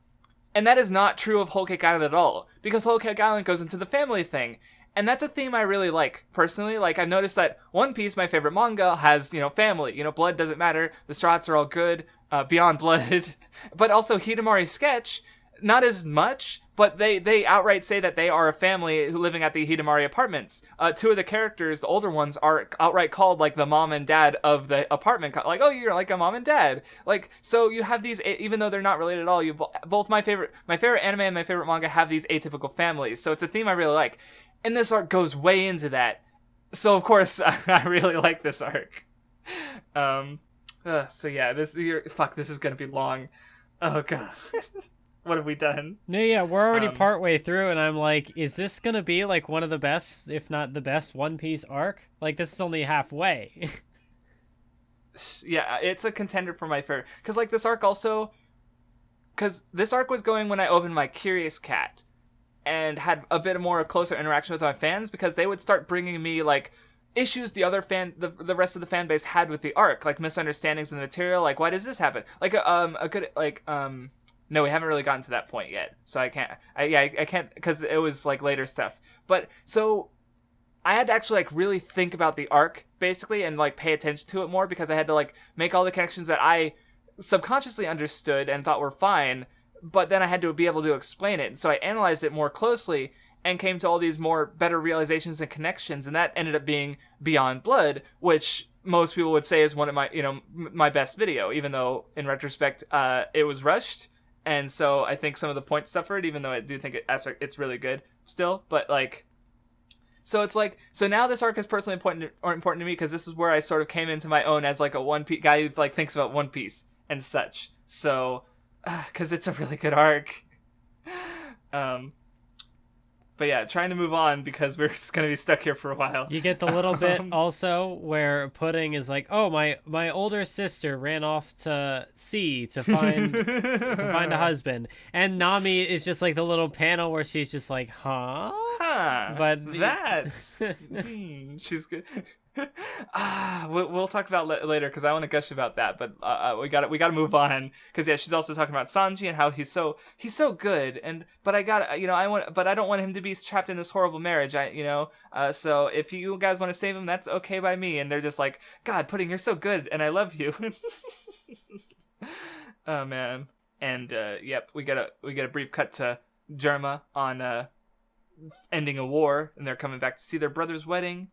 and that is not true of Whole Cake Island at all, because Whole Cake Island goes into the family thing, and that's a theme I really like, personally. Like, I've noticed that One Piece, my favorite manga, has, family, blood doesn't matter, the Strats are all good, Beyond Blood, but also Hidamari's sketch, not as much, but they outright say that they are a family who living at the Hidamari apartments. Two of the characters, the older ones, are outright called like the mom and dad of the apartment. Like, oh, you're like a mom and dad. Like, so you have these, even though they're not related at all. You both my favorite anime and my favorite manga have these atypical families. So it's a theme I really like, and this arc goes way into that. So of course I really like this arc. So yeah, this is gonna be long. Oh god. What have we done? No, yeah, we're already partway through, and I'm like, is this gonna be like one of the best, if not the best, One Piece arc? Like, this is only halfway. Yeah, it's a contender for my favorite. Because, like, this arc also... Because this arc was going when I opened my Curious Cat and had a bit more closer interaction with my fans, because they would start bringing me, like, issues the rest of the fan base had with the arc, like misunderstandings in the material, like, why does this happen? Like, no, we haven't really gotten to that point yet, so I can't, because it was, like, later stuff. But, so, I had to actually, like, really think about the arc, basically, and, like, pay attention to it more, because I had to, like, make all the connections that I subconsciously understood and thought were fine, but then I had to be able to explain it. So I analyzed it more closely and came to all these better realizations and connections, and that ended up being Beyond Blood, which most people would say is one of my, my best video, even though, in retrospect, it was rushed. And so I think some of the points suffered, even though I do think it's really good still. But, like, so it's like, so now this arc is personally important to me, because this is where I sort of came into my own as, like, a One Piece guy who, like, thinks about One Piece and such. So, because it's a really good arc. But yeah, trying to move on, because we're just going to be stuck here for a while. You get the little bit also where Pudding is like, oh, my older sister ran off to sea to find a husband. And Nami is just like the little panel where she's just like, huh? But that's... she's good. We'll talk about later, because I want to gush about that, but we gotta move on, because yeah, she's also talking about Sanji and how he's so good, but I don't want him to be trapped in this horrible marriage, so if you guys want to save him, that's okay by me. And they're just like, God, Pudding, you're so good and I love you. Oh man. And yep, we get a brief cut to Germa on ending a war, and they're coming back to see their brother's wedding,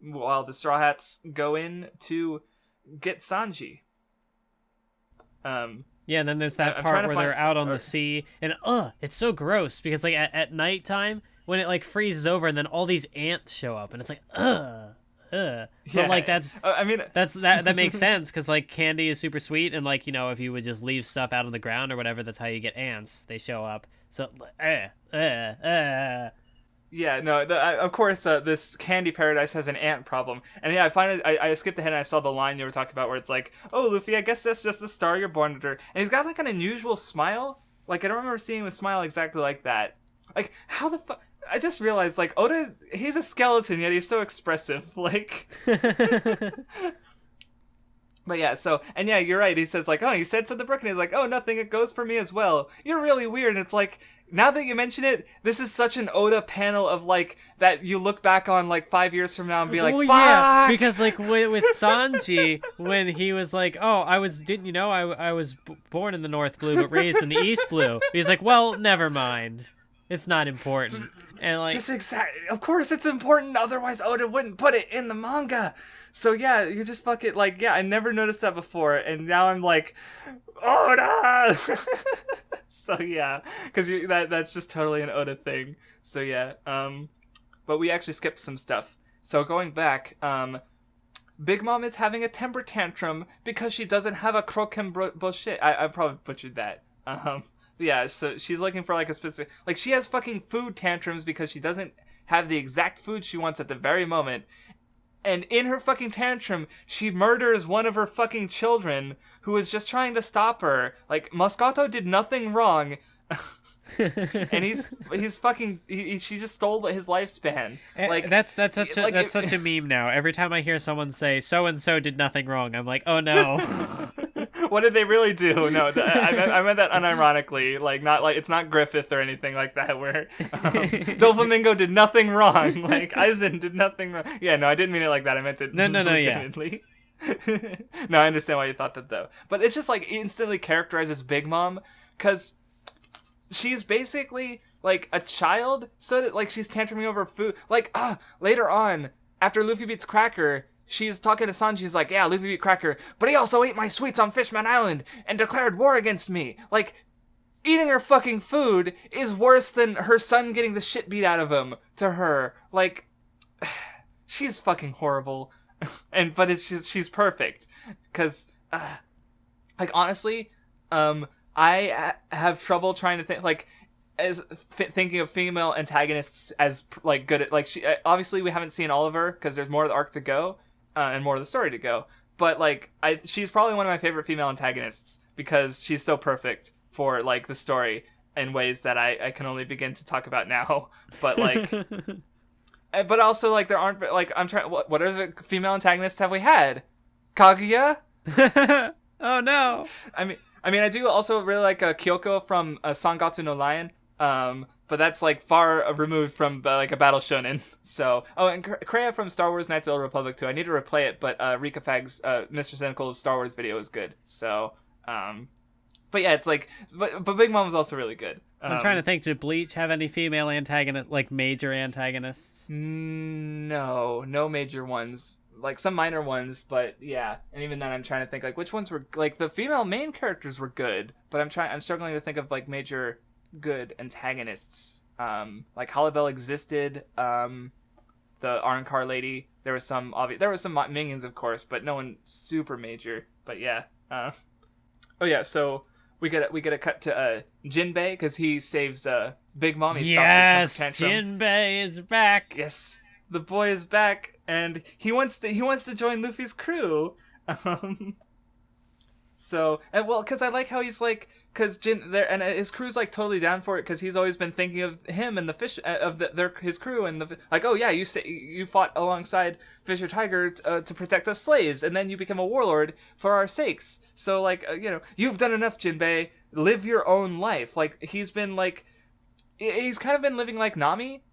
while the Straw Hats go in to get Sanji. Yeah, and then there's that part where they're out on the sea, and it's so gross, because like at nighttime when it like freezes over, and then all these ants show up, and it's like But like that makes sense, because like candy is super sweet, and like, if you would just leave stuff out on the ground or whatever, that's how you get ants. They show up. So Yeah, no, of course, this candy paradise has an ant problem. And yeah, I skipped ahead and I saw the line you were talking about where it's like, oh, Luffy, I guess that's just the star you're born under. And he's got, like, an unusual smile. Like, I don't remember seeing him smile exactly like that. Like, how the fuck... I just realized, like, Oda, he's a skeleton, yet he's so expressive. Like... But yeah, so, and yeah, you're right. He says, like, oh, you said something, Brooke, and he's like, oh, nothing, it goes for me as well. You're really weird. And it's like, now that you mention it, this is such an Oda panel of, like, that you look back on, like, 5 years from now and be like, fuck! Yeah, because, like, with Sanji, when he was like, oh, I was born in the North Blue, but raised in the East Blue. He's like, well, never mind. It's not important. And, like... Of course it's important, otherwise Oda wouldn't put it in the manga. So yeah, you just fucking, like, yeah, I never noticed that before, and now I'm like, Oda! So yeah, because that's just totally an Oda thing. So yeah, but we actually skipped some stuff. So going back, Big Mom is having a temper tantrum because she doesn't have a croquembouche. Bullshit. I probably butchered that. Yeah, so she's looking for, like, a specific... Like, she has fucking food tantrums because she doesn't have the exact food she wants at the very moment. And in her fucking tantrum, she murders one of her fucking children who is just trying to stop her. Like, Moscato did nothing wrong. And he's fucking... she just stole his lifespan. Like, that's such a meme now. Every time I hear someone say, so-and-so did nothing wrong, I'm like, oh no. What did they really do? No, I meant that unironically. Like, not like, it's not Griffith or anything like that, where Doflamingo did nothing wrong. Like, Aizen did nothing wrong. Yeah, no, I didn't mean it like that. I meant it legitimately. Yeah. No, I understand why you thought that, though. But it's just, like, instantly characterizes Big Mom, because she's basically like a child, so that, like she's tantruming over food. Like later on, after Luffy beats Cracker, she's talking to Sanji. She's like, yeah, Luffy beat Cracker, but he also ate my sweets on Fishman Island and declared war against me. Like, eating her fucking food is worse than her son getting the shit beat out of him to her. Like, she's fucking horrible. But she's perfect. Cause, like, honestly, I have trouble trying to think, like, thinking of female antagonists as like good at, like, she obviously we haven't seen all of her because there's more of the arc to go and more of the story to go, but like she's probably one of my favorite female antagonists because she's so perfect for like the story in ways that I can only begin to talk about now. But like but also like there aren't, like, I'm trying, what are the female antagonists have we had? Kaguya? Oh no. I mean I do also really like Kyoko from Sangatsu no Lion. But that's like far removed from like a battle shonen. So, and Kreia from Star Wars Knights of the Old Republic too. I need to replay it, but Rika Fag's Mr. Cynical's Star Wars video is good. So, but yeah, it's like, but Big Mom is also really good. I'm trying to think, did Bleach have any female antagonists, like major antagonists? No major ones. Like some minor ones, but yeah. And even then I'm trying to think like which ones were, like, the female main characters were good, but I'm struggling to think of like major good antagonists. Like Holibel existed, the Arrancar lady, there was some minions of course, but no one super major. But yeah. Oh yeah, so we get a cut to Jinbei because he saves Big Mom. He yes, stops a temper tantrum. Jinbei is back. Yes, the boy is back, and he wants to join Luffy's crew. So, and well, because I like how he's like, because and his crew's like totally down for it because he's always been thinking of him and the fish of his crew, and like, oh yeah, you fought alongside Fisher Tiger to protect us slaves, and then you become a warlord for our sakes. So like, you've done enough, Jinbei. Live your own life. Like he's kind of been living like Nami,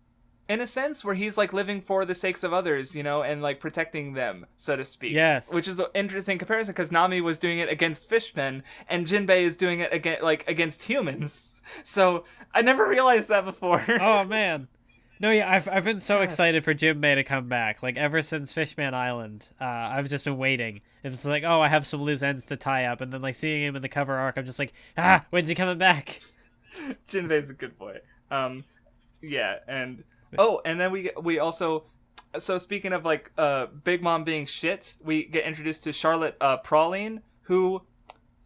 in a sense, where he's like living for the sakes of others, and like protecting them, so to speak. Yes. Which is an interesting comparison because Nami was doing it against fishmen and Jinbei is doing it against humans. So I never realized that before. Oh man. No, yeah, I've been so excited for Jinbei to come back. Like ever since Fishman Island, I've just been waiting. It's like, oh, I have some loose ends to tie up, and then like seeing him in the cover arc, I'm just like, when's he coming back? Jinbei's a good boy. Yeah, and and then we also, so speaking of like Big Mom being shit, we get introduced to Charlotte Praline, who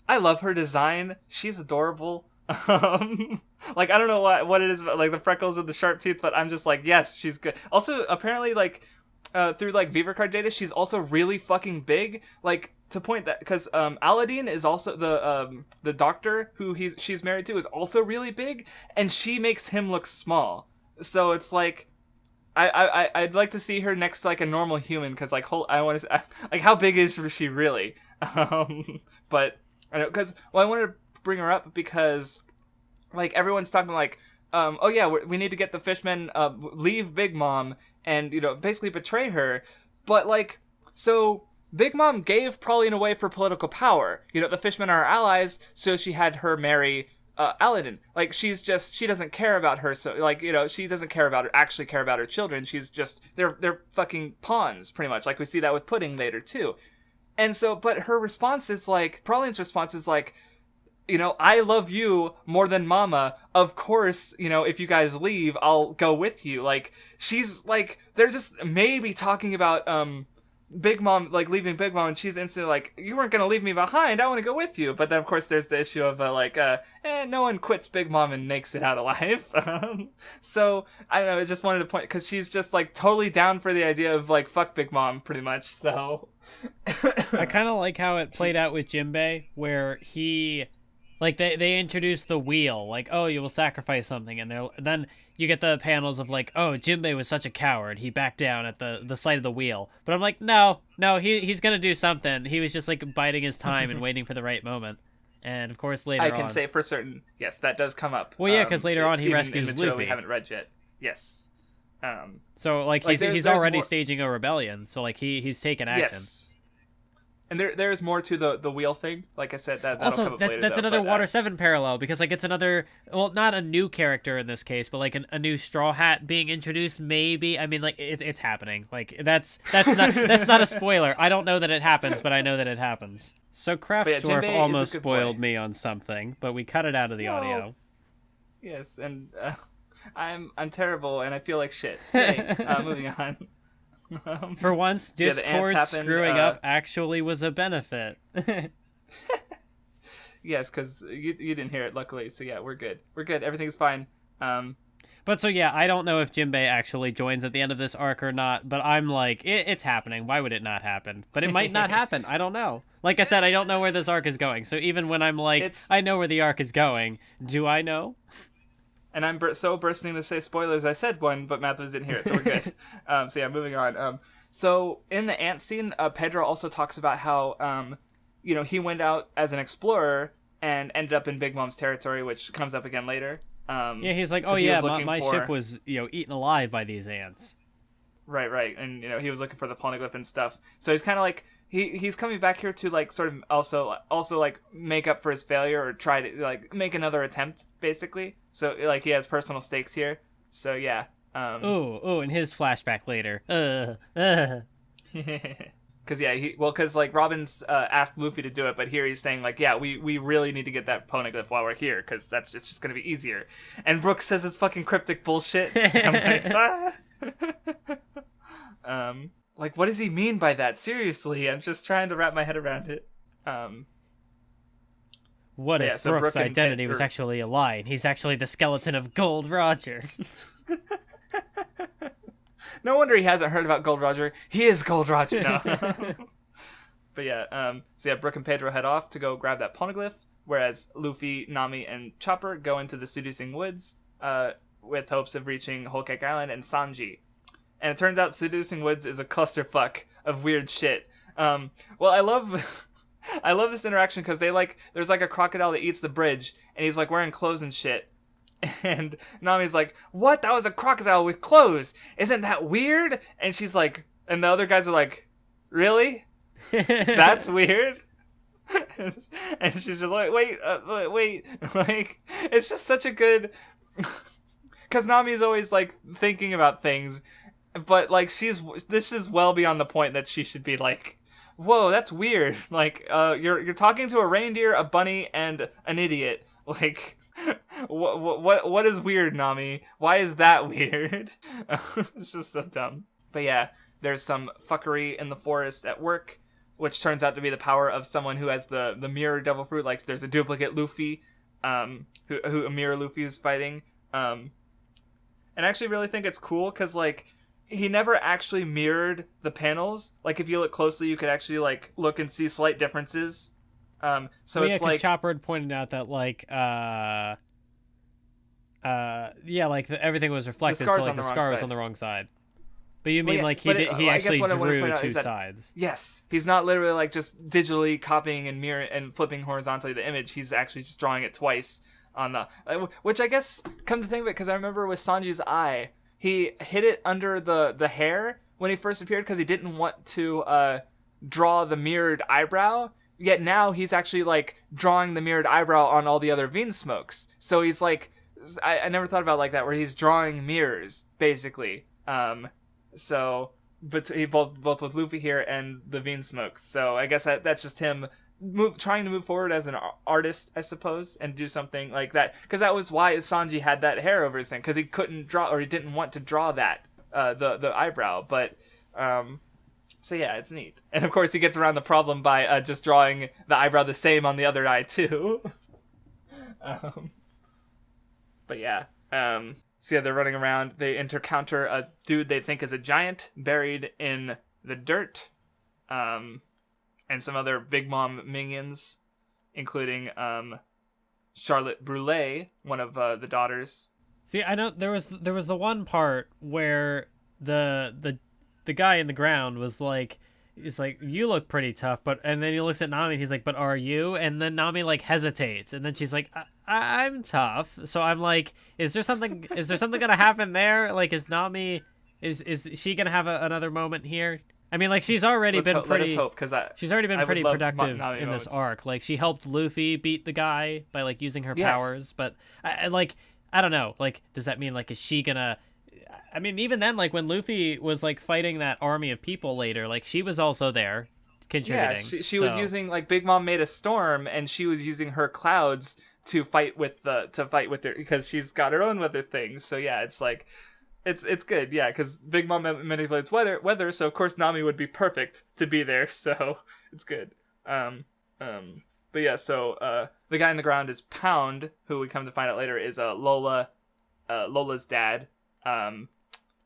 I love her design. She's adorable. Like I don't know what it is about, like the freckles and the sharp teeth, but I'm just like, yes, she's good. Also, apparently, like through like Viva Card data, she's also really fucking big. Like to point that because Aladdin is also the doctor who she's married to is also really big, and she makes him look small. So it's like, I'd like to see her next to like a normal human because like I want to like how big is she really? But I know because I wanted to bring her up because like everyone's talking like oh yeah we need to get the fishmen leave Big Mom and basically betray her, but like so Big Mom gave Praline away for political power. The fishmen are her allies, so she had her marry Aladdin. Like she doesn't care about her, so like she doesn't care about her children. She's just they're fucking pawns pretty much. Like we see that with Pudding later too. And so but her response is like, Praline's response is like, I love you more than Mama. Of course, if you guys leave, I'll go with you. Like she's like, they're just maybe talking about Big Mom, like leaving Big Mom, and she's instantly like, you weren't gonna leave me behind, I want to go with you. But then of course there's the issue of no one quits Big Mom and makes it out alive. So I don't know, I just wanted to point because she's just like totally down for the idea of like fuck Big Mom pretty much. So I kind of like how it played out with Jinbei, where he like they introduced the wheel, like, oh, you will sacrifice something, and then you get the panels of like, oh, Jinbei was such a coward, he backed down at the sight of the wheel. But I'm like, no, he's gonna do something. He was just like biding his time and waiting for the right moment. And of course later I can say for certain, yes, that does come up. Well, yeah, because later on he rescues Luffy. We haven't read yet. Yes. So like he's already staging a rebellion. So like he's taken action. Yes. And there's more to the wheel thing. Like I said, that'll Also, come up later. that's though, another but, Water 7 parallel, because like it's another, well, not a new character in this case, but like a new Straw Hat being introduced. Maybe, I mean, like it's happening. Like that's not a spoiler. I don't know that it happens, but I know that it happens. So Craftsdwarf almost spoiled me on something, but we cut it out of the audio. Yes, and I'm terrible, and I feel like shit. Hey, moving on. For once, Discord screwing up actually was a benefit. Yes, because you didn't hear it, luckily. So yeah, we're good. We're good. Everything's fine. But so yeah, I don't know if Jinbei actually joins at the end of this arc or not, but I'm like, it's happening. Why would it not happen? But it might not happen. I don't know. Like I said, I don't know where this arc is going. So even when I'm like, I know where the arc is going, do I know? And I'm so bursting to say spoilers. I said one, but Mathwiz didn't hear it, so we're good. So yeah, moving on. So in the ant scene, Pedro also talks about how, he went out as an explorer and ended up in Big Mom's territory, which comes up again later. Yeah, he's like, oh yeah, my ship was, eaten alive by these ants. Right. And, he was looking for the poneglyph and stuff. So he's kind of like, he's coming back here to, like, sort of also, like, make up for his failure or try to, like, make another attempt, basically. So, like, he has personal stakes here. So, yeah. And his flashback later. Because like Robin's asked Luffy to do it, but here he's saying like, yeah, we really need to get that poneglyph while we're here, because it's just gonna be easier. And Brooks says it's fucking cryptic bullshit. I'm like, like, what does he mean by that? Seriously, I'm just trying to wrap my head around it. What if Brooks' identity was actually a lie, and he's actually the skeleton of Gold Roger? No wonder he hasn't heard about Gold Roger. He is Gold Roger now. But yeah, Brook and Pedro head off to go grab that poneglyph, whereas Luffy, Nami, and Chopper go into the Seducing Woods with hopes of reaching Whole Cake Island and Sanji. And it turns out Seducing Woods is a clusterfuck of weird shit. Well, I love this interaction because there's like a crocodile that eats the bridge, and he's like wearing clothes and shit. And Nami's like, what? That was a crocodile with clothes. Isn't that weird? And she's like, and the other guys are like, really? That's weird? And she's just like, wait. Like, it's just such a good... Because Nami's always, like, thinking about things. But, like, this is well beyond the point that she should be like, whoa, that's weird. Like, you're talking to a reindeer, a bunny, and an idiot. Like... What is weird, Nami? Why is that weird? It's just so dumb. But yeah, there's some fuckery in the forest at work, which turns out to be the power of someone who has the mirror devil fruit. Like, there's a duplicate Luffy, who a mirror Luffy is fighting. And I actually really think it's cool because, like, he never actually mirrored the panels. Like, if you look closely, you could actually, like, look and see slight differences. So it's like Chopper had pointed out that like everything was reflected, so like the scar was on the wrong side. But you mean he actually drew two sides? Yes, he's not literally like just digitally copying and mirror and flipping horizontally the image. He's actually just drawing it twice on the, which I guess come to think of it, because I remember with Sanji's eye, he hid it under the hair when he first appeared because he didn't want to draw the mirrored eyebrow. Yet now he's actually, like, drawing the mirrored eyebrow on all the other vein smokes. So he's, like... I never thought about it like that, where he's drawing mirrors, basically. So... But he both with Luffy here and the vein smokes. So I guess that's just him trying to move forward as an artist, I suppose, and do something like that. Because that was why Sanji had that hair over his thing. Because he couldn't draw, or he didn't want to draw that, the eyebrow. But... So yeah, it's neat. And of course he gets around the problem by just drawing the eyebrow the same on the other eye too. But yeah. So yeah, they're running around. They encounter a dude they think is a giant buried in the dirt. And some other Big Mom minions, including Charlotte Brûlé, one of the daughters. See, I know there was the one part where the guy in the ground was like, he's like, you look pretty tough, and then he looks at Nami and he's like, but are you? And then Nami like hesitates, and then she's like, I'm tough. So I'm like, is there something gonna happen there? Like, is Nami, is she gonna have another moment here? I mean, like she's already been pretty. Let us hope, because she's already been I pretty would love productive Nami in this moments. arc. Like she helped Luffy beat the guy by like using her Yes. powers. But I don't know. Like, does that mean like is she gonna? I mean, even then, like when Luffy was like fighting that army of people later, like she was also there contributing. Yeah, she was using, like, Big Mom made a storm, and she was using her clouds to fight with her, because she's got her own weather thing. So yeah, it's like, it's good, yeah, because Big Mom manipulates weather, so of course Nami would be perfect to be there. So it's good. But yeah, so the guy in the ground is Pound, who we come to find out later is Lola's dad.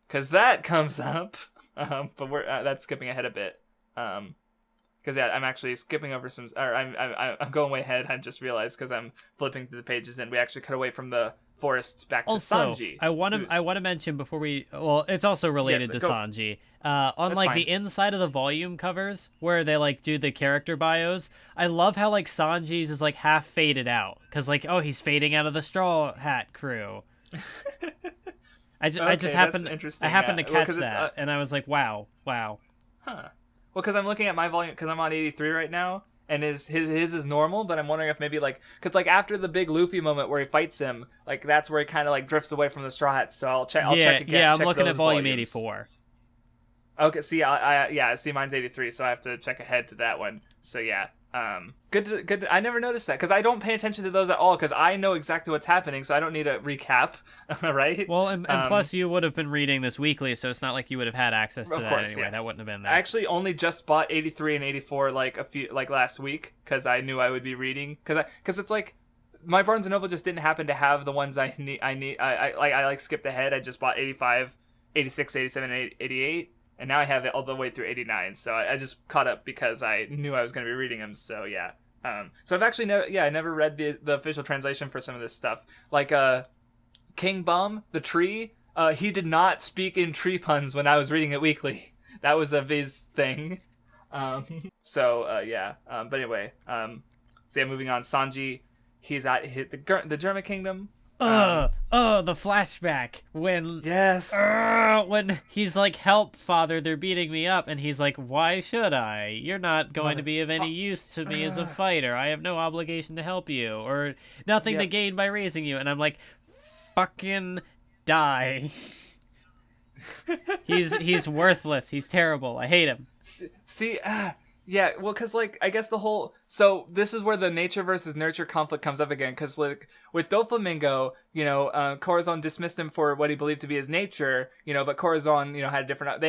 Because that comes up, but we're that's skipping ahead a bit. Because yeah, I'm actually skipping over some. Or I'm going way ahead. I just realized because I'm flipping through the pages, and we actually cut away from the forest back to Sanji. I want to mention before we. Well, it's also related to Sanji. On like the inside of the volume covers where they like do the character bios, I love how like Sanji's is like half faded out because like he's fading out of the Straw Hat crew. I just happened to catch that, and I was like, wow. Huh. Well, because I'm looking at my volume, because I'm on 83 right now, and his is normal, but I'm wondering if maybe, like, because, like, after the big Luffy moment where he fights him, like, that's where he kind of, like, drifts away from the Straw Hats, so I'll check again. Yeah, I'm check looking at volume volumes. 84. Okay, see, I see mine's 83, so I have to check ahead to that one. So, yeah. Good. I never noticed that because I don't pay attention to those at all because I know exactly what's happening, so I don't need a recap, right? Well, and plus you would have been reading this weekly, so it's not like you would have had access to that anyway. Yeah. That wouldn't have been there. I actually only just bought 83 and 84 like last week because I knew I would be reading because it's like my Barnes and Noble just didn't happen to have the ones I need. I skipped ahead. I just bought 85, 86, 87, and 88. And now I have it all the way through 89, so I just caught up because I knew I was going to be reading them, so yeah. So I've actually never read the official translation for some of this stuff. Like, King Bum, the tree, he did not speak in tree puns when I was reading it weekly. That was a Viz thing. Yeah. But anyway, so yeah, moving on. Sanji, he's at the German Kingdom. The flashback when when he's like, help father, they're beating me up, and he's like, why should I? You're not going to be of any use to me as a fighter. I have no obligation to help you or nothing to gain by raising you. And I'm like, fucking die. He's worthless. He's terrible. I hate him. Yeah, well, because, like, I guess so this is where the nature versus nurture conflict comes up again, because, like, with Doflamingo, Corazon dismissed him for what he believed to be his nature, but Corazon, had a different,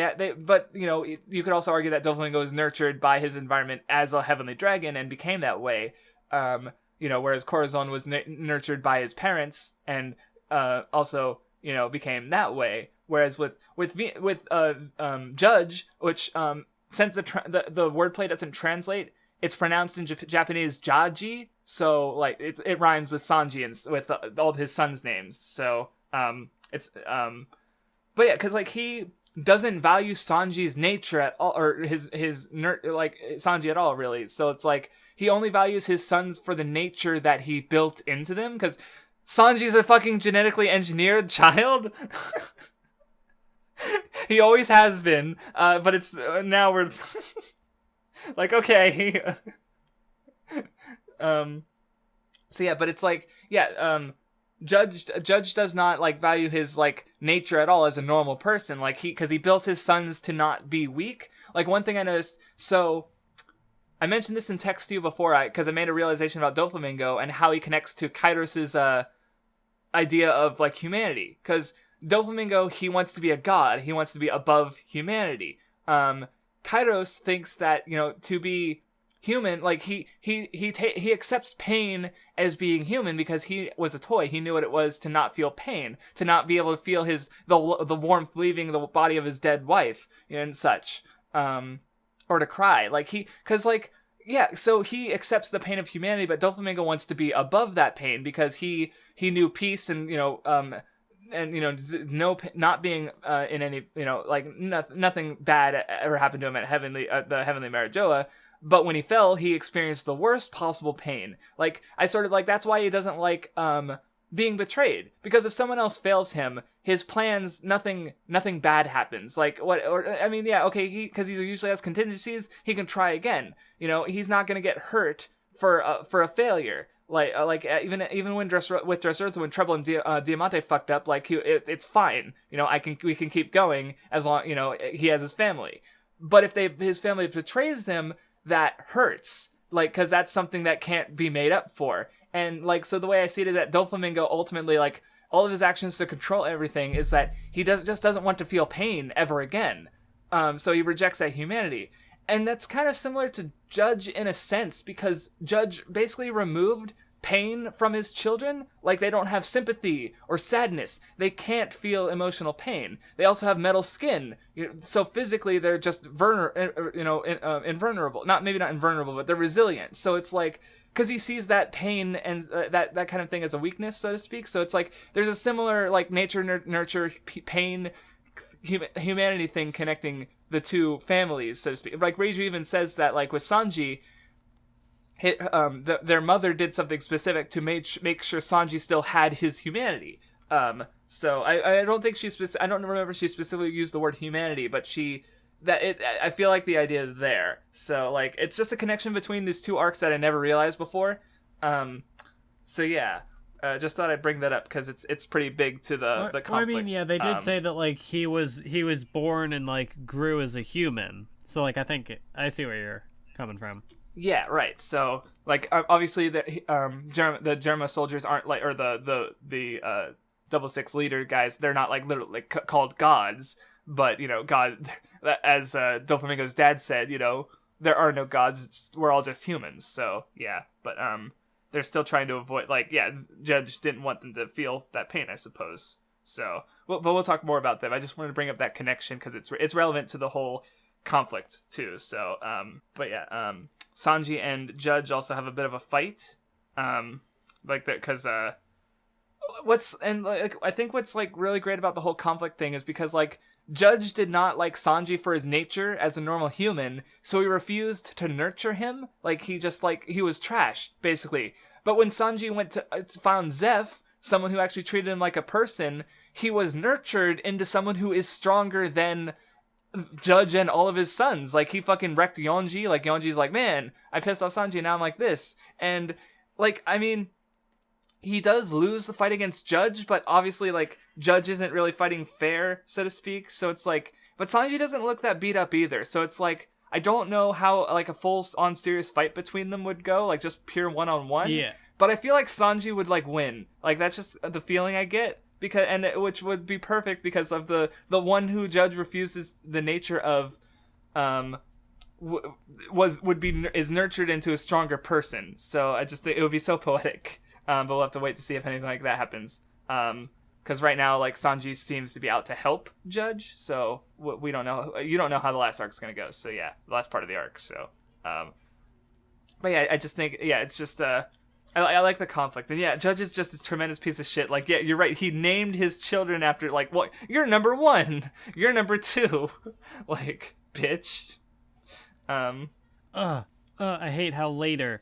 but, you could also argue that Doflamingo was nurtured by his environment as a heavenly dragon and became that way, whereas Corazon was nurtured by his parents and, also, became that way, whereas with Judge, which, since the wordplay doesn't translate, it's pronounced in Japanese Jaji, so like it rhymes with Sanji and with all of his sons' names. So but yeah, because like he doesn't value Sanji's nature at all, or his Sanji at all, really. So it's like he only values his sons for the nature that he built into them, because Sanji's a fucking genetically engineered child. He always has been, but it's now we're like, okay. So yeah, but it's like, Judge does not like value his like nature at all as a normal person, like because he built his sons to not be weak. Like one thing I noticed, so I mentioned this in text to you before, because I made a realization about Doflamingo and how he connects to Kairos's idea of like humanity, because Doflamingo, he wants to be a god. He wants to be above humanity. Kairos thinks that, to be human, like he accepts pain as being human because he was a toy. He knew what it was to not feel pain, to not be able to feel the warmth leaving the body of his dead wife and such, or to cry. So he accepts the pain of humanity, but Doflamingo wants to be above that pain because he knew peace and not being in any nothing bad ever happened to him at the heavenly Marijoa, but when he fell he experienced the worst possible pain. Like I sort of like that's why he doesn't like being betrayed, because if someone else fails him, his plans, nothing bad happens. Like what? Or I mean, yeah, okay, because he usually has contingencies, he can try again. You know, he's not gonna get hurt for a failure. Even when Dressrosa, when Treble and Diamante fucked up, like it's fine. You know, we can keep going as long, you know, he has his family. But if his family betrays him, that hurts. Like, because that's something that can't be made up for. And like, so the way I see it is that Doflamingo ultimately, like, all of his actions to control everything is that he just doesn't want to feel pain ever again. So he rejects that humanity. And that's kind of similar to Judge in a sense, because Judge basically removed pain from his children. Like, they don't have sympathy or sadness. They can't feel emotional pain. They also have metal skin. So physically, they're just invulnerable. Maybe not invulnerable, but they're resilient. So it's like, because he sees that pain and that kind of thing as a weakness, so to speak. So it's like, there's a similar, like, nature, nurture, pain, humanity thing connecting the two families, so to speak. Like, Reiju even says that, like, with Sanji, their mother did something specific to make sure Sanji still had his humanity. So I don't think I don't remember she specifically used the word humanity, but I feel like the idea is there. So, like, it's just a connection between these two arcs that I never realized before. So yeah. Just thought I'd bring that up because it's pretty big to the conflict. Well, I mean, yeah, they did say that, like, he was born and, like, grew as a human. So, like, I think I see where you're coming from. Yeah, right. So, like, obviously the Germa soldiers aren't like, or the 666 leader guys, they're not, like, literally called gods, but, you know, God, as Doflamingo's dad said, you know, there are no gods. We're all just humans. So yeah, but they're still trying to avoid, like, yeah, Judge didn't want them to feel that pain, I suppose. So, but we'll talk more about them. I just wanted to bring up that connection because it's relevant to the whole conflict too. So, but yeah, Sanji and Judge also have a bit of a fight, like that, because I think what's, like, really great about the whole conflict thing is because, like, Judge did not like Sanji for his nature as a normal human, so he refused to nurture him. Like, he just, like, he was trash, basically. But when Sanji went to found Zeph, someone who actually treated him like a person, he was nurtured into someone who is stronger than Judge and all of his sons. Like, he fucking wrecked Yonji. Like, Yonji's like, man, I pissed off Sanji, now I'm like this. And, like, I mean, he does lose the fight against Judge, but obviously, like, Judge isn't really fighting fair, so to speak. So it's like, but Sanji doesn't look that beat up either. So it's like, I don't know how, like, a full-on serious fight between them would go, like, just pure one-on-one. Yeah. But I feel like Sanji would, like, win. Like, that's just the feeling I get, which would be perfect because of the one who Judge refuses the nature of, is nurtured into a stronger person. So I just think it would be so poetic. But we'll have to wait to see if anything like that happens. Because right now, like, Sanji seems to be out to help Judge, so we don't know. You don't know how the last arc's gonna go. So yeah, the last part of the arc. So, but yeah, I just think, yeah, it's just I like the conflict, and yeah, Judge is just a tremendous piece of shit. Like, yeah, you're right. He named his children after, like, what? You're number 1. You're number 2. Like, bitch. I hate how later.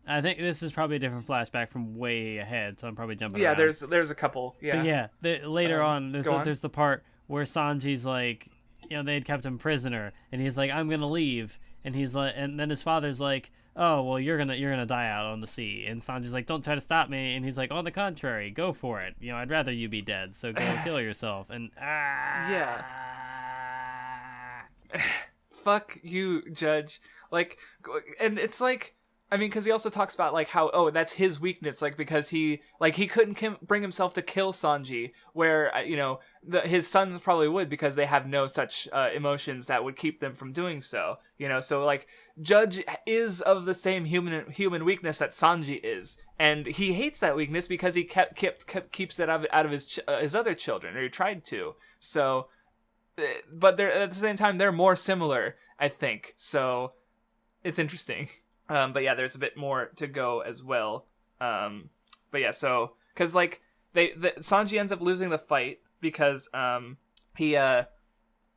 I think this is probably a different flashback from way ahead, so I'm probably jumping around. Yeah, there's a couple. Yeah. But yeah, later on, there's the part where Sanji's like, you know, they had kept him prisoner, and he's like, I'm gonna leave, and he's like, and then his father's like, oh, well, you're gonna die out on the sea, and Sanji's like, don't try to stop me, and he's like, on the contrary, go for it. You know, I'd rather you be dead, so go kill yourself. And yeah. Fuck you, Judge. Like, and it's like, I mean, because he also talks about, like, how, oh, that's his weakness, like, because he couldn't bring himself to kill Sanji, where, you know, his sons probably would, because they have no such emotions that would keep them from doing so, you know, so, like, Judge is of the same human weakness that Sanji is, and he hates that weakness because he keeps it out of his other children, or he tried to, so, but they're, at the same time, they're more similar, I think, so, it's interesting. But yeah, there's a bit more to go as well. But yeah, so, cause like, Sanji ends up losing the fight because,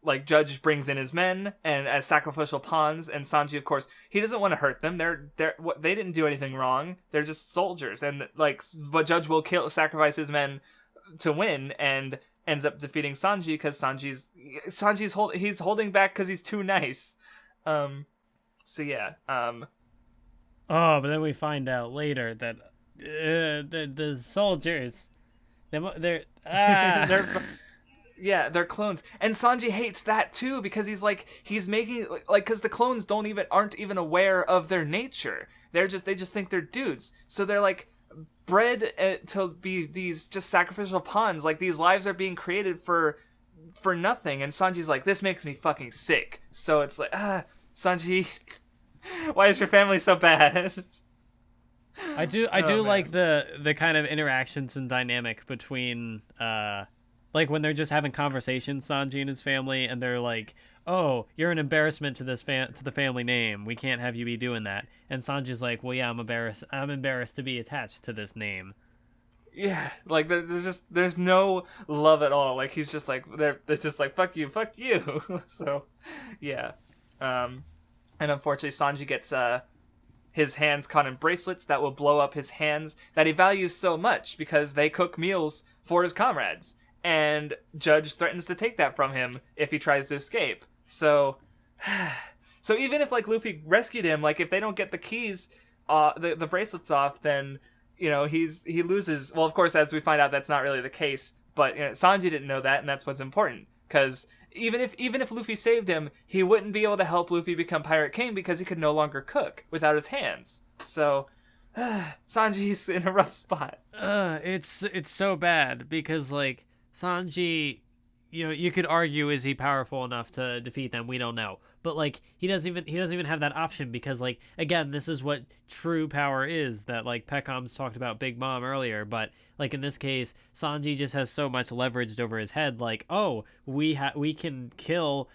like Judge brings in his men and as sacrificial pawns, and Sanji, of course, he doesn't want to hurt them. They didn't do anything wrong. They're just soldiers, and like, but Judge will sacrifice his men to win, and ends up defeating Sanji because he's holding back because he's too nice. So yeah. Oh, but then we find out later that the soldiers, they're they're clones, and Sanji hates that too because he's making because the clones aren't even aware of their nature. They just think they're dudes, so they're like bred to be these just sacrificial pawns. Like, these lives are being created for nothing, and Sanji's like, this makes me fucking sick. So it's like, Sanji, why is your family so bad? I do like the kind of interactions and dynamic between like when they're just having conversations, Sanji and his family, and they're like, oh, you're an embarrassment to to the family name. We can't have you be doing that. And Sanji's like, well, yeah, I'm embarrassed to be attached to this name. Yeah, like there's no love at all. Like, he's just like, they're just like, fuck you. So, yeah. And unfortunately, Sanji gets his hands caught in bracelets that will blow up his hands that he values so much because they cook meals for his comrades. And Judge threatens to take that from him if he tries to escape. So even if like Luffy rescued him, like if they don't get the keys, the bracelets off, then he loses. Well, of course, as we find out, that's not really the case. But Sanji didn't know that, and that's what's important. Because even if Luffy saved him, he wouldn't be able to help Luffy become Pirate King because he could no longer cook without his hands. So Sanji's in a rough spot. It's so bad because like Sanji, you could argue, is he powerful enough to defeat them? We don't know. But like he doesn't even have that option because like, again, this is what true power is, that like Peckham's talked about Big Mom earlier, but like in this case, Sanji just has so much leveraged over his head, like, oh, we can kill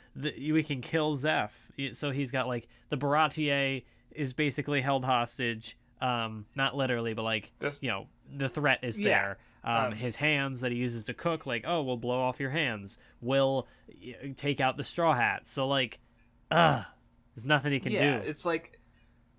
Zeph. So he's got like the Baratier is basically held hostage, not literally, but like the threat is there. His hands that he uses to cook, like, oh, we'll blow off your hands. We'll take out the Straw Hat. So, like, there's nothing he can do. Yeah, it's like,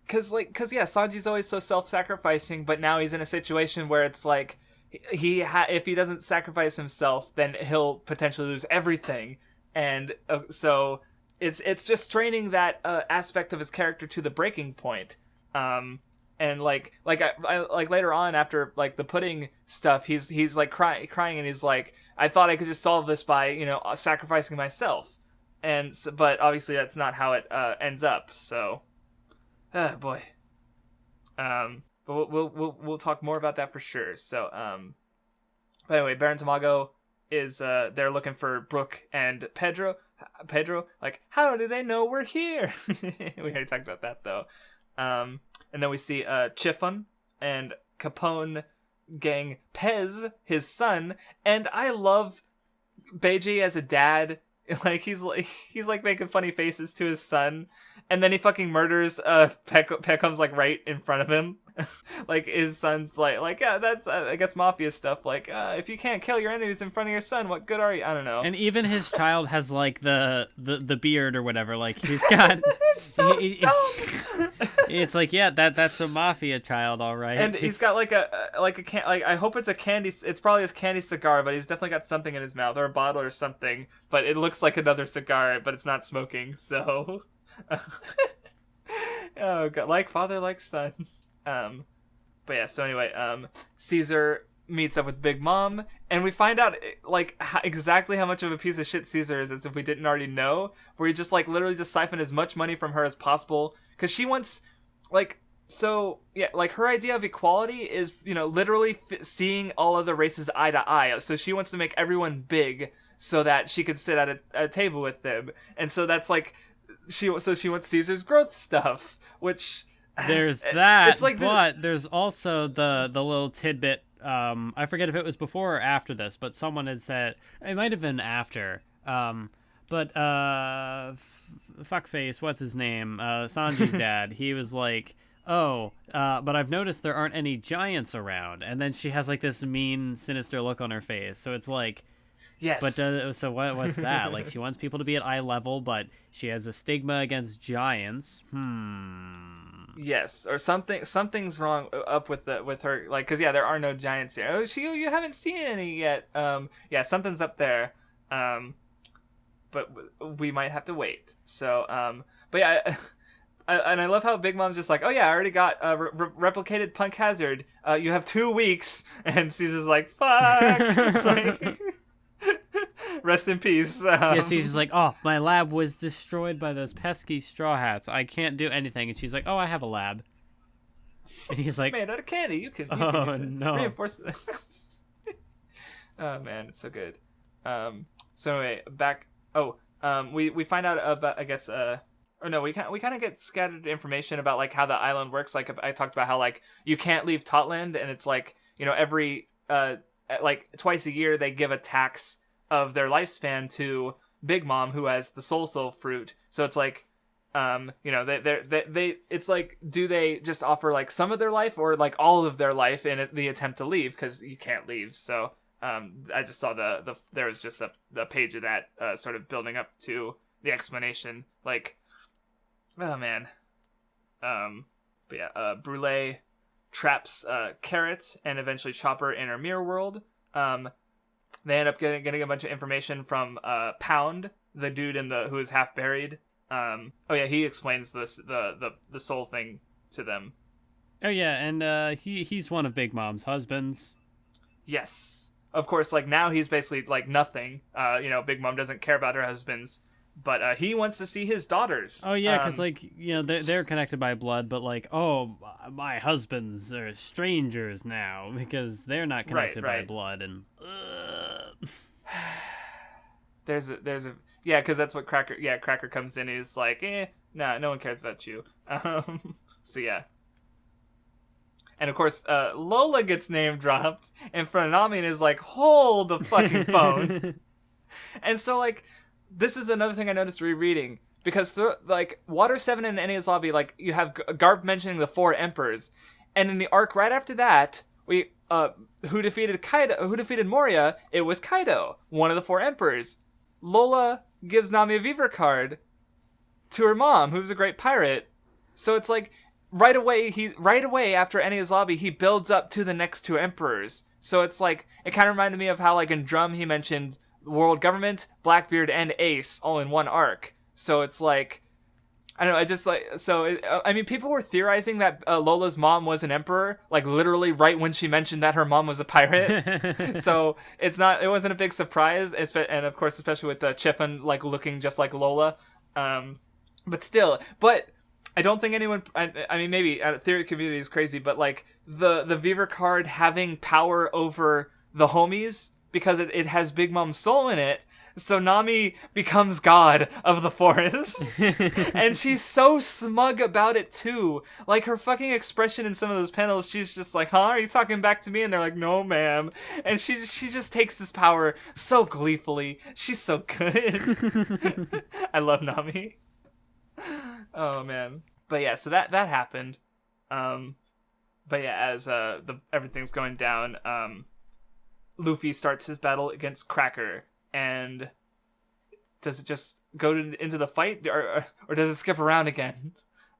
cause Sanji's always so self-sacrificing, but now he's in a situation where it's like, if he doesn't sacrifice himself, then he'll potentially lose everything. And so it's just straining that aspect of his character to the breaking point. And like later on, after like the pudding stuff, he's like crying, and he's like, I thought I could just solve this by sacrificing myself, and so, but obviously that's not how it ends up. So, boy. But we'll talk more about that for sure. So, but anyway, Baron Tamago is they're looking for Brook and Pedro. Like, how do they know we're here? We already talked about that though. And then we see Chiffon and Capone gang Pez, his son, and I love Beiji as a dad. Like he's making funny faces to his son, and then he fucking murders Peckham's like right in front of him. Like his son's like yeah, that's I guess mafia stuff. Like if you can't kill your enemies in front of your son, what good are you? I don't know. And even his child has like the beard or whatever. Like he's got. It's so dumb. It's like, yeah, that's a mafia child, all right. And he's got like I hope it's a candy. It's probably his candy cigar, but he's definitely got something in his mouth or a bottle or something. But it looks like another cigar, but it's not smoking. So, oh god, like father, like son. But yeah. So anyway, Caesar meets up with Big Mom, and we find out like exactly how much of a piece of shit Caesar is, as if we didn't already know. Where he just like literally just siphoned as much money from her as possible, because she wants like. So, yeah, like, her idea of equality is, literally seeing all other races eye to eye. So she wants to make everyone big so that she could sit at a table with them. And so that's, like, she wants Caesar's growth stuff, which... There's that, it's like but there's also the little tidbit, I forget if it was before or after this, but someone had said, it might have been after, but, fuckface, what's his name? Sanji's dad, he was like... oh, but I've noticed there aren't any giants around. And then she has like this mean, sinister look on her face. So it's like, Yes. But so what's that? Like, she wants people to be at eye level, but she has a stigma against giants. Yes, or something's wrong up with her, like, because there are no giants here. Oh, you haven't seen any yet. Yeah, something's up there. But we might have to wait. So but yeah. And I love how Big Mom's just like, oh yeah, I already got replicated Punk Hazard. You have 2 weeks, and Caesar's like, fuck. Like, rest in peace. Yeah, Caesar's like, oh, my lab was destroyed by those pesky Straw Hats. I can't do anything. And she's like, oh, I have a lab. And he's like, made out of candy. You can oh use it. no. Reinforce it. Oh man, it's so good. So anyway, back. Oh, we find out about, I guess, or no, we kind of get scattered information about like how the island works. Like I talked about how like you can't leave Totland, and it's like, every like twice a year they give a tax of their lifespan to Big Mom, who has the soul fruit. So it's like, they it's like, do they just offer like some of their life or like all of their life in the attempt to leave, because you can't leave. So I just saw there was just a page of that sort of building up to the explanation, like. Oh man. But yeah, Brule traps Carrot and eventually Chopper in her mirror world. They end up getting a bunch of information from Pound, the dude who is half buried. Oh yeah, he explains the soul thing to them. Oh yeah, and he's one of Big Mom's husbands. Yes. Of course, like now he's basically like nothing. Big Mom doesn't care about her husbands. But he wants to see his daughters. Oh yeah, because they're connected by blood, but like, oh, my husbands are strangers now because they're not connected by blood, and there's a yeah, because that's what Cracker comes in. He's like, nah, no one cares about you. So yeah, and of course, Lola gets name dropped in front of Nami and is like, hold the fucking phone, and so like. This is another thing I noticed rereading, because like Water 7 and Enies Lobby, like you have Garp mentioning the 4 emperors, and in the arc right after that, we who defeated Moria, it was Kaido, one of the 4 emperors. Lola gives Nami a Viver card to her mom, who's a great pirate. So it's like right away after Enies Lobby, he builds up to the next 2 emperors. So it's like, it kind of reminded me of how like in Drum he mentioned World Government, Blackbeard, and Ace all in one arc. So it's like, I don't know, I just like, so, I mean, people were theorizing that Lola's mom was an emperor, like literally right when she mentioned that her mom was a pirate. So it wasn't a big surprise, and of course, especially with Chiffon like looking just like Lola. But I don't think anyone, I mean, maybe theory community is crazy, but like the Viver card having power over the homies, because it has Big Mom's soul in it, so Nami becomes god of the forest. And she's so smug about it too. Like her fucking expression in some of those panels, she's just like, huh, are you talking back to me? And they're like, no ma'am. And she just takes this power so gleefully. She's so good. I love Nami. Oh man. But yeah, so that happened. But yeah, as everything's going down, Luffy starts his battle against Cracker, and does it just go into the fight, or does it skip around again?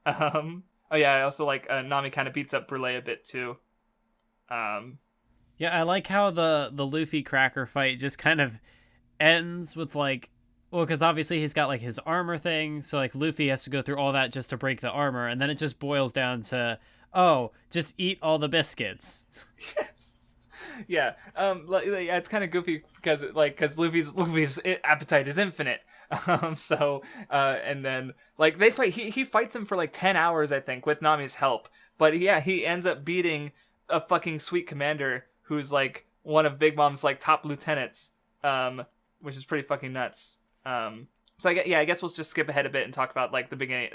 Oh yeah, I also like Nami kind of beats up Brule a bit too. Yeah, I like how the Luffy Cracker fight just kind of ends with like, well, because obviously he's got like his armor thing, so like Luffy has to go through all that just to break the armor, and then it just boils down to, oh, just eat all the biscuits. Yes. Yeah, it's kind of goofy because Luffy's appetite is infinite. And then like they fight, he fights him for like 10 hours, I think, with Nami's help. But yeah, he ends up beating a fucking sweet commander who's like one of Big Mom's like top lieutenants, which is pretty fucking nuts. So I guess we'll just skip ahead a bit and talk about like the beginning,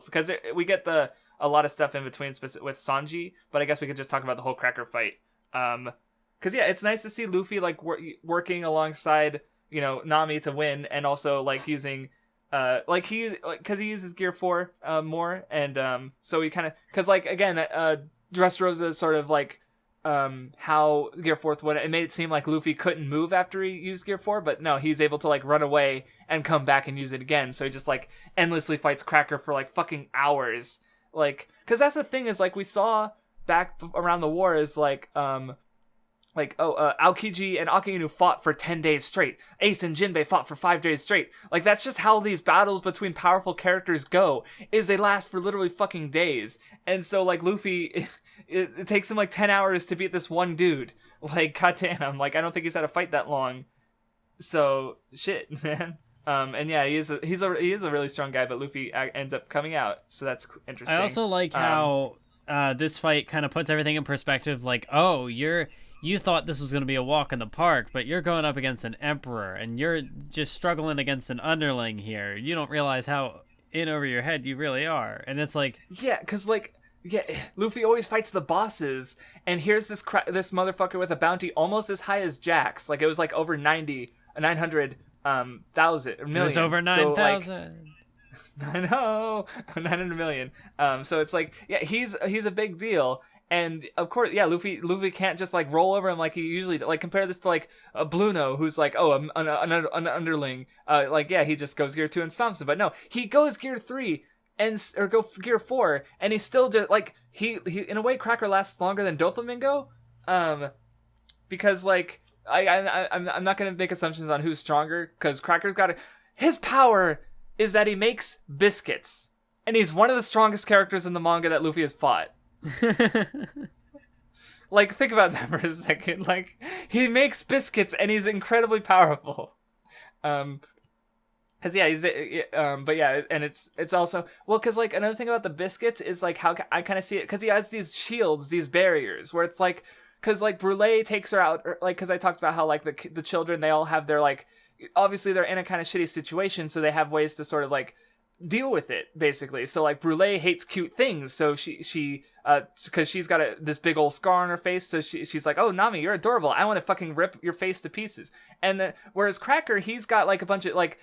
because we get a lot of stuff in between with Sanji, but I guess we could just talk about the whole Cracker fight. Because yeah, it's nice to see Luffy like working alongside Nami to win, and also like using because he uses Gear 4 more, and so we kind of, because like again Dressrosa sort of like how Gear 4 would, it made it seem like Luffy couldn't move after he used Gear 4, but no, he's able to like run away and come back and use it again. So he just like endlessly fights Cracker for like fucking hours. Like, cause that's the thing is like we saw back around the war is Aokiji and Akainu fought for 10 days straight. Ace and Jinbei fought for 5 days straight. Like, that's just how these battles between powerful characters go, is they last for literally fucking days. And so, like, Luffy, it takes him, like, 10 hours to beat this one dude. Like, goddamn, like, I don't think he's had a fight that long. So, shit, man. And yeah, he is a really strong guy, but Luffy ends up coming out, so that's interesting. I also like how this fight kind of puts everything in perspective, like, oh, you thought this was going to be a walk in the park, but you're going up against an emperor, and you're just struggling against an underling here. You don't realize how in over your head you really are. And it's like... Yeah, because, like, Luffy always fights the bosses, and here's this motherfucker with a bounty almost as high as Jack's. Like, it was, like, over 900,000 million. It was over 9,000. So, like, I know, 900 million. So it's like, yeah, he's a big deal. And of course, yeah, Luffy can't just like roll over him like he usually like compare this to like a Bluno who's like an underling. Like yeah, he just goes Gear 2 and stomps him. But no, he goes Gear 3 or go Gear 4, and he's still just like he in a way Cracker lasts longer than Doflamingo, because like I'm not gonna make assumptions on who's stronger because Cracker's got his power is that he makes biscuits, and he's one of the strongest characters in the manga that Luffy has fought. Like, think about that for a second. Like, he makes biscuits and he's incredibly powerful. Cause yeah, but yeah, and it's also well, cause like another thing about the biscuits is like how I kind of see it, cause he has these shields, these barriers, where it's like, cause like Brûlé takes her out, or, like, cause I talked about how like the children, they all have their like, obviously they're in a kind of shitty situation, so they have ways to sort of like deal with it, basically. So like Brûlé hates cute things, so she because she's got this big old scar on her face, so she's like, oh Nami, you're adorable, I want to fucking rip your face to pieces. And then whereas Cracker, he's got like a bunch of like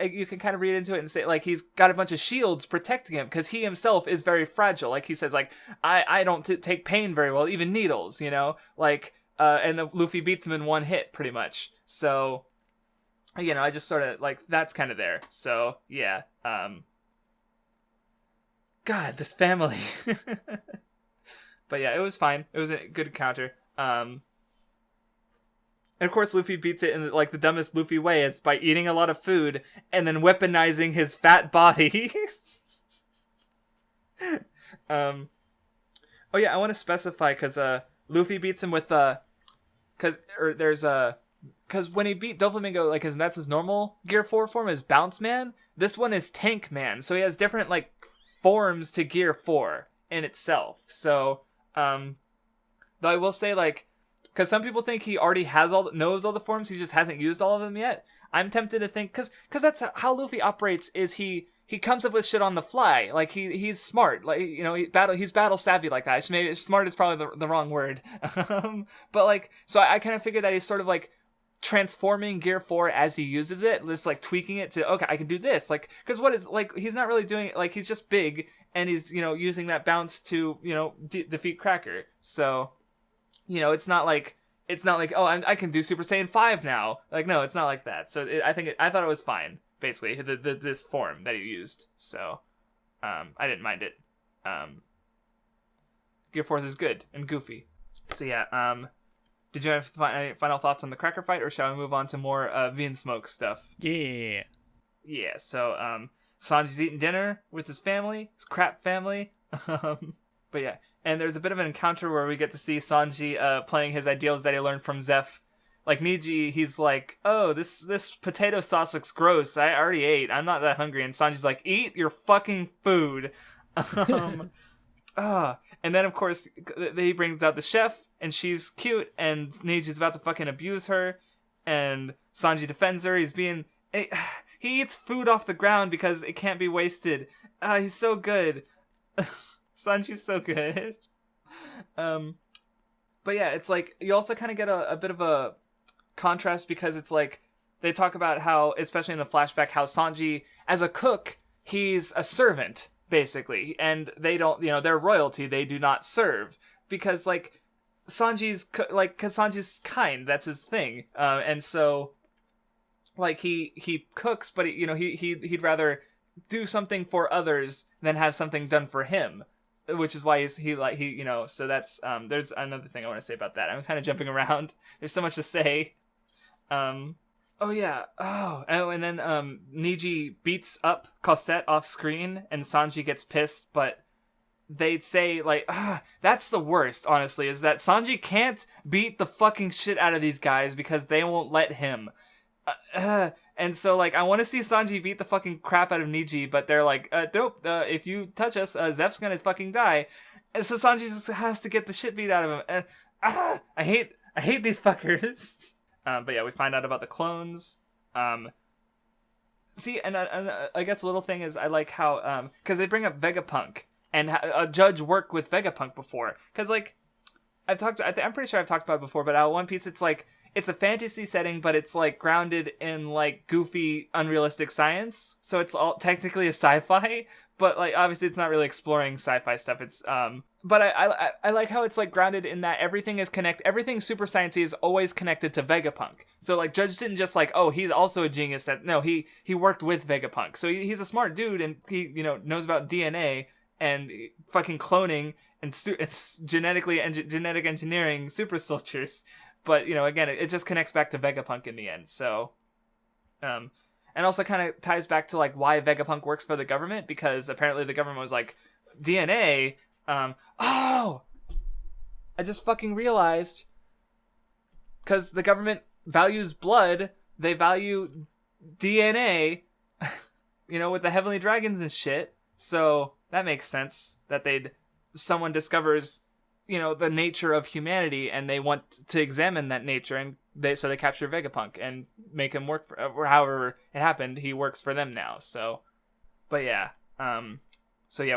you can kind of read into it and say like he's got a bunch of shields protecting him because he himself is very fragile. Like he says like I don't take pain very well, even needles, you know, like and the Luffy beats him in one hit pretty much. So you know, I just sort of like that's kind of there. So yeah, God, this family. But yeah, it was fine. It was a good counter. And of course, Luffy beats it in like the dumbest Luffy way, is by eating a lot of food and then weaponizing his fat body. Oh yeah, I want to specify because Luffy beats him with because when he beat Doflamingo, like that's his normal Gear 4 form is Bounce Man. This one is Tank Man, so he has different like forms to Gear 4 in itself. So, though I will say like, because some people think he already knows all the forms, he just hasn't used all of them yet. I'm tempted to think because that's how Luffy operates. Is he comes up with shit on the fly. Like he's smart. Like you know he's battle savvy like that. Maybe smart is probably the wrong word. But like so I kind of figured that he's sort of like transforming Gear 4 as he uses it, just like tweaking it to okay, I can do this, like because what is like he's not really doing like he's just big and he's you know using that bounce to you know defeat Cracker. So you know it's not like oh I can do Super Saiyan 5 now, like no, it's not like that. So I thought it was fine basically this form that he used. So I didn't mind it. Gear 4 is good and goofy. So yeah, did you have any final thoughts on the Cracker fight, or shall we move on to more Vinsmoke stuff? Yeah. Yeah, so Sanji's eating dinner with his family, his crap family. But yeah, and there's a bit of an encounter where we get to see Sanji playing his ideals that he learned from Zeph. Like Niji, he's like, oh, this potato sauce looks gross. I already ate. I'm not that hungry. And Sanji's like, eat your fucking food. And then, of course, he brings out the chef, and she's cute, and Niji's about to fucking abuse her, and Sanji defends her. He eats food off the ground because it can't be wasted. He's so good. Sanji's so good. But yeah, it's like, you also kind of get a bit of a contrast, because it's like, they talk about how, especially in the flashback, how Sanji, as a cook, he's a servant, basically, and they don't, you know, they're royalty, they do not serve, because like Sanji's because Sanji's kind. That's his thing. And so like he cooks, but he'd rather do something for others than have something done for him, which is why so that's there's another thing I want to say about that. I'm kind of jumping around. There's so much to say. Oh yeah. And then Niji beats up Cosette off screen, and Sanji gets pissed, but they'd say like, that's the worst, honestly, is that Sanji can't beat the fucking shit out of these guys because they won't let him. And so like I want to see Sanji beat the fucking crap out of Niji, but they're like, dope, if you touch us, Zeph's gonna fucking die. And so Sanji just has to get the shit beat out of him. And I hate these fuckers. But yeah, we find out about the clones. See, and I guess a little thing is I like how because they bring up Vegapunk and Judge worked with Vegapunk before, because like I'm pretty sure I've talked about it before, but One Piece, it's like it's a fantasy setting, but it's like grounded in like goofy, unrealistic science. So it's all technically a sci-fi, but like obviously it's not really exploring sci-fi stuff. It's but I like how it's like grounded in that everything is everything super sciencey is always connected to Vegapunk. So like Judge didn't just like, oh, he's also a genius. No, he worked with Vegapunk, so he's a smart dude, and he knows about DNA and fucking cloning and it's genetic engineering super soldiers. But, again, it just connects back to Vegapunk in the end. So, and also kind of ties back to, like, why Vegapunk works for the government. Because apparently the government was like, DNA, I just fucking realized. Because the government values blood. They value DNA, with the heavenly dragons and shit. So, that makes sense that someone discovers the nature of humanity, and they want to examine that nature, and they capture Vegapunk and make him work for, or however it happened, he works for them now. So, but yeah, we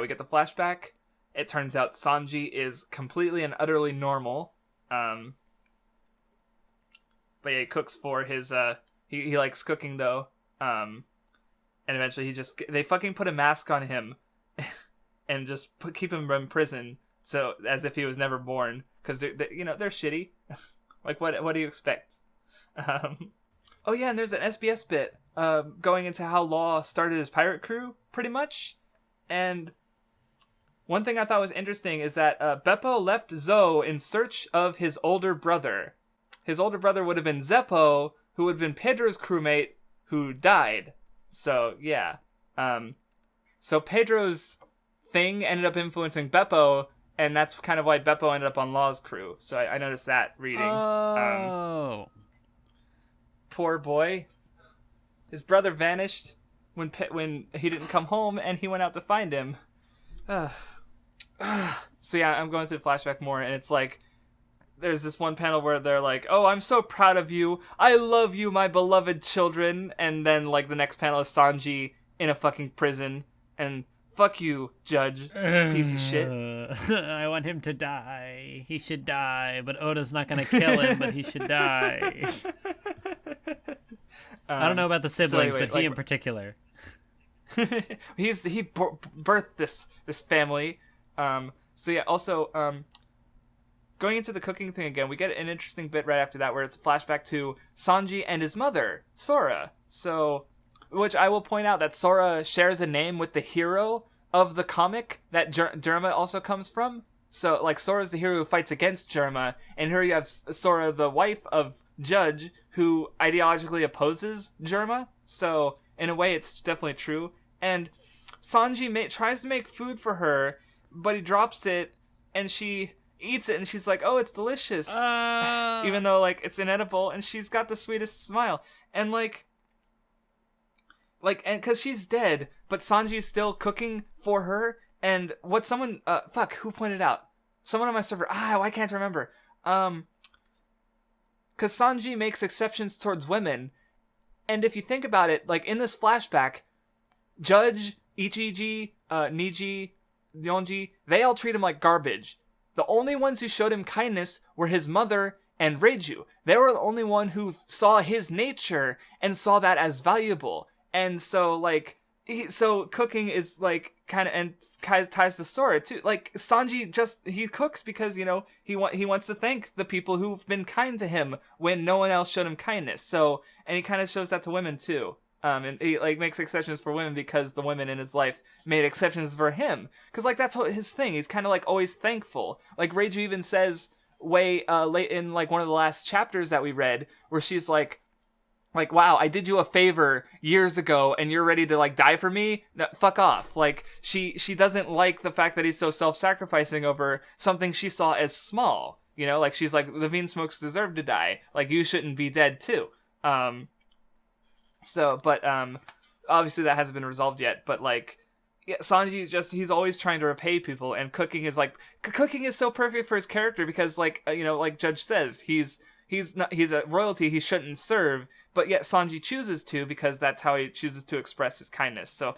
get the flashback. It turns out Sanji is completely and utterly normal. But yeah, he cooks for his he likes cooking though. And eventually they fucking put a mask on him and just keep him in prison. So, as if he was never born, because they're shitty. Like, what do you expect? Oh yeah, and there's an SBS bit going into how Law started his pirate crew, pretty much. And one thing I thought was interesting is that Beppo left Zou in search of his older brother. His older brother would have been Zeppo, who would have been Pedro's crewmate, who died. So, yeah. So Pedro's thing ended up influencing Beppo, and that's kind of why Beppo ended up on Law's crew. So I noticed that reading. Oh. Poor boy. His brother vanished when he didn't come home, and he went out to find him. So yeah, I'm going through the flashback more, and it's like, there's this one panel where they're like, oh, I'm so proud of you. I love you, my beloved children. And then, like, the next panel is Sanji in a fucking prison, and fuck you, Judge, piece of shit. I want him to die. He should die, but Oda's not going to kill him, but he should die. I don't know about the siblings, but he in particular. he birthed this family. So yeah, also, going into the cooking thing again, we get an interesting bit right after that where it's a flashback to Sanji and his mother, Sora. So, which I will point out that Sora shares a name with the hero of the comic that Germa also comes from. So, like, Sora's the hero who fights against Germa, and here you have Sora, the wife of Judge, who ideologically opposes Germa. So, in a way, it's definitely true. And Sanji tries to make food for her, but he drops it, and she eats it, and she's like, oh, it's delicious. Even though, like, it's inedible, and she's got the sweetest smile. And, and because she's dead, but Sanji's still cooking for her. And what someone, who pointed out? Someone on my server. Why can't I remember? Because Sanji makes exceptions towards women. And if you think about it, like, in this flashback, Judge, Ichiji, Niji, Yonji, they all treat him like garbage. The only ones who showed him kindness were his mother and Reiju. They were the only one who saw his nature and saw that as valuable. And so, like, so cooking is, like, kind of and ties to Sora too. Like Sanji he cooks because he wants to thank the people who've been kind to him when no one else showed him kindness. So and he kind of shows that to women too. And he like makes exceptions for women because the women in his life made exceptions for him. Because like that's what his thing. He's kind of like always thankful. Like Reiju even says way late in like one of the last chapters that we read, where she's like, wow, I did you a favor years ago and you're ready to like die for me? No, fuck off. Like she doesn't like the fact that he's so self-sacrificing over something she saw as small. Like she's like, the Vinsmokes deserve to die. Like you shouldn't be dead too. But obviously that hasn't been resolved yet. But like, yeah, Sanji he's always trying to repay people, and cooking is so perfect for his character because like like Judge says, he's a royalty he shouldn't serve, but yet Sanji chooses to because that's how he chooses to express his kindness. So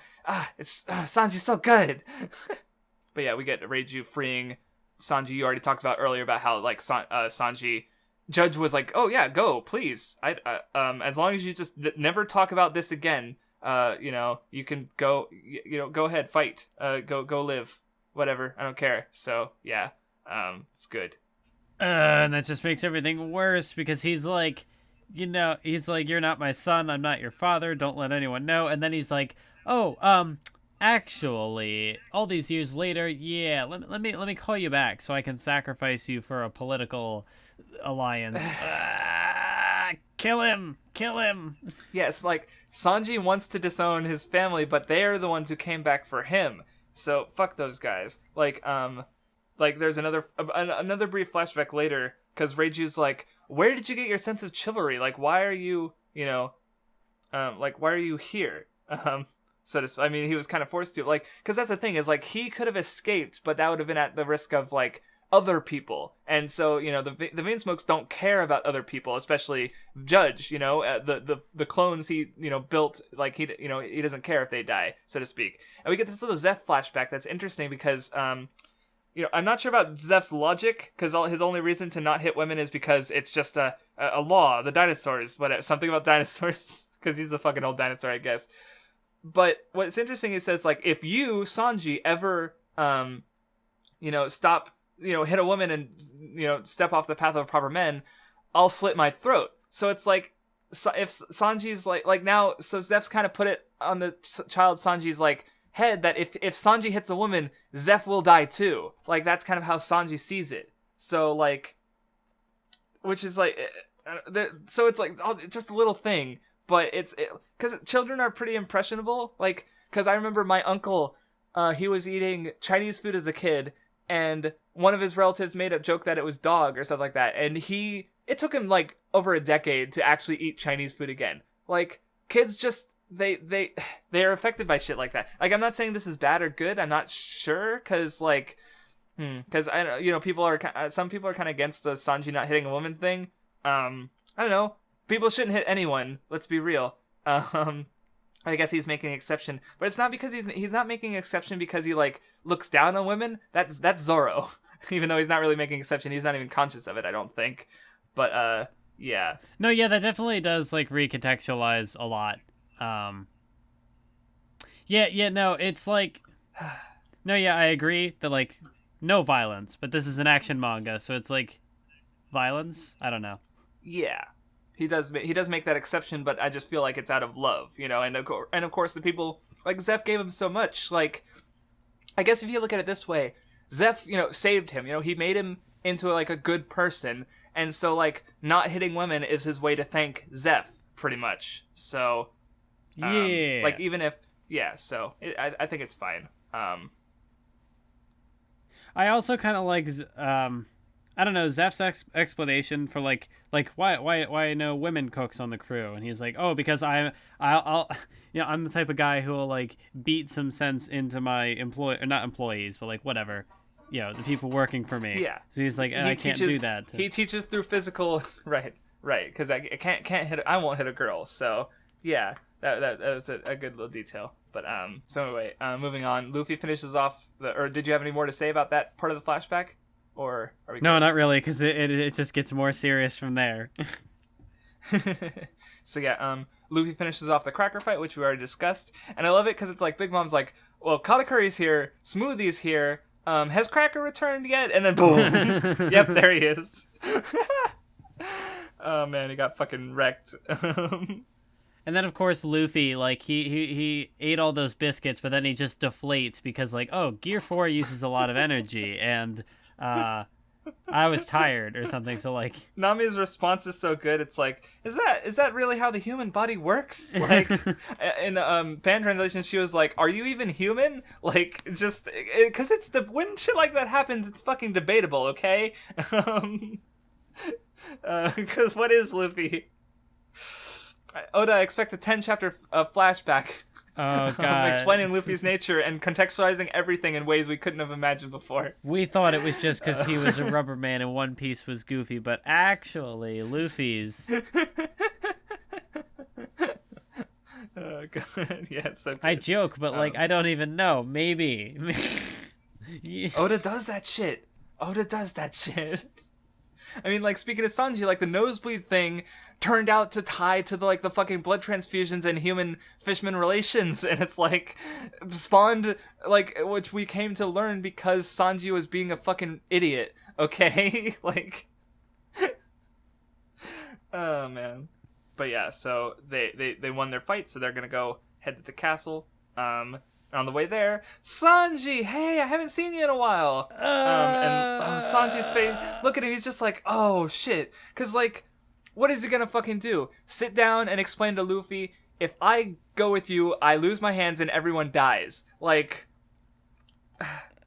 Sanji's so good. But yeah, we get Reiju freeing Sanji. You already talked about earlier about how like Sanji. Judge was like, "Oh yeah, go please. As long as you just never talk about this again, you can go. Go ahead, fight. Go live. Whatever. I don't care." So yeah, it's good. And that just makes everything worse because he's like, you're not my son. I'm not your father. Don't let anyone know. And then he's like, oh, actually, all these years later, yeah, let me call you back so I can sacrifice you for a political alliance. Kill him. Yes, like Sanji wants to disown his family, but they are the ones who came back for him. So fuck those guys. Like there's another brief flashback later because Reiju's like, where did you get your sense of chivalry? Like why are you why are you here? He was kind of forced to, like, because that's the thing is like he could have escaped, but that would have been at the risk of like other people, and so the Vinsmokes don't care about other people, especially Judge. The clones he built, like he doesn't care if they die, so to speak. And we get this little Zeph flashback that's interesting because I'm not sure about Zeph's logic, because his only reason to not hit women is because it's just a law, the dinosaurs, whatever, something about dinosaurs, because he's a fucking old dinosaur, I guess. But what's interesting, he says, like, if you, Sanji, ever, stop, hit a woman and, step off the path of proper men, I'll slit my throat. So it's like, so if Sanji's like now, so Zeph's kind of put it on the child Sanji's, like, head that if Sanji hits a woman, Zeph will die too. Like, that's kind of how Sanji sees it. So, like, which is like, so it's like, just a little thing. But because children are pretty impressionable. Like, because I remember my uncle, he was eating Chinese food as a kid, and one of his relatives made a joke that it was dog or something like that. And it took him like over a decade to actually eat Chinese food again. Like, kids just, they are affected by shit like that. Like, I'm not saying this is bad or good. I'm not sure, because like, because some people are kind of against the Sanji not hitting a woman thing. I don't know. People shouldn't hit anyone. Let's be real. I guess he's making an exception, but it's not because he's not making an exception because he like looks down on women. That's Zoro. Even though he's not really making an exception, he's not even conscious of it, I don't think. But yeah. No, yeah, that definitely does like recontextualize a lot. No, it's like, no, yeah, I agree that like no violence, but this is an action manga, so it's like violence. I don't know. Yeah. He does make that exception, but I just feel like it's out of love, and of course the people, like, Zeph gave him so much. Like, I guess if you look at it this way, Zeph, saved him. He made him into like a good person, and so like not hitting women is his way to thank Zeph, pretty much. So yeah, like even if so I think it's fine. I also kind of like I don't know, Zeph's explanation for like why no women cooks on the crew, and he's like, oh, because I'll I'm the type of guy who will like beat some sense into my not employees, but like whatever, the people working for me. Yeah. So he's like, I can't do that. He teaches through physical, right, because I can't hit. I won't hit a girl. So yeah, that was a good little detail. But so anyway, moving on. Luffy finishes off or did you have any more to say about that part of the flashback? Or are we No, not really, because it just gets more serious from there. So yeah, Luffy finishes off the cracker fight, which we already discussed, and I love it because it's like Big Mom's like, well, Katakuri's here, Smoothie's here. Has Cracker returned yet? And then boom. Yep, there he is. Oh man, he got fucking wrecked. And then of course Luffy, like he ate all those biscuits, but then he just deflates because like, oh, Gear 4 uses a lot of energy, and I was tired or something. So like Nami's response is so good. It's like, is that really how the human body works? Like in fan translation, she was like, "Are you even human?" Like just because it's when shit like that happens, it's fucking debatable. Okay, because what is Luffy? Oda, I expect a 10-chapter flashback. Oh god, explaining Luffy's nature and contextualizing everything in ways we couldn't have imagined before. We thought it was just because he was a rubber man and One Piece was goofy, but actually, Luffy's. Oh god, yeah, it's so good. I joke, but like I don't even know. Maybe. Oda does that shit. I mean, like, speaking of Sanji, like, the nosebleed thing turned out to tie to the fucking blood transfusions and human fishman relations, and it's like spawned, like, which we came to learn because Sanji was being a fucking idiot. Okay. Like, oh man. But yeah, so they won their fight, so they're gonna go head to the castle. On the way there, Sanji, hey, I haven't seen you in a while. And Sanji's face, look at him, he's just like, oh shit. Cause like, what is he gonna fucking do? Sit down and explain to Luffy, if I go with you, I lose my hands and everyone dies. Like, and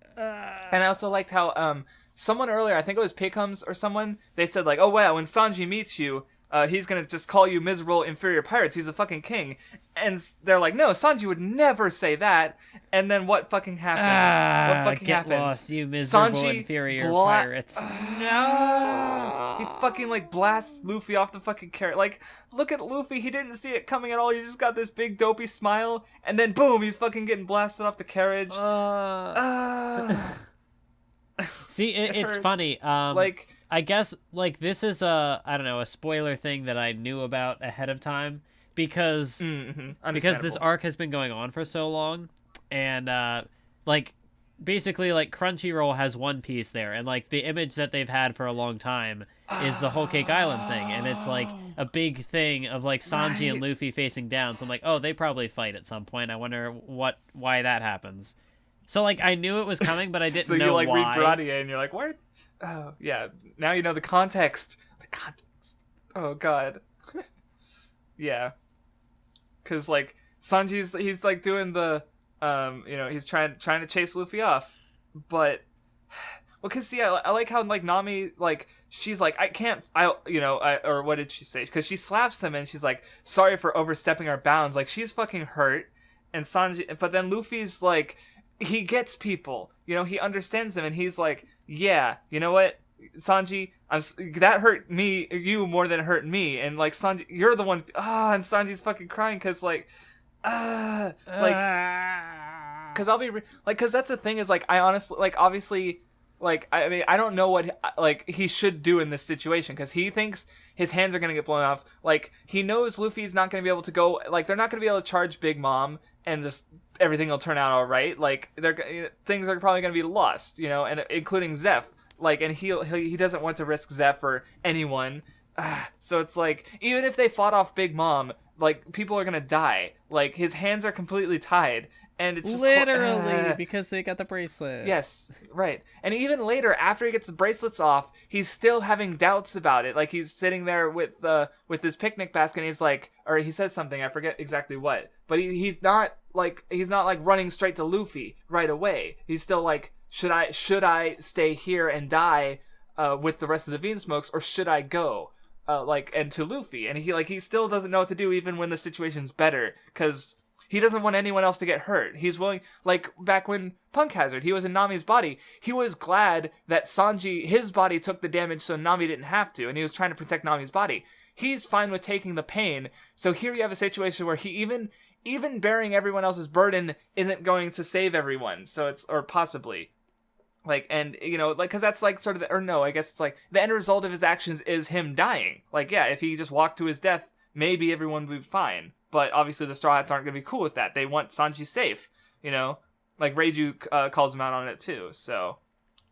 I also liked how someone earlier, I think it was Pickums or someone, they said like, oh wow, when Sanji meets you, he's gonna just call you miserable, inferior pirates. He's a fucking king. And they're like, no, Sanji would never say that. And then what fucking happens? What fucking happens? Lost, you miserable, Sanji inferior pirates. No! He fucking, like, blasts Luffy off the fucking carrot. Like, look at Luffy. He didn't see it coming at all. He just got this big dopey smile. And then, boom, he's fucking getting blasted off the carriage. See, it's funny. Like, I guess, like, this is a spoiler thing that I knew about ahead of time because this arc has been going on for so long, and like basically like Crunchyroll has One Piece there, and like the image that they've had for a long time is the Whole Cake Island thing, and it's like a big thing of like Sanji and Luffy facing down. So I'm like, oh, they probably fight at some point. I wonder why that happens. So like I knew it was coming, but I didn't know why. So you like read Baratie and you're like, where? Oh yeah, now you know the context. Oh god. Yeah. Cause like he's like doing the he's trying to chase Luffy off, but well, cause see, I like how like Nami, like she's like, or what did she say? Cause she slaps him and she's like, sorry for overstepping our bounds. Like she's fucking hurt, and Sanji, but then Luffy's like, he gets people, he understands them, and he's like, yeah, you know what, Sanji, that hurt you more than it hurt me, and like Sanji, you're the one, and Sanji's fucking crying because like, because I'll be because that's the thing is like I honestly like obviously like I mean I don't know what like he should do in this situation because he thinks his hands are gonna get blown off. Like he knows Luffy's not gonna be able to go, like they're not gonna be able to charge Big Mom and just everything will turn out all right. Like things are probably gonna be lost, and including Zeph. Like, and he doesn't want to risk Zeph or anyone. So it's like, even if they fought off Big Mom, like, people are gonna die. Like, his hands are completely tied. And it's just literally because they got the bracelet. Yes, right. And even later, after he gets the bracelets off, he's still having doubts about it. Like, he's sitting there with his picnic basket, and he's like, or he says something, I forget exactly what. But he's not running straight to Luffy right away. He's still like, should I stay here and die with the rest of the Vinsmokes, or should I go and to Luffy? And he still doesn't know what to do even when the situation's better, because he doesn't want anyone else to get hurt. He's willing, like back when Punk Hazard, he was in Nami's body. He was glad that Sanji, his body took the damage so Nami didn't have to, and he was trying to protect Nami's body. He's fine with taking the pain. So here you have a situation where he even bearing everyone else's burden isn't going to save everyone. So it's, or possibly. Like, and, because that's, like, sort of, I guess it's, like, the end result of his actions is him dying. Like, yeah, if he just walked to his death, maybe everyone would be fine. But, obviously, the Straw Hats aren't going to be cool with that. They want Sanji safe, like Reiju calls him out on it too. So,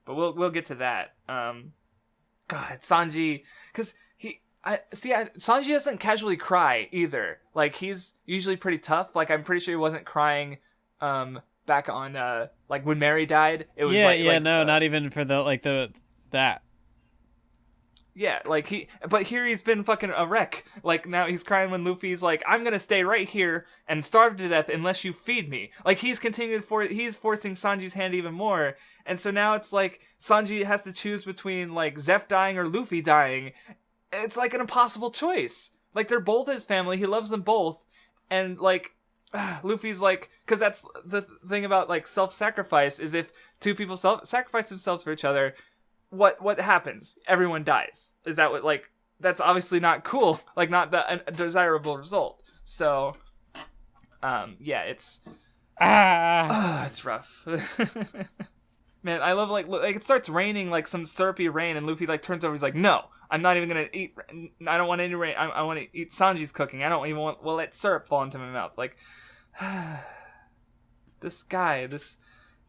but we'll get to that. God, Sanji, because Sanji doesn't casually cry either. Like, he's usually pretty tough. Like, I'm pretty sure he wasn't crying back on like when Mary died. It was not even for that. Yeah, like but here he's been fucking a wreck. Like, now he's crying when Luffy's like, I'm gonna stay right here and starve to death unless you feed me. Like, he's forcing Sanji's hand even more. And so now it's like, Sanji has to choose between, like, Zeph dying or Luffy dying. It's like an impossible choice. Like, they're both his family, he loves them both. And, like, Luffy's like, because that's the thing about, like, self-sacrifice, is if two people sacrifice themselves for each other, what happens? Everyone dies. Is that what, like, that's obviously not cool. Like, not a desirable result. So, yeah, it's rough. Man, I love, like, it starts raining, like, some syrupy rain, and Luffy, like, turns over, he's like, no, I'm not even gonna eat, I don't want any rain, I want to eat Sanji's cooking, I don't even want, let syrup fall into my mouth, like, this guy,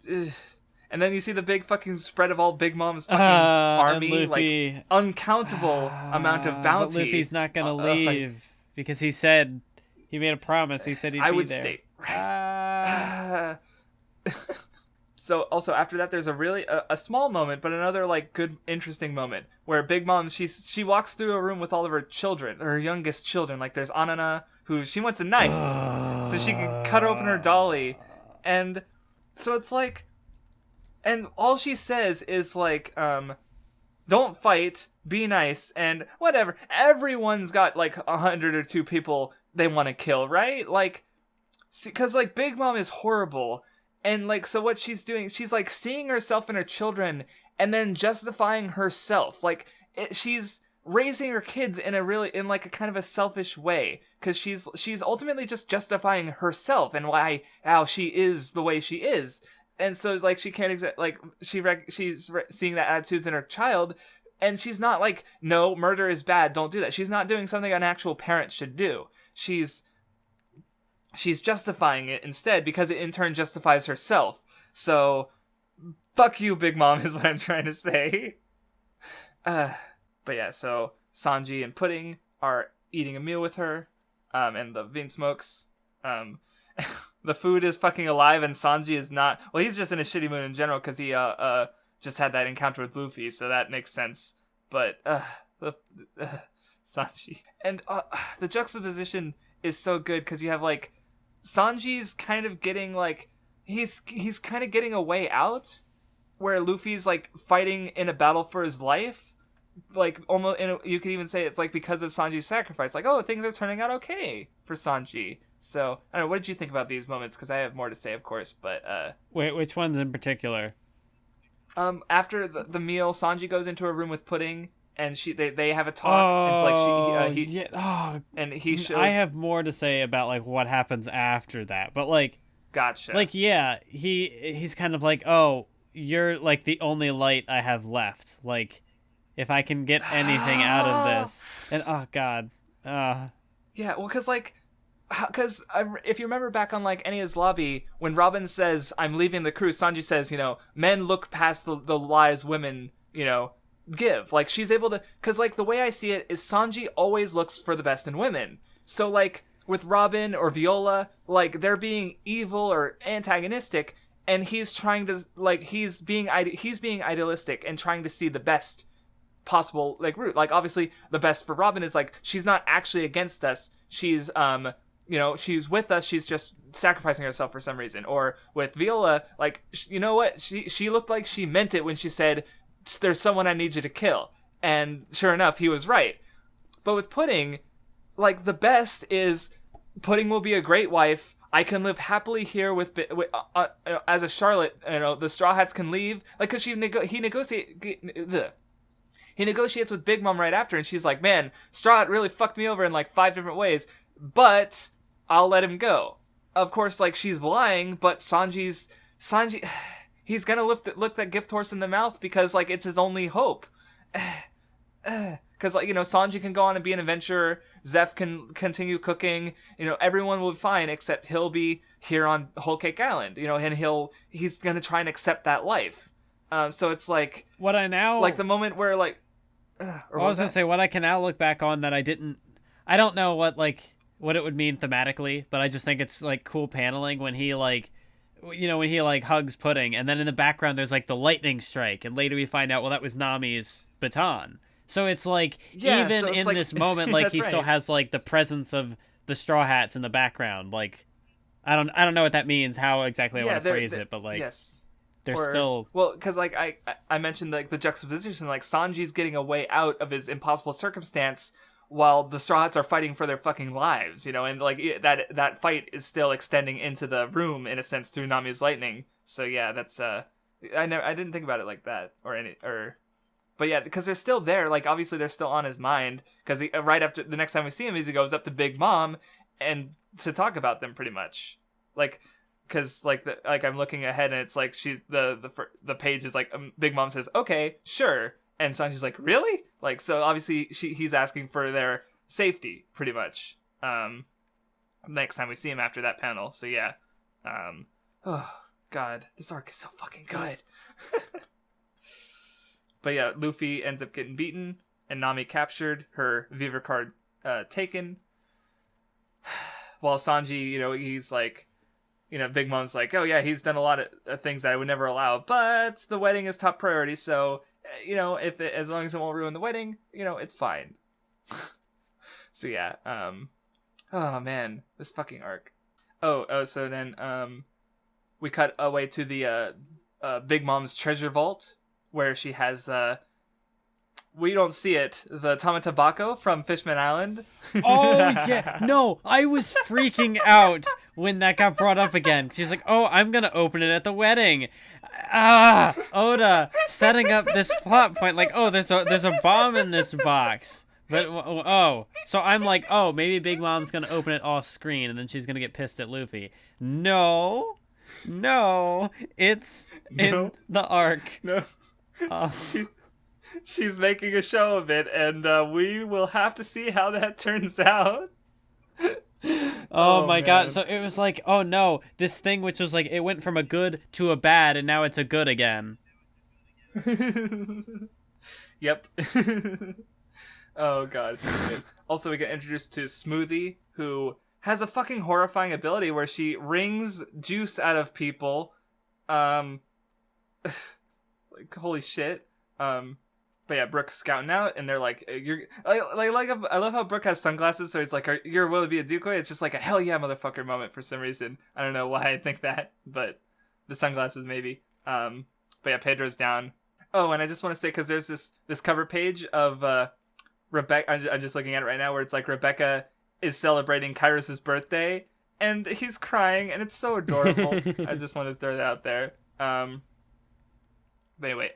and then you see the big fucking spread of all Big Mom's fucking army, like, uncountable amount of bounty. But Luffy's not gonna leave, because he made a promise, he said he'd be there. I would stay, right. So also after that, there's a really a small moment, but another, like, good, interesting moment where Big Mom, she walks through a room with all of her children, her youngest children. Like, there's Anana, who she wants a knife so she can cut open her dolly, and so it's like, and all she says is like, don't fight, be nice, and whatever. Everyone's got like 100 or 2 people they want to kill, right? Like, because like Big Mom is horrible. And, like, so what she's doing, she's, like, seeing herself and her children and then justifying herself. Like, she's raising her kids in a kind of a selfish way. Because she's ultimately just justifying herself and how she is the way she is. And so, like, she can't, she's seeing that attitudes in her child. And she's not like, no, murder is bad, don't do that. She's not doing something an actual parent should do. She's justifying it instead because it in turn justifies herself. So, fuck you, Big Mom, is what I'm trying to say. But yeah, so Sanji and Pudding are eating a meal with her, and the bean smokes. The food is fucking alive, and Sanji is not. Well, he's just in a shitty mood in general because he just had that encounter with Luffy, so that makes sense. But Sanji and the juxtaposition is so good because you have like Sanji's kind of getting like he's kind of getting a way out, where Luffy's like fighting in a battle for his life, like almost. You could even say it's like because of Sanji's sacrifice. Like, oh, things are turning out okay for Sanji. So I don't know. What did you think about these moments? Because I have more to say, of course. But wait, which ones in particular? After the meal, Sanji goes into a room with Pudding. And they have a talk, and he shows. I have more to say about like what happens after that, but like, gotcha. Like, yeah, he's kind of like, oh, you're like the only light I have left. Like, if I can get anything out of this, and oh god, yeah, well, because if you remember back on like Enia's lobby, when Robin says I'm leaving the crew, Sanji says, men look past the lies women, give. Like, she's able to, because like the way I see it is Sanji always looks for the best in women. So like with Robin or Viola, like they're being evil or antagonistic, and he's trying to like he's being idealistic and trying to see the best possible like route. Like, obviously the best for Robin is like she's not actually against us, she's she's with us, she's just sacrificing herself for some reason. Or with Viola, like, you know what, she looked like she meant it when she said there's someone I need you to kill, and sure enough he was right. But with Pudding, like, the best is Pudding will be a great wife, I can live happily here with as a Charlotte, the Straw Hats can leave, like, because he negotiates with Big Mom right after, and she's like, man, Straw Hat really fucked me over in like 5 different ways, but I'll let him go. Of course, like, she's lying, but Sanji he's gonna look that gift horse in the mouth because, like, it's his only hope. Because because like Sanji can go on and be an adventurer, Zeph can continue cooking, everyone will be fine except he'll be here on Whole Cake Island, and he's gonna try and accept that life. So it's like what I now like the moment where like I was gonna say what I can now look back on that I don't know what it would mean thematically, but I just think it's like cool paneling when he hugs Pudding, and then in the background there's like the lightning strike, and later we find out, well, that was Nami's baton. So it's like, even in this moment, like he still has like the presence of the Straw Hats in the background. Like, I don't know what that means, how exactly I want to phrase it, but like, yes. They're still... Well, because like I mentioned like the juxtaposition, like Sanji's getting a way out of his impossible circumstance while the Straw Hats are fighting for their fucking lives, and like that fight is still extending into the room in a sense through Nami's lightning. So yeah, that's I didn't think about it like that but yeah, because they're still there. Like obviously they're still on his mind, because right after the next time we see him, he goes up to Big Mom and to talk about them pretty much, like. Because like I'm looking ahead and it's like she's the page is like Big Mom says okay sure, and Sanji's like really, like, so obviously he's asking for their safety pretty much next time we see him after that panel. So yeah, oh god, this arc is so fucking good. But yeah, Luffy ends up getting beaten and Nami captured, her Viver card taken, while Sanji, he's like, Big Mom's like, oh yeah, he's done a lot of things that I would never allow, but the wedding is top priority, so, as long as it won't ruin the wedding, it's fine. So yeah, oh man, this fucking arc. So then, we cut away to the, Big Mom's treasure vault, where she has, we don't see it, the Tamatabako from Fishman Island. Oh, yeah. No, I was freaking out when that got brought up again. She's like, oh, I'm going to open it at the wedding. Oda setting up this plot point. Like, oh, there's a bomb in this box. But, so I'm like, oh, maybe Big Mom's going to open it off screen and then she's going to get pissed at Luffy. No, it's in the arc. No. She's making a show of it, and we will have to see how that turns out. Oh my god, so it was like, oh no, this thing which was like, it went from a good to a bad, and now it's a good again. Yep. Oh god, it's good. Also, we get introduced to Smoothie, who has a fucking horrifying ability where she wrings juice out of people. Like, holy shit. But yeah, Brooke's scouting out, and they're like, I love how Brooke has sunglasses, so he's like, you're willing to be a decoy? It's just like a hell yeah motherfucker moment for some reason. I don't know why I think that, but the sunglasses maybe. But yeah, Pedro's down. Oh, and I just want to say, because there's this cover page of Rebecca, I'm just looking at it right now, where it's like Rebecca is celebrating Kairos' birthday, and he's crying, and it's so adorable. I just want to throw that out there. But anyway,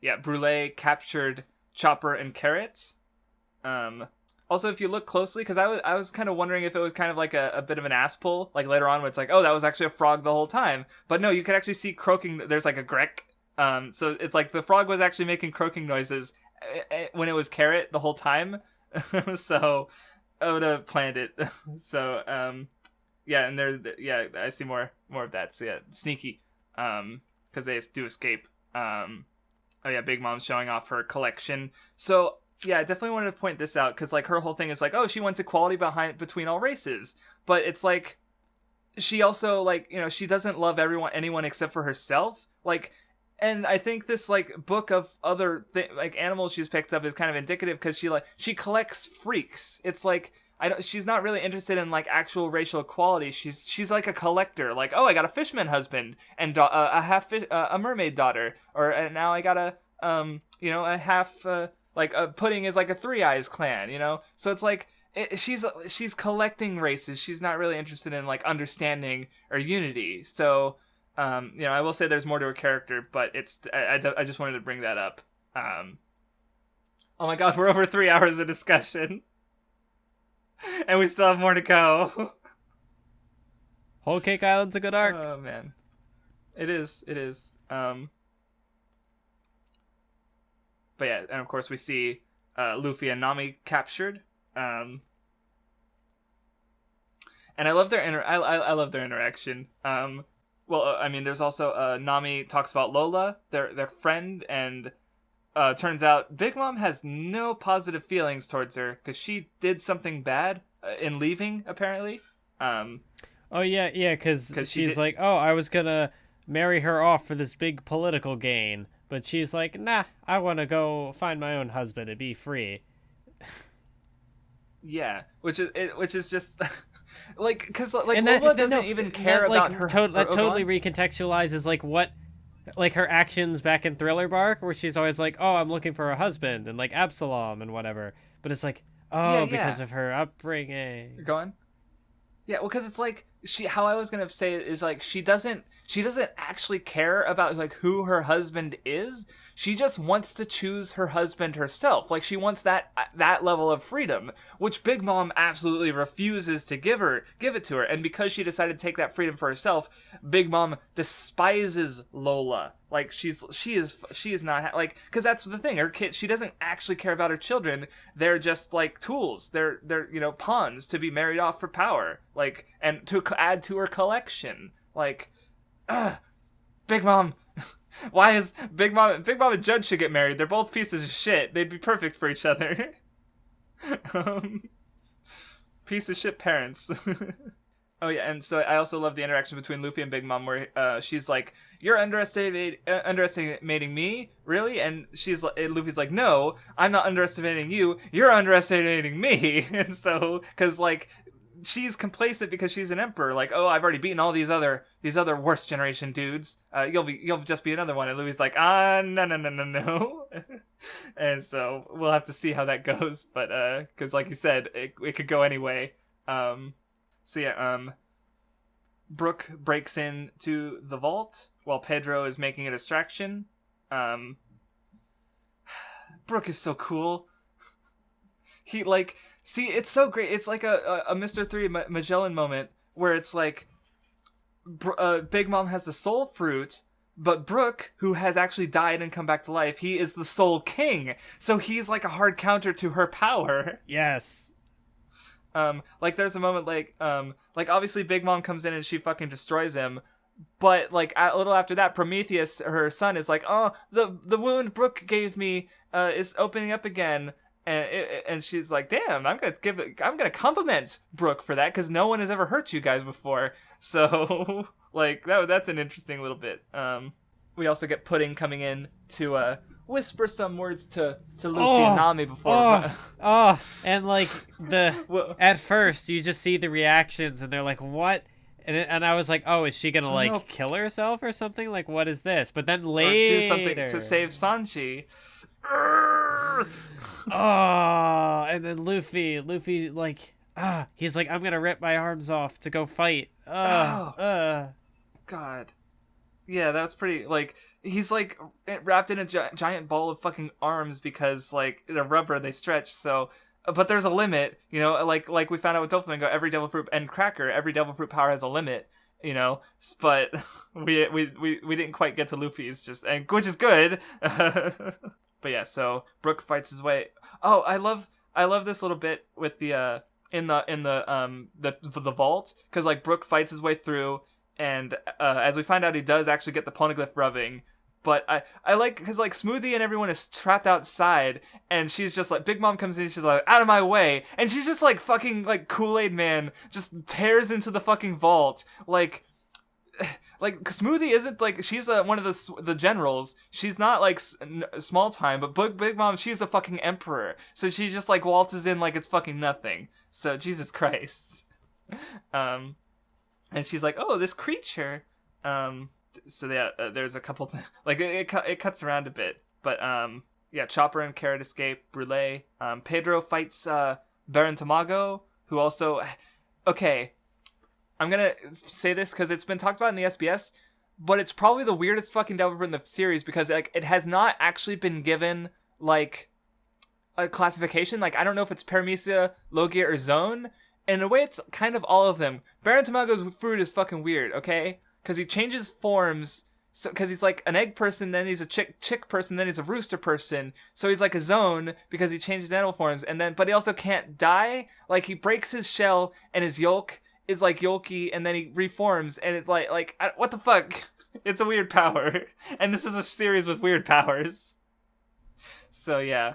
yeah, Brule captured Chopper and Carrot. Also, if you look closely, because I was kind of wondering if it was kind of like a bit of an ass pull, like later on where it's like, oh, that was actually a frog the whole time. But no, you could actually see croaking. There's like a grek. So it's like the frog was actually making croaking noises when it was Carrot the whole time. So Oda planned it. So yeah, and I see more of that. So yeah, sneaky. Because they do escape. Oh yeah, Big Mom's showing off her collection. So yeah, I definitely wanted to point this out, because like her whole thing is like, oh, she wants equality between all races, but it's like she also, like, she doesn't love anyone except for herself. Like, and I think this like book of other like animals she's picked up is kind of indicative, because she collects freaks. It's like, she's not really interested in like actual racial equality. She's like a collector. Like, oh, I got a fisherman husband and a half a mermaid daughter, or now I got a half like a Pudding is like a Three Eyes clan. So it's like she's collecting races. She's not really interested in like understanding or unity. So I will say there's more to her character, but I just wanted to bring that up. Oh my god, we're over 3 hours of discussion. And we still have more to go. Whole Cake Island's a good arc. Oh man, it is. But yeah, and of course we see Luffy and Nami captured. And I love their I love their interaction. I mean, there's also Nami talks about Lola, their friend, and turns out Big Mom has no positive feelings towards her because she did something bad in leaving, apparently. Oh yeah, because she's like, oh, I was gonna marry her off for this big political gain, but she's like, nah, I want to go find my own husband and be free. Yeah, which is just like, because like Lola doesn't even care about her. That totally recontextualizes like what, like her actions back in Thriller Bark, where she's always like, oh, I'm looking for a husband, and like Absalom and whatever. But it's like, because of her upbringing. Go on. Yeah, well, because it's like how I was gonna say it is like she doesn't actually care about like who her husband is. She just wants to choose her husband herself. Like she wants that level of freedom, which Big Mom absolutely refuses to give it to her. And because she decided to take that freedom for herself, Big Mom despises Lola. Like she is not like, because that's the thing. Her kid, she doesn't actually care about her children. They're just like tools. They're pawns to be married off for power. Like, and to add to her collection. Like, Big Mom. Why is Big Mom and Judge should get married? They're both pieces of shit. They'd be perfect for each other. Piece of shit parents. Oh yeah, and so I also love the interaction between Luffy and Big Mom, where she's like, "You're underestimating me, really?" And Luffy's like, "No, I'm not underestimating you. You're underestimating me." And so, because like, she's complacent because she's an emperor. Like, oh, I've already beaten all these other worst generation dudes. You'll just be another one. And Luffy's like, no. And so we'll have to see how that goes. But because like you said, it could go anyway. So yeah, Brook breaks into the vault while Pedro is making a distraction. Brook is so cool. He like. See, it's so great. It's like a Mr. 3 Magellan moment where it's like Big Mom has the soul fruit, but Brook, who has actually died and come back to life, he is the soul king. So he's like a hard counter to her power. Yes. Like there's a moment like obviously Big Mom comes in and she fucking destroys him. But like a little after that, Prometheus, her son, is like, oh, the wound Brook gave me is opening up again. And she's like, damn, I'm gonna compliment Brook for that because no one has ever hurt you guys before. So like that's an interesting little bit. We also get Pudding coming in to whisper some words to Luffy and Nami before. And like at first you just see the reactions and they're like, what? And I was like, oh, is she gonna like kill herself or something? Like, what is this? But then later, or do something to save Sanji. And then Luffy like, he's like, I'm gonna rip my arms off to go fight. God. Yeah, that's pretty, like, he's like wrapped in a giant ball of fucking arms because like they're rubber, they stretch, so, but there's a limit, like we found out with Doflamingo, every devil fruit and Cracker, every devil fruit power has a limit, but we didn't quite get to Luffy's, which is good. But yeah, so Brook fights his way. Oh, I love this little bit with the in the vault, because like Brook fights his way through, and as we find out, he does actually get the poneglyph rubbing. But I like, because like Smoothie and everyone is trapped outside, and she's just like, Big Mom comes in, she's like, out of my way, and she's just like fucking like Kool-Aid Man just tears into the fucking vault like Smoothie isn't like, she's one of the generals. She's not like small time, but Big Mom, she's a fucking emperor. So she just like waltzes in like it's fucking nothing. So Jesus Christ. And she's like, oh, this creature. So yeah, there's a couple like it cuts around a bit, but yeah, Chopper and Carrot escape. Brûlé. Pedro fights Baron Tamago, who also, okay. I'm gonna say this because it's been talked about in the SBS, but it's probably the weirdest fucking devil fruit in the series because like it has not actually been given like a classification. Like I don't know if it's Paramecia, Logia, or Zone. In a way, it's kind of all of them. Baron Tamago's fruit is fucking weird, okay? Because he changes forms So, because he's like an egg person, then he's a chick person, then he's a rooster person. So he's like a zone because he changes animal forms, but he also can't die. Like, he breaks his shell, and his yolk is like yolky, and then he reforms, and it's what the fuck? It's a weird power, and this is a series with weird powers. So yeah,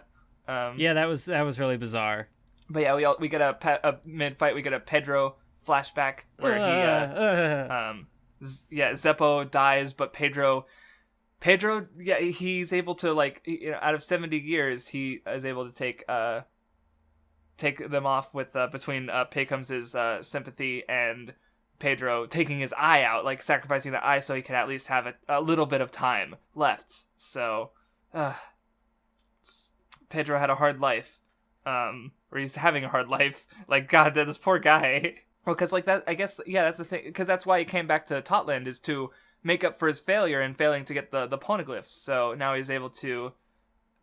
yeah, that was really bizarre. But yeah, we get a mid fight. We get a Pedro flashback where Zeppo dies, but Pedro, yeah, he's able to, like, out of 70 years, he is able to take them off with between Pecum's sympathy and Pedro taking his eye out, like sacrificing the eye so he could at least have a little bit of time left. So, Pedro had a hard life, or he's having a hard life. Like, God, this poor guy. Well, because, like, that, I guess, yeah, that's the thing, because that's why he came back to Totland, is to make up for his failure in failing to get the poneglyphs. So now he's able to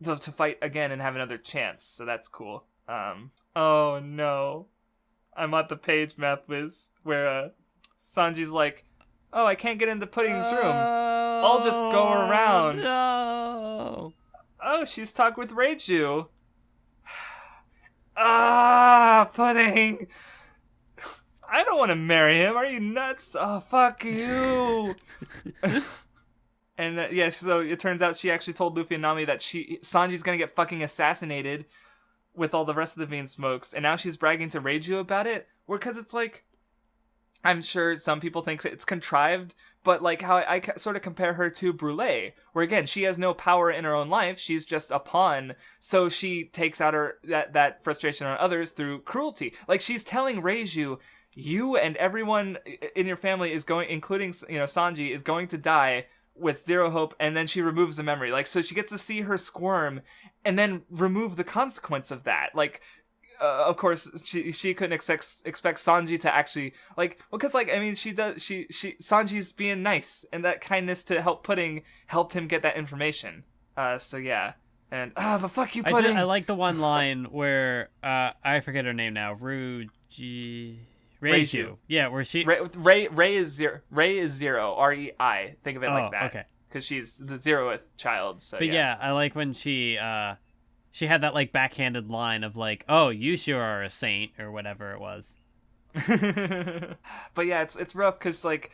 fight again and have another chance. So that's cool. Oh no, I'm at the page, Mathwiz, where Sanji's like, oh, I can't get into Pudding's room. I'll just go around. No. Oh, she's talking with Reiju. Pudding. I don't want to marry him. Are you nuts? Oh, fuck you. And yeah, so it turns out she actually told Luffy and Nami that Sanji's gonna get fucking assassinated with all the rest of the Bean Smokes, and now she's bragging to Reiju about it. Because it's like, I'm sure some people think it's contrived, but like how I sort of compare her to Brûlé, where again, she has no power in her own life, she's just a pawn, so she takes out that frustration on others through cruelty. Like, she's telling Reiju, you and everyone in your family is going, including, Sanji, is going to die with zero hope, and then she removes the memory. Like, so she gets to see her squirm and then remove the consequence of that. Like, of course, she couldn't expect Sanji to actually, like, because, like, I mean, Sanji's being nice, and that kindness to help Pudding helped him get that information. So yeah. And, but fuck you, Pudding! I like the one line where, I forget her name now, Reiju. Yeah, where she... Rei is zero. Rei. Think of it like that. Okay. Because she's the 0th child, so But yeah, I like when she had that, like, backhanded line of, like, oh, you sure are a saint, or whatever it was. But yeah, it's rough, because, like,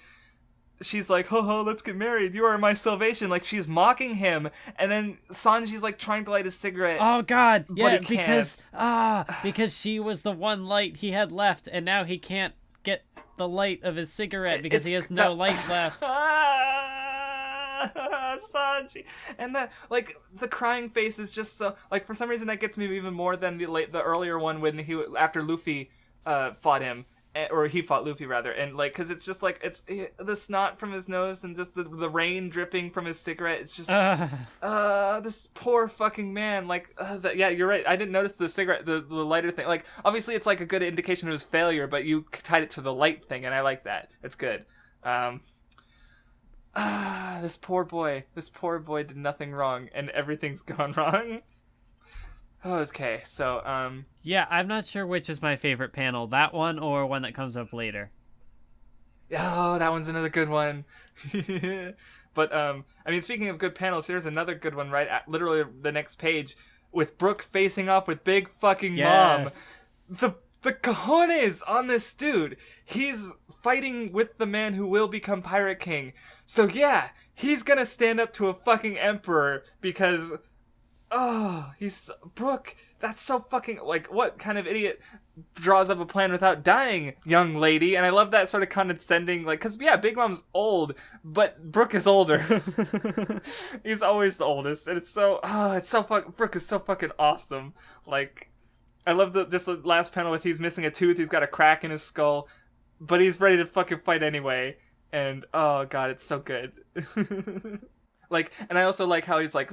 she's like, ho, let's get married, you are my salvation. Like, she's mocking him, and then Sanji's, like, trying to light a cigarette. Oh, God, yeah, because she was the one light he had left, and now he can't get the light of his cigarette because he has no light left. Sanji, and that, like, the crying face is just so, like, for some reason that gets me even more than the earlier one when after Luffy fought him, or he fought Luffy rather, and, like, because it's just like, it's the snot from his nose and just the rain dripping from his cigarette. It's just this poor fucking man. Like, yeah, you're right, I didn't notice the cigarette, the lighter thing. Like, obviously it's like a good indication of his failure, but you tied it to the light thing, and I like that. It's good. This poor boy did nothing wrong, and everything's gone wrong. Okay, so, yeah, I'm not sure which is my favorite panel, that one or one that comes up later. Oh, that one's another good one. But, I mean, speaking of good panels, here's another good one, right? Literally the next page, with Brook facing off with Big fucking Mom. The cojones on this dude. He's fighting with the man who will become Pirate King. So yeah, he's gonna stand up to a fucking emperor because, he's Brook. That's so fucking, like, what kind of idiot draws up a plan without dying, young lady? And I love that sort of condescending, like, because yeah, Big Mom's old, but Brook is older. He's always the oldest, and Brook is so fucking awesome. Like, I love the last panel with he's missing a tooth, he's got a crack in his skull, but he's ready to fucking fight anyway. And, oh god, it's so good. Like, and I also like how he's like,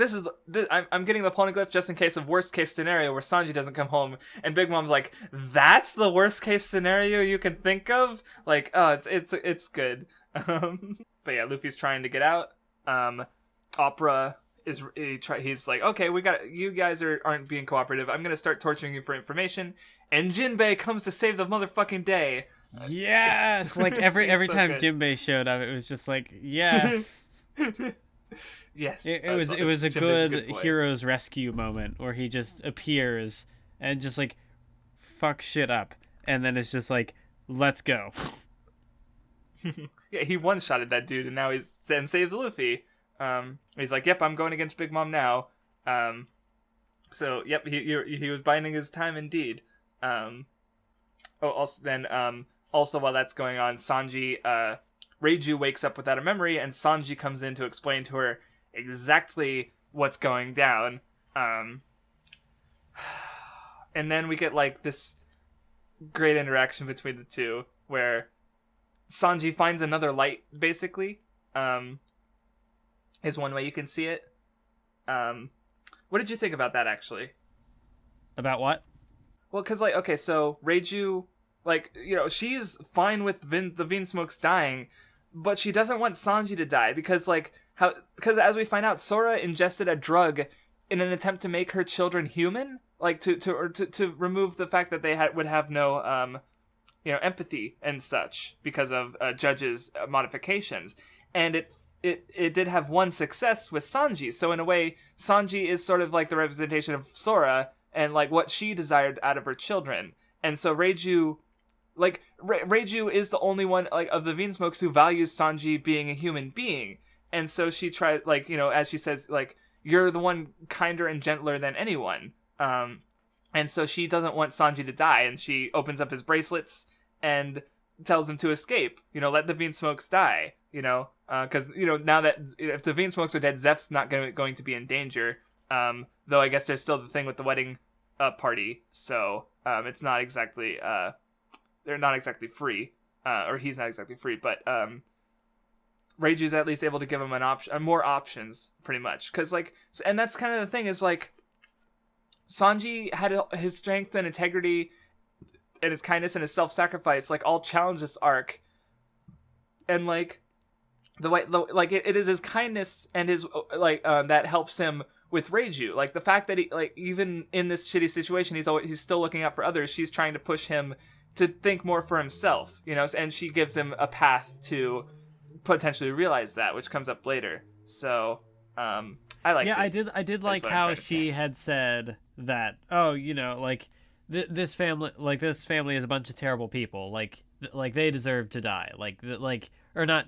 I'm getting the poneglyph just in case of worst case scenario where Sanji doesn't come home. And Big Mom's like, that's the worst case scenario you can think of? Like, oh, it's good. But yeah, Luffy's trying to get out. Opera he's like, okay, you guys aren't being cooperative. I'm gonna start torturing you for information. And Jinbei comes to save the motherfucking day. Yes! Like every so time good. Jinbei showed up, it was just like, yes. Yes, It was a Jinbei's good boy. hero's rescue moment where he just appears and just like fuck shit up, and then it's just like, let's go. Yeah, he one-shotted that dude, and now he's and saves Luffy. He's like, "Yep, I'm going against Big Mom now." So yep, he was biding his time indeed. Also while that's going on, Sanji, Reiju wakes up without a memory, and Sanji comes in to explain to her exactly what's going down. And then we get like this great interaction between the two, where Sanji finds another light, basically. Is one way you can see it. What did you think about that, actually? About what? Well, because, like, okay, so Reiju, like, you know, she's fine with the Vinsmokes dying, but she doesn't want Sanji to die, because, like, because as we find out, Sora ingested a drug in an attempt to make her children human, like, to remove the fact that they would have no, empathy and such, because of Judge's modifications. And it did have one success with Sanji, so in a way, Sanji is sort of like the representation of Sora, and like what she desired out of her children. And so Reiju, like Reiju is the only one like of the Vinsmokes who values Sanji being a human being. And so she tried, like, you know, as she says, like, you're the one kinder and gentler than anyone. And so she doesn't want Sanji to die, and she opens up his bracelets and tells him to escape. You know, let the Vinsmokes die. You know, because you know, now that if the Vinsmokes are dead, Zeph's not going to be in danger. Though I guess there's still the thing with the wedding party, so it's not exactly they're not exactly free, or he's not exactly free, but Reiju's at least able to give him an option, more options, pretty much, because like, and that's kind of the thing is like, Sanji had his strength and integrity, and his kindness and his self-sacrifice, like all challenge this arc, and like the way, like it is his kindness and his like that helps him with Reiju. Like the fact that he, like, even in this shitty situation, he's still looking out for others. She's trying to push him to think more for himself, you know, and she gives him a path to potentially realize that, which comes up later. So I liked it. I did like how she had said that, oh, you know, like this family is a bunch of terrible people, like they deserve to die, or not.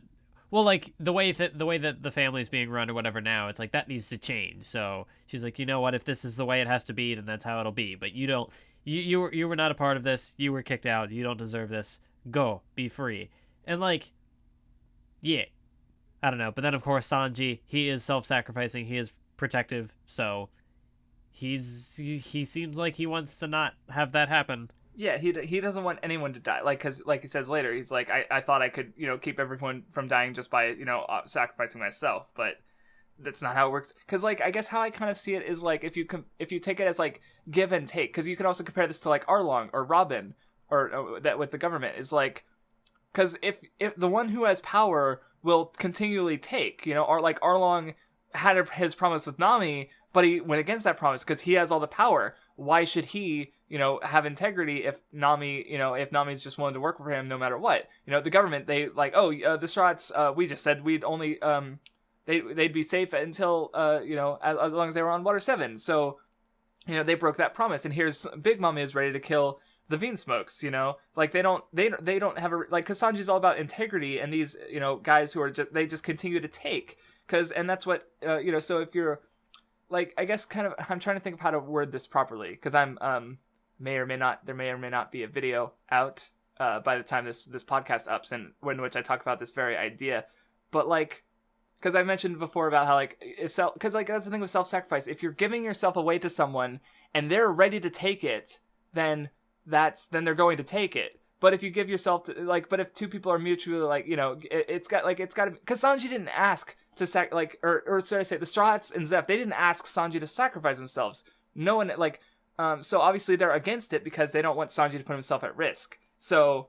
Well, like the way that the family's being run or whatever now, it's like that needs to change. So she's like, you know what? If this is the way it has to be, then that's how it'll be. But you don't. You were not a part of this. You were kicked out. You don't deserve this. Go, be free. And like, yeah, I don't know. But then of course Sanji, he is self-sacrificing. He is protective. So he seems like he wants to not have that happen. Yeah, he doesn't want anyone to die. Like, because, like he says later, he's like, I thought I could, you know, keep everyone from dying just by, you know, sacrificing myself, but that's not how it works. Because, like, I guess how I kind of see it is, like, if you take it as, like, give and take, because you could also compare this to, like, Arlong or Robin, or that with the government, is, like, because if the one who has power will continually take, you know, or, like, Arlong had his promise with Nami, but he went against that promise because he has all the power. Why should he, you know, have integrity if Nami's just willing to work for him no matter what? You know, the government, they like, the Strats, we just said we'd only, they'd be safe until, as long as they were on Water 7. So, you know, they broke that promise. And here's Big Mom is ready to kill the Vinsmokes, you know? Like, they don't have like, because Sanji's all about integrity, and these, you know, guys who are they just continue to take. And that's what, so if you're, like, I guess kind of, I'm trying to think of how to word this properly, because I'm, there may or may not be a video out by the time this podcast ups, and in which I talk about this very idea. But, like, because I mentioned before about how, like, because, like, that's the thing with self-sacrifice. If you're giving yourself away to someone, and they're ready to take it, then they're going to take it. But if you give yourself to, like, but if two people are mutually, like, you know, it's got to, because Sanji didn't ask to or should I say, the Strats and Zeph, they didn't ask Sanji to sacrifice themselves. No one, like, so obviously they're against it because they don't want Sanji to put himself at risk. So,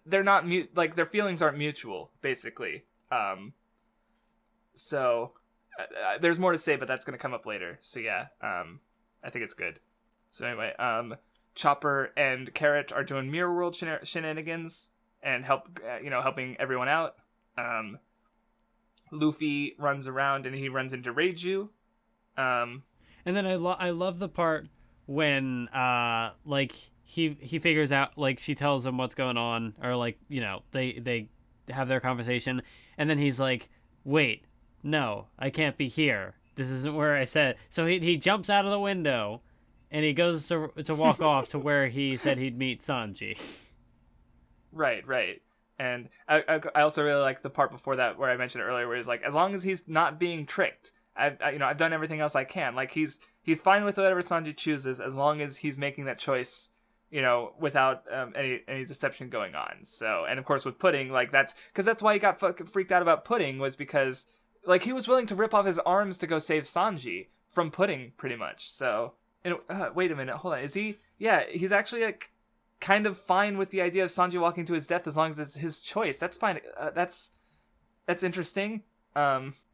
they're not like, their feelings aren't mutual, basically. So there's more to say, but that's gonna come up later. So yeah, I think it's good. So anyway, Chopper and Carrot are doing Mirror World shenanigans and helping everyone out. Luffy runs around and he runs into Reiju. And then I love the part when like he figures out, like, she tells him what's going on, or like, you know, they have their conversation, and then he's like, wait, no, I can't be here, this isn't where I said. So he jumps out of the window and he goes to walk off to where he said he'd meet Sanji. Right. And I also really like the part before that where I mentioned it earlier, where he's like, as long as he's not being tricked, I've done everything else I can. Like, he's fine with whatever Sanji chooses, as long as he's making that choice, you know, without any deception going on. So, and of course with Pudding, like, that's why he got freaked out about Pudding, was because, like, he was willing to rip off his arms to go save Sanji from Pudding, pretty much. So, and wait a minute, hold on, is he? Yeah, he's actually like kind of fine with the idea of Sanji walking to his death as long as it's his choice. That's fine. That's interesting.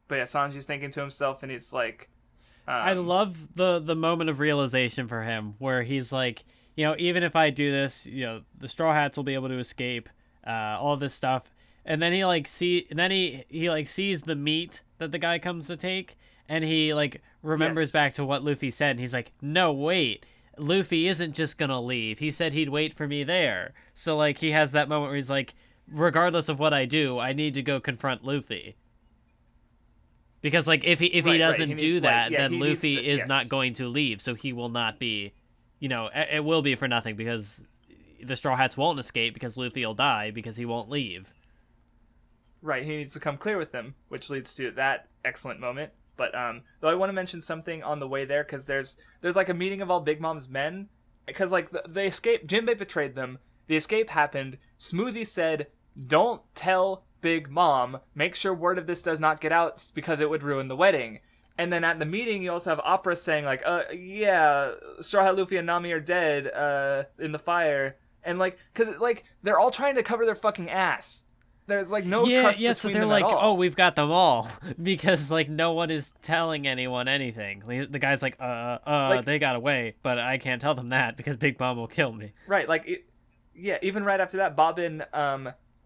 But yeah, Sanji's thinking to himself, and he's like, I love the moment of realization for him, where he's like, you know, even if I do this, you know, the Straw Hats will be able to escape, all this stuff. And then he sees the meat that the guy comes to take, and he like remembers back to what Luffy said, and he's like, no, wait, Luffy isn't just gonna leave. He said he'd wait for me there. So like, he has that moment where he's like, regardless of what I do, I need to go confront Luffy. Because like, if he doesn't do that, then Luffy is not going to leave, so he will not be, you know, it will be for nothing, because the Straw Hats won't escape, because Luffy will die because he won't leave. Right, he needs to come clear with them, which leads to that excellent moment. But though I want to mention something on the way there, because there's like a meeting of all Big Mom's men, because like they escaped, Jinbei betrayed them, the escape happened, Smoothie said, don't tell Big Mom, make sure word of this does not get out because it would ruin the wedding. And then at the meeting, you also have Opera saying like, yeah, Straw Hat Luffy and Nami are dead in the fire. And like, because like, they're all trying to cover their fucking ass. There's like no trust between so they're them like, at all. oh, we've got them all, because like no one is telling anyone anything. The guy's like, they got away, but I can't tell them that because Big Mom will kill me. Right, like, even right after that, Bobbin,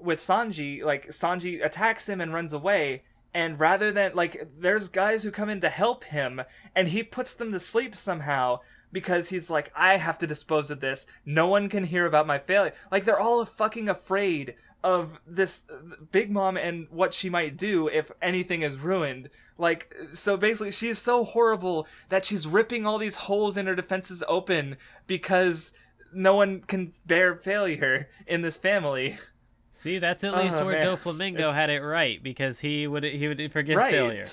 with Sanji, like, Sanji attacks him and runs away, and rather than, like, there's guys who come in to help him, and he puts them to sleep somehow, because he's like, I have to dispose of this, no one can hear about my failure. Like, they're all fucking afraid of this Big Mom and what she might do if anything is ruined. Like, so basically, she is so horrible that she's ripping all these holes in her defenses open, because no one can bear failure in this family. See, that's at least where Doflamingo had it right, because he would forgive failure.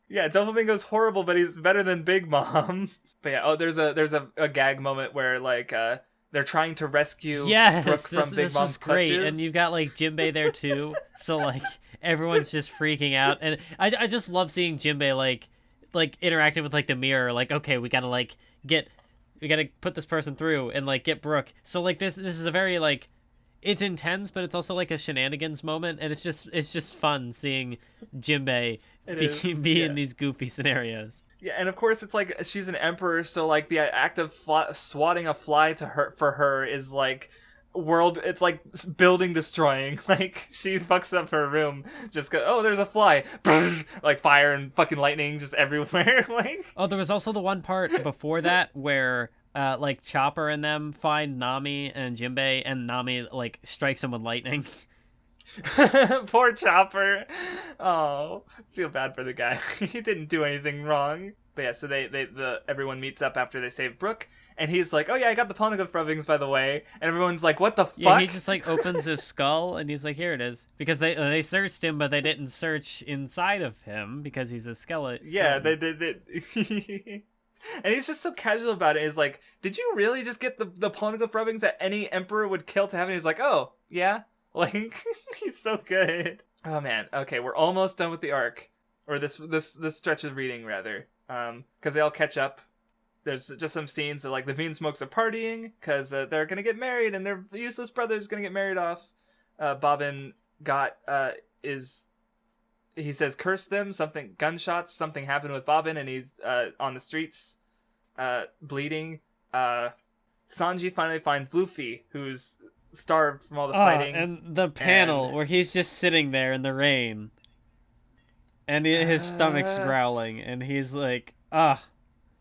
Yeah, Doflamingo's horrible, but he's better than Big Mom. But yeah, there's a gag moment where like they're trying to rescue Brook from Big Mom's great, clutches. and you've got like Jinbei there too, so like everyone's just freaking out, and I just love seeing Jinbei like interacting with like the mirror, like, okay, we gotta put this person through and like get Brook. So like this is a very like, it's intense, but it's also like a shenanigans moment, and it's just fun seeing Jinbei be in these goofy scenarios. Yeah, and of course it's like she's an emperor, so like the act of swatting a fly for her is like it's like building destroying. Like, she fucks up her room, just go, oh, there's a fly, like fire and fucking lightning just everywhere. Like, oh, there was also the one part before that where like Chopper and them find Nami and Jinbei, and Nami like strikes him with lightning. Poor Chopper. Oh, feel bad for the guy. He didn't do anything wrong. But yeah, so everyone meets up after they save Brook, and he's like, oh yeah, I got the poneglyph rubbings, by the way. And everyone's like, what the fuck? Yeah, he just like opens his skull, and he's like, here it is. Because they searched him, but they didn't search inside of him because he's a skeleton. Yeah, they And he's just so casual about it. He's like, did you really just get the poneglyph rubbings that any emperor would kill to have? And he's like, oh, yeah? Like, he's so good. Oh, man. Okay, we're almost done with the arc. Or this stretch of reading, rather. Because they all catch up. There's just some scenes of, like, the Bean Smokes are partying, because they're going to get married, and their useless brother's going to get married off. Bobbin he says, curse them, gunshots, something happened with Bobbin, and he's on the streets, bleeding. Sanji finally finds Luffy, who's starved from all the fighting. And the panel where he's just sitting there in the rain. and his stomach's growling, and he's like, the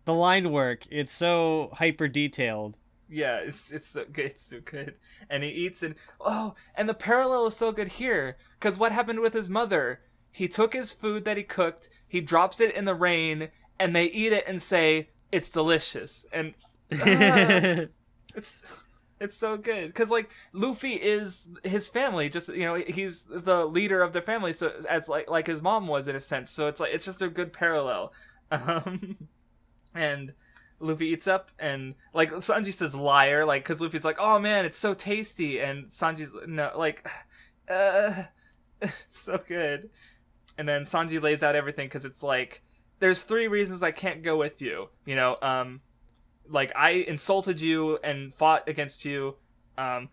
line work, it's so hyper detailed. Yeah, it's so good. It's so good. And he eats and the parallel is so good here, because what happened with his mother? He took his food that he cooked, he drops it in the rain, and they eat it and say it's delicious. And it's so good, because like Luffy is his family, just he's the leader of their family, so as like his mom was in a sense. So it's just a good parallel. And Luffy eats up, and like Sanji says liar, like, because Luffy's like, oh man, it's so tasty, and Sanji's no, like, it's so good. And then Sanji lays out everything, because it's like, there's 3 reasons I can't go with you, like I insulted you and fought against you.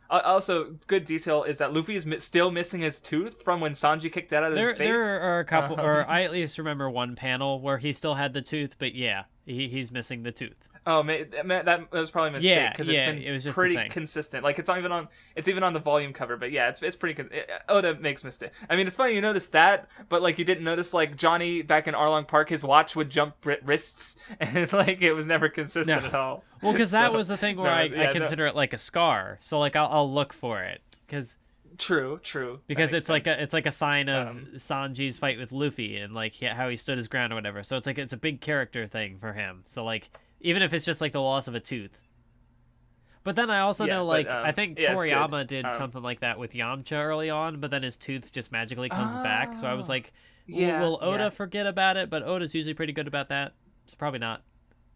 Also, good detail is that Luffy is still missing his tooth from when Sanji kicked that out of his face. There are a couple, or I at least remember one panel where he still had the tooth, but yeah, he's missing the tooth. Oh man, that was probably a mistake, because it was just pretty consistent. Like it's even on the volume cover, but yeah, it's pretty. Oda makes mistakes. I mean, it's funny you noticed that, but like you didn't notice like Johnny back in Arlong Park, his watch would jump wrists, and like it was never consistent at all. Well, because that was the thing where I consider it like a scar, so like I'll look for it, because. True. Because it's like a sign of Sanji's fight with Luffy and like how he stood his ground or whatever. So it's a big character thing for him. So like even if it's just like the loss of a tooth. But then I also know like I think Toriyama did something like that with Yamcha early on, but then his tooth just magically comes back. So I was like, will Oda forget about it? But Oda's usually pretty good about that. So probably not.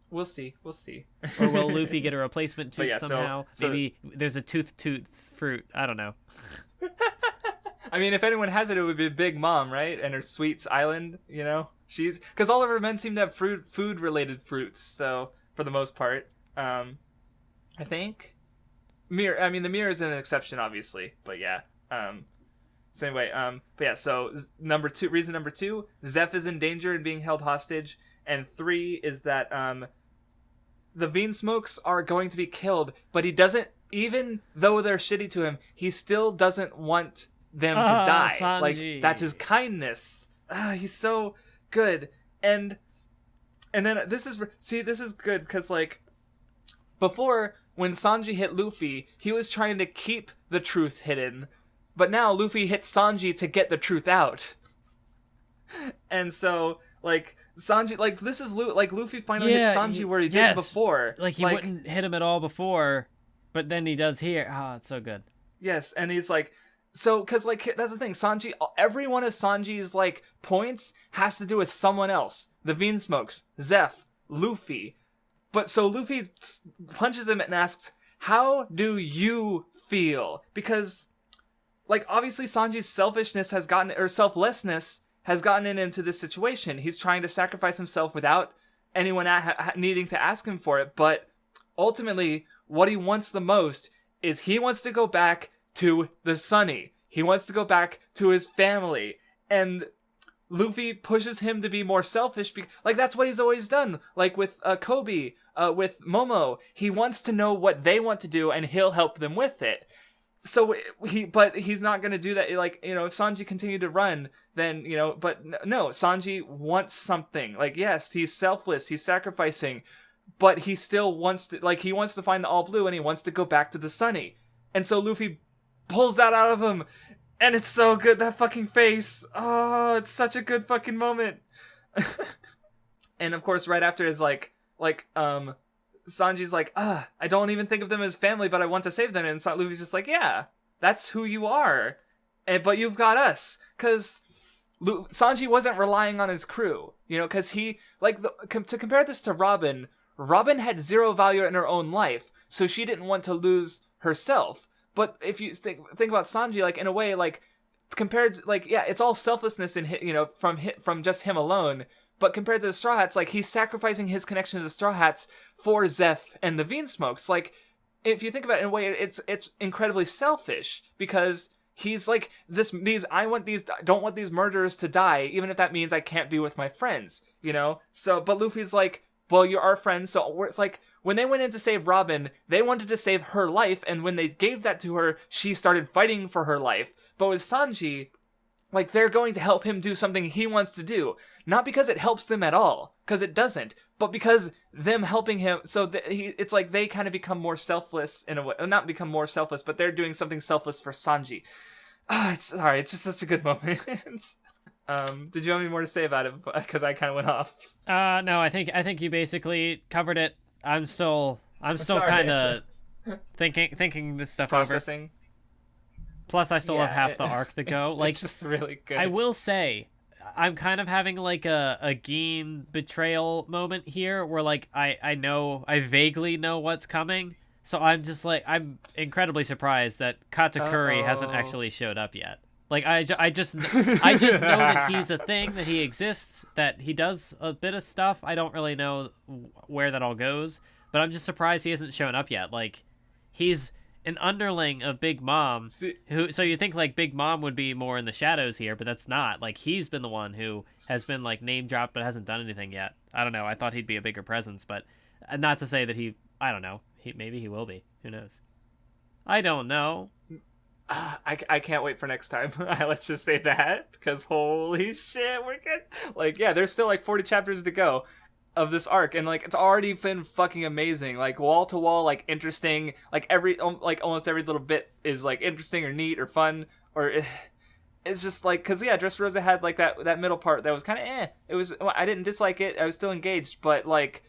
We'll see. Or will Luffy get a replacement tooth somehow? So maybe there's a tooth fruit. I don't know. I mean, if anyone has it, it would be Big Mom, right? And her Sweets Island, she's because all of her men seem to have food related fruits. So for the most part, I think mirror. I mean, the mirror is an exception, obviously, but yeah. So anyway, but yeah. So reason number 2, Zeph is in danger and being held hostage, and 3 is that the Vinsmokes are going to be killed, but he doesn't. Even though they're shitty to him, he still doesn't want them to die. Sanji. Like that's his kindness. He's so good. And then this is good, because like before, when Sanji hit Luffy, he was trying to keep the truth hidden, but now Luffy hits Sanji to get the truth out. And so like Sanji, like this is Luffy finally hit Sanji where he didn't before. Like he wouldn't hit him at all before. But then he does here. It's so good. Yes, and he's like, so, because, like, that's the thing, Sanji, every one of Sanji's, like, points has to do with someone else. The Vinsmokes, Zeph, Luffy. But, so Luffy punches him and asks, how do you feel? Because, like, obviously Sanji's selflessness has gotten him into this situation. He's trying to sacrifice himself without anyone needing to ask him for it, but ultimately, what he wants the most is he wants to go back to the Sunny. He wants to go back to his family. And Luffy pushes him to be more selfish. Like, that's what he's always done. Like, with Kobe, with Momo. He wants to know what they want to do, and he'll help them with it. So, but he's not going to do that. Like, if Sanji continued to run, then, but no, Sanji wants something. Like, yes, he's selfless. He's sacrificing. But he still wants to, like, he wants to find the All Blue, and he wants to go back to the Sunny. And so Luffy pulls that out of him, and it's so good, that fucking face. Oh, it's such a good fucking moment. And of course, right after is Sanji's like, I don't even think of them as family, but I want to save them. And Luffy's just like, yeah, that's who you are. But you've got us. Because Sanji wasn't relying on his crew, because he, like, to compare this to Robin had zero value in her own life, so she didn't want to lose herself. But if you think about Sanji, like, in a way, like, compared, like, yeah, it's all selflessness in from just him alone. But compared to the Straw Hats, like, he's sacrificing his connection to the Straw Hats for Zeph and the Vinsmokes. Like, if you think about it in a way, it's incredibly selfish, because he's like, don't want these murderers to die, even if that means I can't be with my friends, So, but Luffy's like, well, you're our friends, so we're like, when they went in to save Robin, they wanted to save her life, and when they gave that to her, she started fighting for her life. But with Sanji, like they're going to help him do something he wants to do, not because it helps them at all, because it doesn't, but because them helping him, so that it's like they kind of become more selfless in a way, not become more selfless, but they're doing something selfless for Sanji. It's just such a good moment. Did you have any more to say about it? Because I kind of went off. No, I think you basically covered it. I'm still kind of thinking this stuff processing. Over. Plus, I still have half the arc to go. It's just really good. I will say, I'm kind of having like a Gin betrayal moment here, where like I vaguely know what's coming, so I'm just like I'm incredibly surprised that Katakuri hasn't actually showed up yet. Like I just know that he's a thing, that he exists, that he does a bit of stuff. I don't really know where that all goes, but I'm just surprised he hasn't shown up yet. Like he's an underling of Big Mom, so you think like Big Mom would be more in the shadows here, but that's not. Like he's been the one who has been like name dropped but hasn't done anything yet. I don't know. I thought he'd be a bigger presence, but not to say that I don't know. Maybe he will be. Who knows? I don't know. I can't wait for next time. Let's just say that, because holy shit, we're good. Like, yeah, there's still like 40 chapters to go of this arc, and like it's already been fucking amazing. Like wall to wall, like interesting. Like almost every little bit is like interesting or neat or fun, or it's just like, because yeah, Dressrosa had like that middle part that was kind of It was, I didn't dislike it. I was still engaged, but like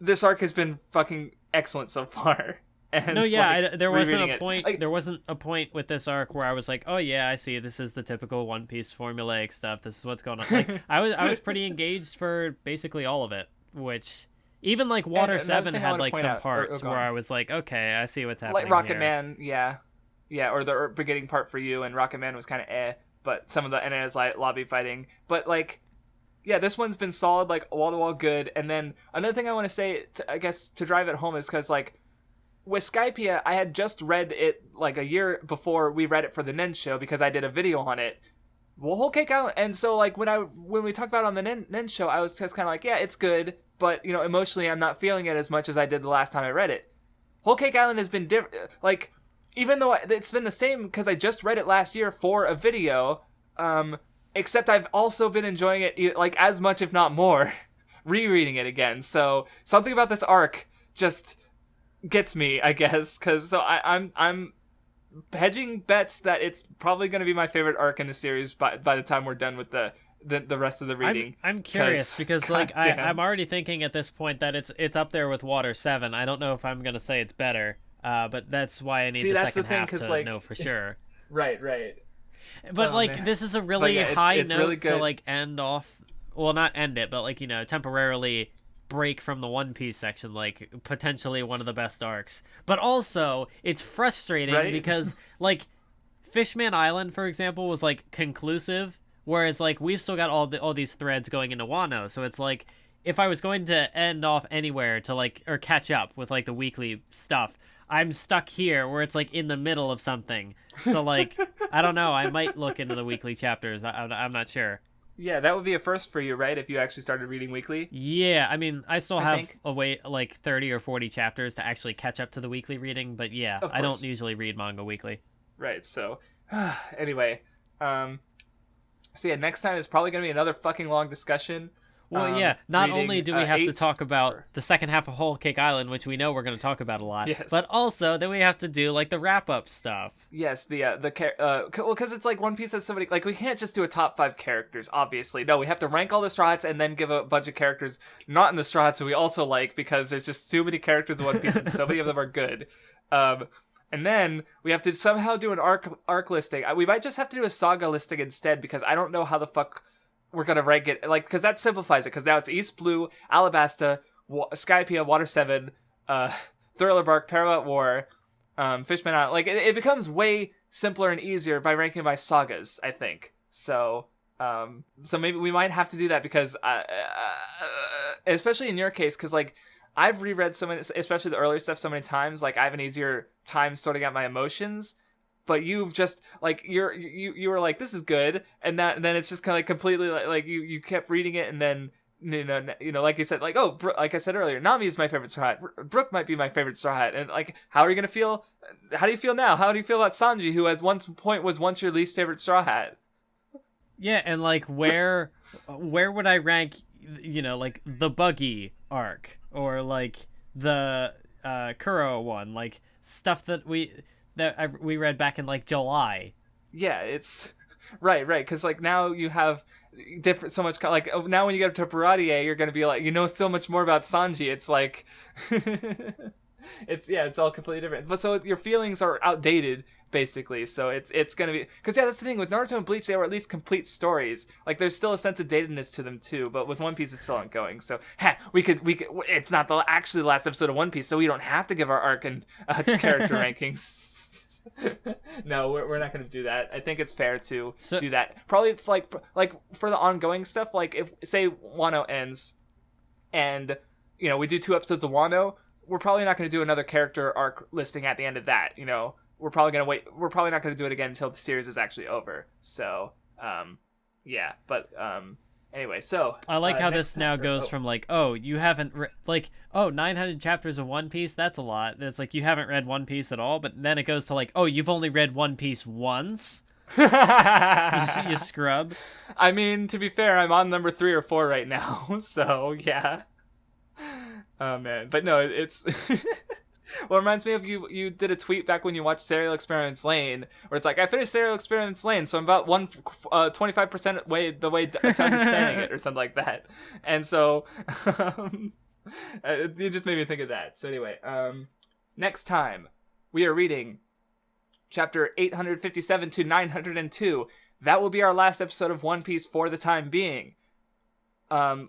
this arc has been fucking excellent so far. And, no, yeah, like, there wasn't a point. Like, there wasn't a point with this arc where I was like, "Oh yeah, I see. This is the typical One Piece formulaic stuff. This is what's going on." Like, I was pretty engaged for basically all of it. Which even like Water 7 had like some parts where I was like, "Okay, I see what's happening." Like Rocket here. Man, yeah, or the beginning part for you, and Rocket Man was kind of but some of the NS lobby fighting, but like. Yeah, this one's been solid, like wall to wall good. And then another thing I want to say, I guess, to drive it home is because like. With Skypiea, I had just read it like a year before we read it for the Nen Show because I did a video on it. Well, Whole Cake Island, and so like when we talked about it on the Nen Show, I was just kind of like, yeah, it's good, but you know, emotionally, I'm not feeling it as much as I did the last time I read it. Whole Cake Island has been different, like even though it's been the same because I just read it last year for a video, except I've also been enjoying it like as much, if not more, rereading it again. So something about this arc just gets me, I guess, because so I'm hedging bets that it's probably going to be my favorite arc in the series by the time we're done with the rest of the reading. I'm curious because like I'm already thinking at this point that it's up there with Water 7. I don't know if I'm going to say it's better, but that's why I need the second half to like, know for sure. Right. But like man. This is a really high it's note really to like end off. Well, not end it, but like, you know, temporarily break from the One Piece section, like potentially one of the best arcs. But also it's frustrating because like Fishman Island, for example, was like conclusive, whereas like we've still got all these threads going into Wano. So it's like if I was going to end off anywhere to like or catch up with like the weekly stuff, I'm stuck here where it's like in the middle of something. So like I don't know, I might look into the weekly chapters. I'm not sure. Yeah, that would be a first for you, right? If you actually started reading weekly. Yeah, I mean, I still have like 30 or 40 chapters to actually catch up to the weekly reading, but yeah, I don't usually read manga weekly. Right, so anyway, so yeah, next time is probably going to be another fucking long discussion. Well, yeah, not only do we have to talk about the second half of Whole Cake Island, which we know we're going to talk about a lot, but also then we have to do like the wrap-up stuff. Yes, well, because it's like One Piece has so many, like we can't just do a top 5 characters, obviously. No, we have to rank all the Straw Hats and then give a bunch of characters not in the Straw Hats that we also like, because there's just too many characters in One Piece and so many of them are good. And then we have to somehow do an arc listing. We might just have to do a saga listing instead, because I don't know how the fuck we're gonna rank it, like, because that simplifies it, because now it's East Blue, Alabasta, Skypiea, Water 7, Thriller Bark, Paramount War, Fishman Island. Like, it becomes way simpler and easier by ranking by sagas, I think. So maybe we might have to do that, because especially in your case, because like I've reread so many, especially the earlier stuff, so many times, like I have an easier time sorting out my emotions. But you've just like you were like, this is good, and then it's just kind of like completely like you kept reading it, and then you know like you said, like, oh, like I said earlier, Nami is my favorite Straw Hat, Brook might be my favorite Straw Hat, and like, how are you gonna feel? How do you feel now? How do you feel about Sanji, who at one point was once your least favorite Straw Hat? Yeah, and like where would I rank, like the Buggy arc or like the Kuro one, like stuff that we read back in like July. Yeah, it's right, because like now you have different so much like now when you get to Baradier, you're gonna be like so much more about Sanji. It's like it's all completely different. But so your feelings are outdated basically. So it's gonna be because that's the thing with Naruto and Bleach, they were at least complete stories. Like there's still a sense of datedness to them too. But with One Piece, it's still ongoing. So we could it's not actually the last episode of One Piece, so we don't have to give our arc and character rankings. No, we're not going to do that. I think it's fair to do that. Probably like for the ongoing stuff, like if say Wano ends and we do 2 episodes of Wano, we're probably not going to do another character arc listing at the end of that. We're probably going to wait. We're probably not going to do it again until the series is actually over. So, yeah, but anyway, so I like how this now goes from like, oh, you haven't 900 chapters of One Piece, that's a lot. It's like you haven't read One Piece at all, but then it goes to like, oh, you've only read One Piece once. you scrub. I mean, to be fair, I'm on number 3 or 4 right now, so yeah. Oh man, but no, it's well, it reminds me of you did a tweet back when you watched Serial Experiments Lane, where it's like, I finished Serial Experiments Lane, so I'm about 25% the way to understanding it, or something like that. And so, it just made me think of that. So anyway, next time, we are reading chapter 857 to 902. That will be our last episode of One Piece for the time being.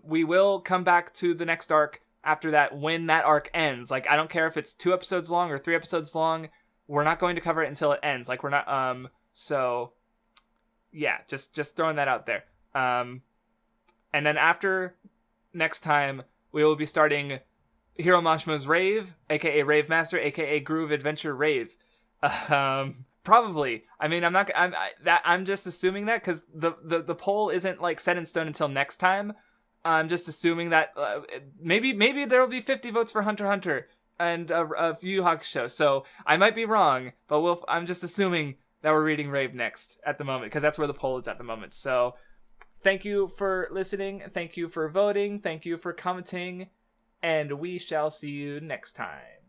We will come back to the next arc after that when that arc ends. Like, I don't care if it's 2 episodes long or 3 episodes long, we're not going to cover it until it ends. Like, we're not so yeah, just throwing that out there. And then after next time, we will be starting Hiro Mashima's Rave, aka Rave Master, aka Groove Adventure Rave. Probably. I mean, I'm just assuming that because the poll isn't like set in stone until next time. I'm just assuming that maybe there will be 50 votes for Hunter x Hunter and a Yu Yu Hakusho. So I might be wrong, but I'm just assuming that we're reading Rave next at the moment because that's where the poll is at the moment. So thank you for listening. Thank you for voting. Thank you for commenting. And we shall see you next time.